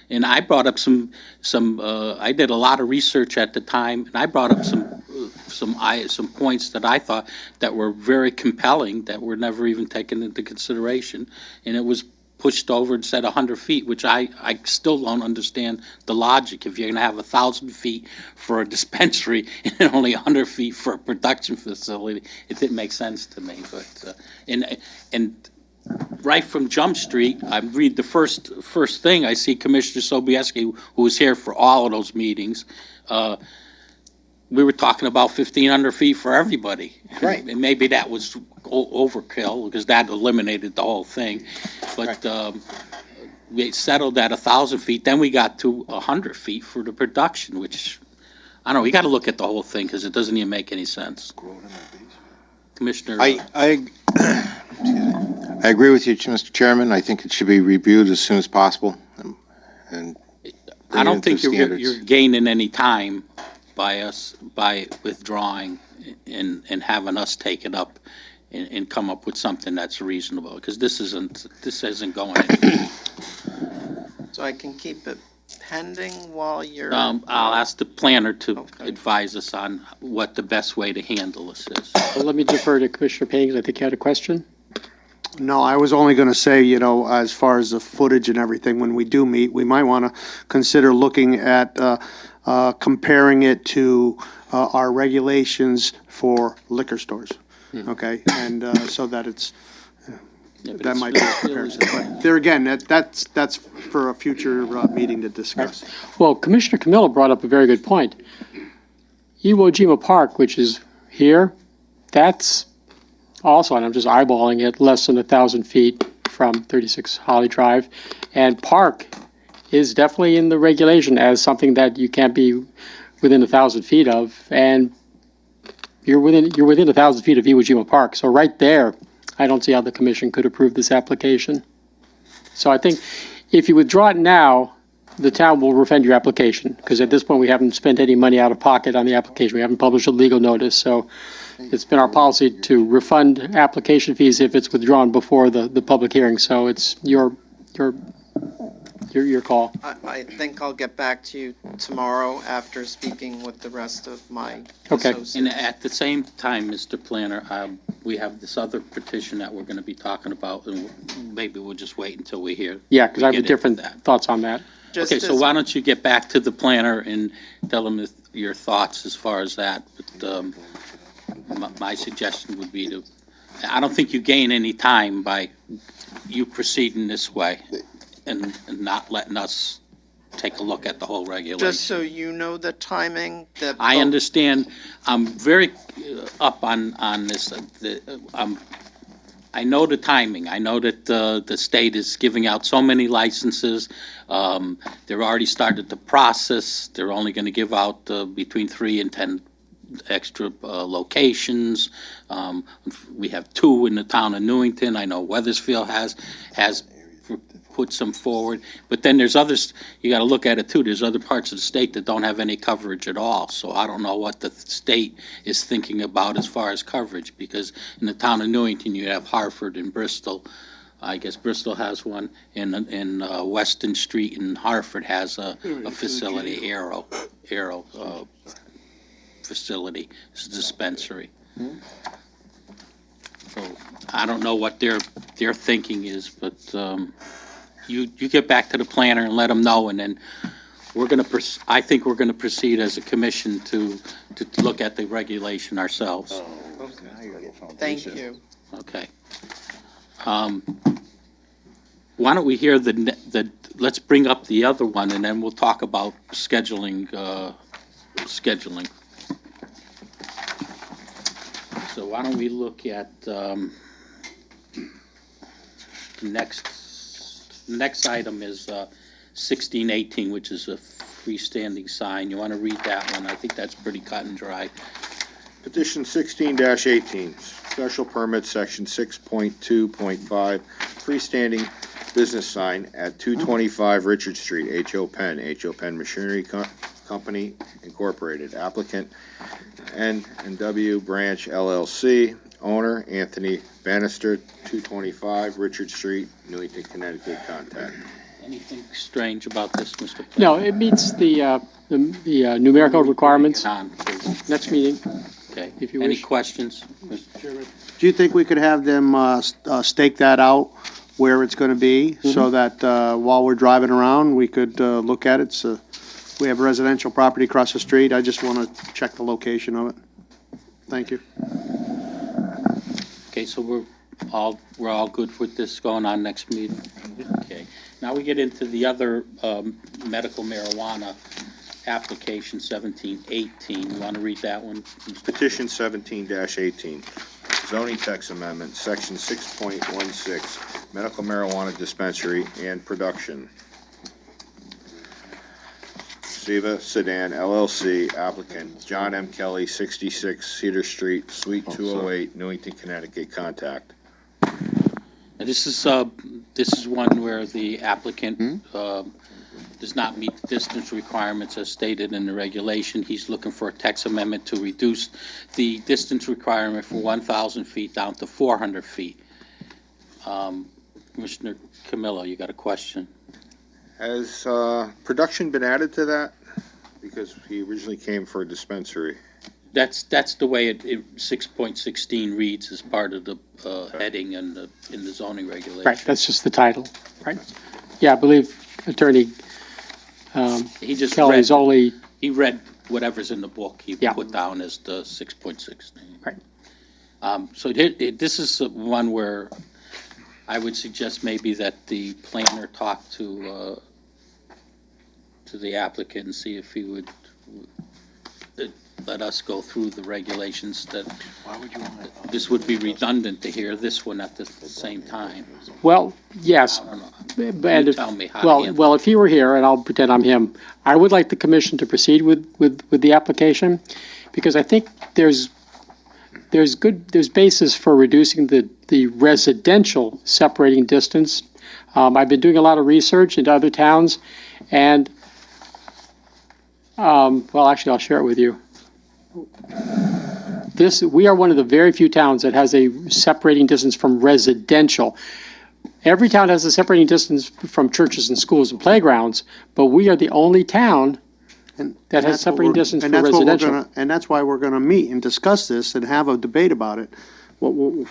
and I brought up I did a lot of research at the time, and I brought up some points that I thought that were very compelling, that were never even taken into consideration, and it was pushed over and said 100 feet, which I still don't understand the logic. If you're going to have 1,000 feet for a dispensary and only 100 feet for a production facility, it didn't make sense to me. But and right from Jump Street, I read the first thing, I see Commissioner Sobieski, who was here for all of those meetings. We were talking about 1,500 feet for everybody. Right. And maybe that was overkill, because that eliminated the whole thing. But we settled at 1,000 feet, then we got to 100 feet for the production, which, I don't know, we got to look at the whole thing, because it doesn't even make any sense. Commissioner. I agree with you, Mr. Chairman. I think it should be reviewed as soon as possible. And I don't think bring it into you're standards. gaining any time by withdrawing and having us take it up and come up with something that's reasonable, because this isn't going anywhere. So I can keep it pending while you're. I'll ask the planner to Okay. advise us on what the best way to handle this is. Well, let me defer to Commissioner Payne, I think you had a question. No, I was only going to say, as far as the footage and everything, when we do meet, we might want to consider looking at comparing it to our regulations for liquor stores, okay? And so that it's, Yeah, but that it's might be a still- comparison. But there again, that's for a future meeting to discuss. Well, Commissioner Camillo brought up a very good point. Iwo Jima Park, which is here, that's also, and I'm just eyeballing it, less than 1,000 feet from 36 Holly Drive. And Park is definitely in the regulation as something that you can't be within 1,000 feet of. And you're within 1,000 feet of Iwo Jima Park. So right there, I don't see how the commission could approve this application. So I think if you withdraw it now, the town will refund your application, because at this point, we haven't spent any money out of pocket on the application. We haven't published a legal notice, so it's been our policy to refund application fees if it's withdrawn before the public hearing, so it's your call. I think I'll get back to you tomorrow after speaking with the rest of my Okay. associates. And at the same time, Mr. Planner, we have this other petition that we're going to be talking about, and maybe we'll just wait until we hear. Yeah, because I have we get different into that. thoughts on that. Just Okay, so as- why don't you get back to the planner and tell him your thoughts as far as that? But my suggestion would be I don't think you gain any time by you proceeding this way and not letting us take a look at the whole regulation. Just so you know the timing that. I understand, I'm very up on this. I know the timing. I know that the state is giving out so many licenses. They've already started the process. They're only going to give out between 3 and 10 extra locations. We have 2 in the town of Newington. I know Weathersfield has put some forward. But then there's others, you got to look at it too. There's other parts of the state that don't have any coverage at all. So I don't know what the state is thinking about as far as coverage, because in the town of Newington, you have Hartford and Bristol. I guess Bristol has one, and Weston Street in Hartford has a facility, Arrow facility, it's a dispensary. So I don't know what their thinking is, but you get back to the planner and let them know, and then we're going to, I think we're going to proceed as a commission to look at the regulation ourselves. Thank you. Okay. Why don't we hear let's bring up the other one, and then we'll talk about scheduling. So why don't we look at next item is 1618, which is a freestanding sign. You want to read that one? I think that's pretty cut and dry. Petition 16-18, special permit, section 6.2.5, freestanding business sign at 225 Richard Street, H.O. Penn Machinery Company Incorporated. Applicant N&W Branch LLC. Owner Anthony Bannister, 225 Richard Street, Newington, Connecticut. Contact. Anything strange about this, Mr. Platt? No, it meets the numerical requirements. Next meeting. Okay. If you Any wish. questions, Mr. Chairman? Do you think we could have them stake that out where it's going to be, so that while we're driving around, we could look at it? So we have residential property across the street. I just want to check the location of it. Thank you. Okay, so we're all good with this going on next meeting? Okay. Now we get into the other medical marijuana application, 1718. You want to read that one? Petition 17-18, zoning text amendment, section 6.16, medical marijuana dispensary and production. Siva Sedan LLC, applicant John M. Kelly, 66 Cedar Street, Suite 208, Newington, Connecticut. Contact. Now, this is one where the applicant does not meet the distance requirements as stated in the regulation. He's looking for a text amendment to reduce the distance requirement from 1,000 feet down to 400 feet. Commissioner Camillo, you got a question? Has production been added to that? Because he originally came for a dispensary. That's the way it 6.16 reads as part of the heading in the zoning regulation. Right, that's just the title, right? Yeah, I believe Attorney He just Kelly's only, he read whatever's in the book he Yeah. put down as the 6.16. Right. So this is one where I would suggest maybe that the planner talk to the applicant and see if he would let us go through the regulations that this would be redundant to hear this one at the same time. well, yes. I don't know. And You if, tell me how to handle well, if he were here, and I'll pretend I'm him, I would like the commission to proceed with the application, because I think there's basis for reducing the residential separating distance. I've been doing a lot of research into other towns, and, well, actually, I'll share it with you. We are one of the very few towns that has a separating distance from residential. Every town has a separating distance from churches and schools and playgrounds, but we are the only town that has separating distance for residential. And that's why we're going to meet and discuss this and have a debate about it. Well,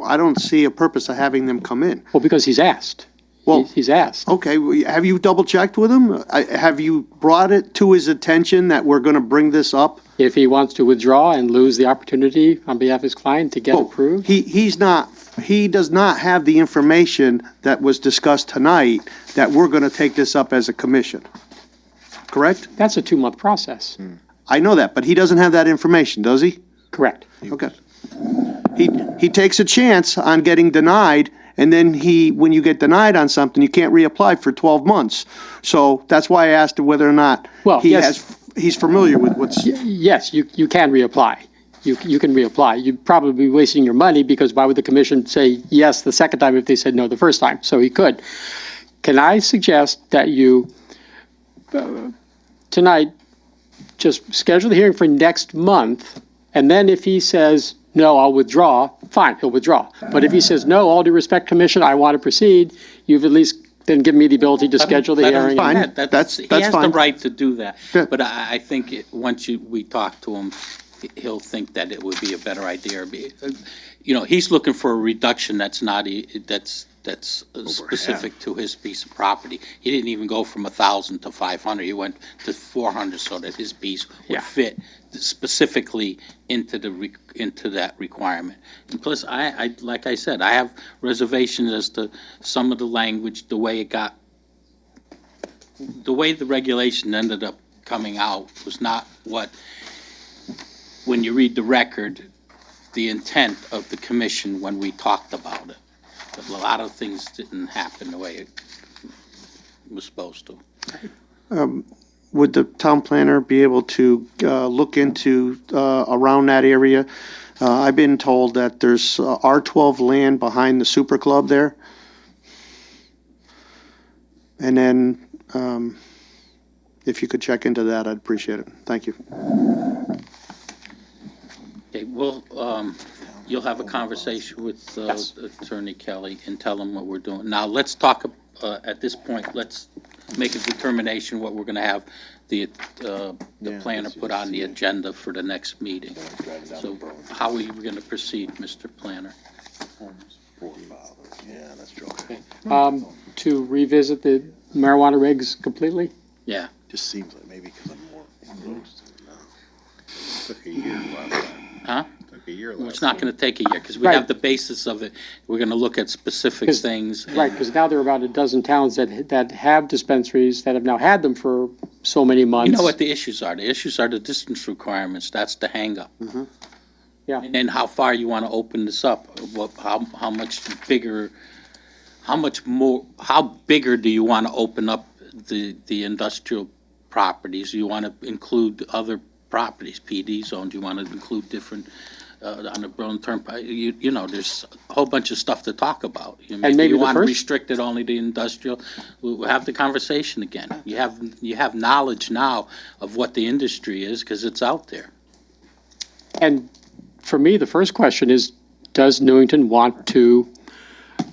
I don't see a purpose of having them come in. Well, because he's asked. Well, He's asked. Okay, have you double checked with him? Have you brought it to his attention that we're going to bring this up? If he wants to withdraw and lose the opportunity on behalf of his client to get Well, approved. He does not have the information that was discussed tonight that we're going to take this up as a commission. Correct? That's a 2-month process. I know that, but he doesn't have that information, does he? Correct. Okay. He takes a chance on getting denied, and then when you get denied on something, you can't reapply for 12 months. So that's why I asked him whether or not Well, yes. he's familiar with what's. Yes, you can reapply. You can reapply. You'd probably be wasting your money, because why would the commission say yes the second time if they said no the first time? So he could. Can I suggest that you, tonight, just schedule the hearing for next month, and then if he says, no, I'll withdraw, fine, he'll withdraw. But if he says, no, all due respect, commission, I want to proceed, you've at least then given me the ability to schedule the hearing. fine. He That's has the fine. right to do that. Yeah. But I think once we talk to him, he'll think that it would be a better idea. He's looking for a reduction that's that's specific to his piece of property. He didn't even go from 1,000 to 500, he went to 400 so that his piece Yeah. would fit specifically into into that requirement. And plus, I, like I said, I have reservations as to some of the language, the way the regulation ended up coming out was not what, when you read the record, the intent of the commission when we talked about it. But a lot of things didn't happen the way it was supposed to. Would the town planner be able to look into around that area? I've been told that there's R12 land behind the Super Club there. And then if you could check into that, I'd appreciate it. Thank you. Okay, well, you'll have a conversation with Attorney Kelly and tell him what we're doing. Now, let's talk, at this point, let's make a determination what we're gonna have the planner put on the agenda for the next meeting. So how are you gonna proceed, Mr. Planner? Yeah, that's true. To revisit the marijuana regs completely? Yeah. Just seems like maybe because I'm more engrossed in it now. Took a year last time. Huh? Took a year Well, last it's not time. gonna take a year, because we Right. have the basis of it. We're gonna look at specific 'Cause- things. Right, because now there are about a dozen towns that have dispensaries that have now had them for so many months. You know what the issues are? The issues are the distance requirements. That's the hangup. Yeah. And how far you want to open this up? How much bigger, how bigger do you want to open up the industrial properties? Do you want to include other properties, PD zones? Do you want to include different, on the Berlin Turnpike? You know, there's a whole bunch of stuff to talk about. maybe you the want to first- restrict it only to industrial. We'll have the conversation again. You have knowledge now of what the industry is because it's out there. And for me, the first question is, does Newington want to,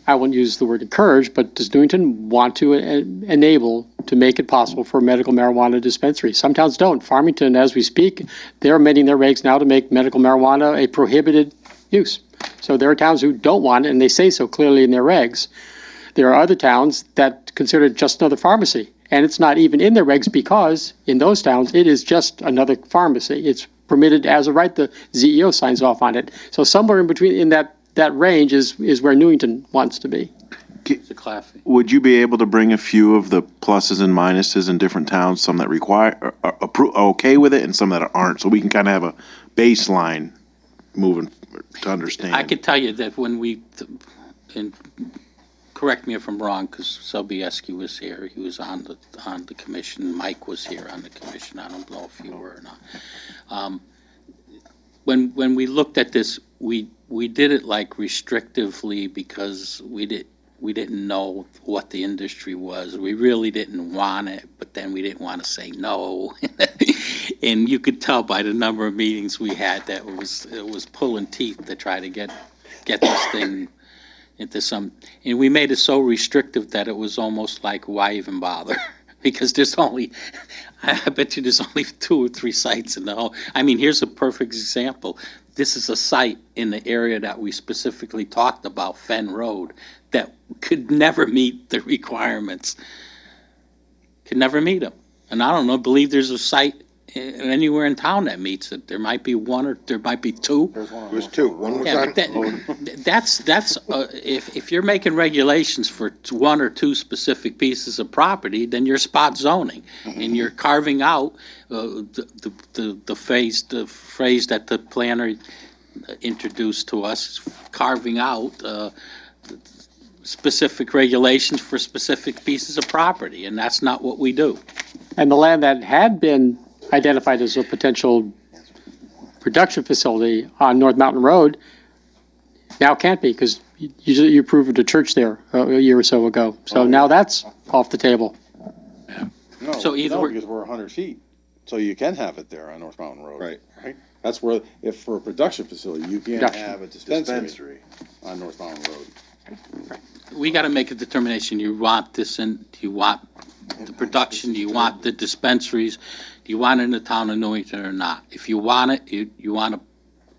I wouldn't use the word encourage, but does Newington want to enable, to make it possible for medical marijuana dispensaries? Some towns don't. Farmington, as we speak, they're amending their regs now to make medical marijuana a prohibited use. So there are towns who don't want it, and they say so clearly in their regs. There are other towns that consider it just another pharmacy, and it's not even in their regs because in those towns, it is just another pharmacy. It's permitted as a right, the ZEO signs off on it. So somewhere in between, in that range is where Newington wants to be. It's a classy. Would you be able to bring a few of the pluses and minuses in different towns, some that are okay with it and some that aren't, so we can kind of have a baseline moving to understand? I could tell you that when and correct me if I'm wrong, because Sobieski was here, he was on the commission, Mike was here on the commission, I don't know if you were or not. When we looked at this, we did it like restrictively because we didn't know what the industry was. We really didn't want it, but then we didn't want to say no. And you could tell by the number of meetings we had that it was pulling teeth to try to get this thing into some, and we made it so restrictive that it was almost like, why even bother? Because I bet you there's only 2 or 3 sites in the whole, I mean, here's a perfect example. This is a site in the area that we specifically talked about, Fenn Road, that could never meet the requirements. Could never meet them. And I don't know, believe there's a site anywhere in town that meets it. There might be 1 or there might be 2. There's 2. One was Yeah, on, but that's if you're making regulations for 1 or 2 specific pieces of property, then you're spot zoning, and you're carving out the phrase that the planner introduced to us, carving out specific regulations for specific pieces of property, and that's not what we do. And the land that had been identified as a potential production facility on North Mountain Road now can't be because you approved a church there a year or so ago. So now that's off the table. No, So either no, we're- because we're 100 feet, so you can have it there on North Mountain Road. Right. Right? That's where, if for a production facility, you can't Production. have a dispensary on North Mountain Road. We got to make a determination. You want this in, do you want the production, do you want the dispensaries, do you want it in the town of Newington or not? If you want it, you want to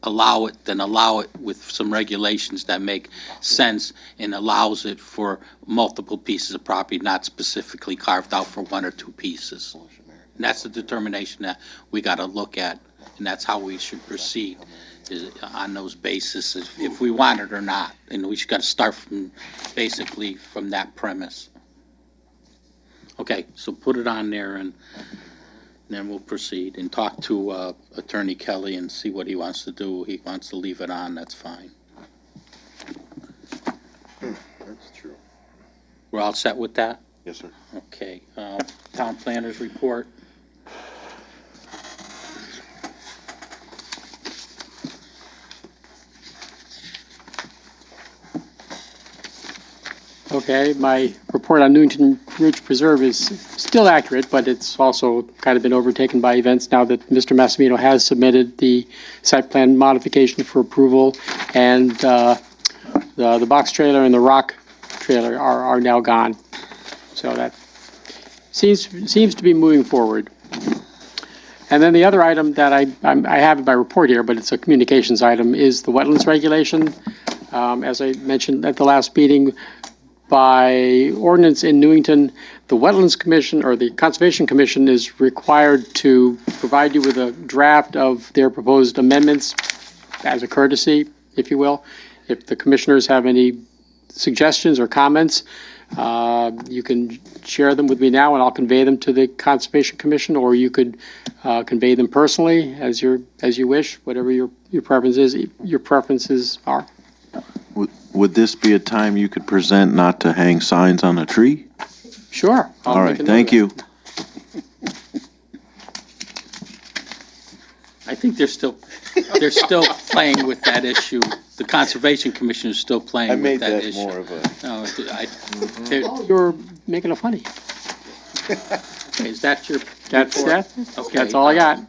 allow it, then allow it with some regulations that make sense and allows it for multiple pieces of property, not specifically carved out for one or two pieces. And that's the determination that we got to look at, and that's how we should proceed, is on those bases, if we want it or not. And we should got to start from, basically, from that premise. Okay, so put it on there, and then we'll proceed and talk to Attorney Kelly and see what he wants to do. He wants to leave it on, that's fine. That's true. We're all set with that? Yes, sir. Okay, town planners report. Okay, my report on Newington Ridge Preserve is still accurate, but it's also kind of been overtaken by events now that Mr. Massimino has submitted the site plan modification for approval, and the box trailer and the rock trailer are now gone. So that seems to be moving forward. And then the other item that I have in my report here, but it's a communications item, is the wetlands regulation. As I mentioned at the last meeting, by ordinance in Newington, the Wetlands Commission or the Conservation Commission is required to provide you with a draft of their proposed amendments as a courtesy, if you will. If the commissioners have any suggestions or comments, you can share them with me now and I'll convey them to the Conservation Commission, or you could convey them personally as you wish, whatever your preferences are. Would this be a time you could present not to hang signs on a tree? Sure. All right, thank you. I think they're still playing with that issue. The Conservation Commission is still playing with that issue. more of a. No, Oh, you're making it funny. okay, is that your? That's report? that. Okay, That's all I got.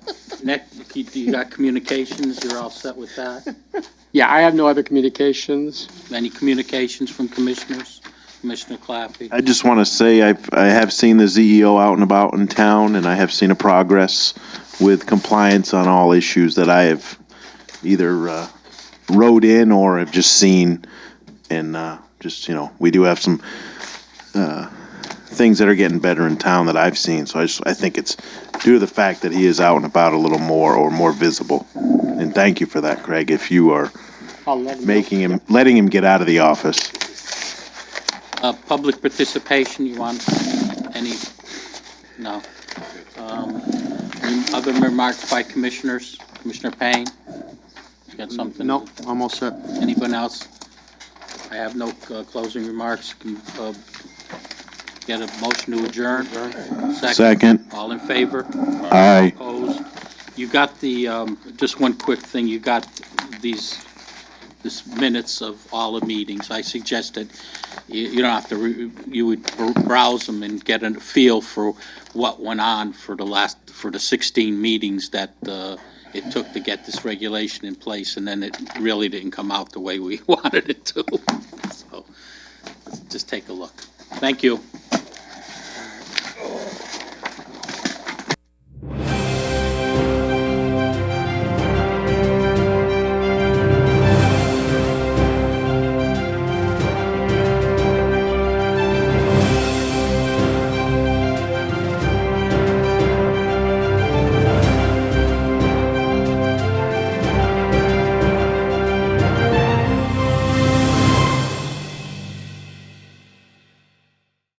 Next, you got communications, you're all set with that? Yeah, I have no other communications. Any communications from commissioners? Commissioner Claffey? I just want to say I have seen the CEO out and about in town, and I have seen a progress with compliance on all issues that I have either wrote in or have just seen. And just, we do have some things that are getting better in town that I've seen. So I think it's due to the fact that he is out and about a little more or more visible. And thank you for that, Craig, if you are I'll let him know. letting him get out of the office. Public participation, you want any? No. Any other remarks by commissioners? Commissioner Payne? You got something? No, I'm all set. Anyone else? I have no closing remarks. Can, get a motion to adjourn? Second. All in favor? Aye. Opposed? You got the, just one quick thing, you got this minutes of all the meetings. I suggested you don't have to, you would browse them and get a feel for what went on for the 16 meetings that it took to get this regulation in place, and then it really didn't come out the way we wanted it to. So, just take a look. Thank you.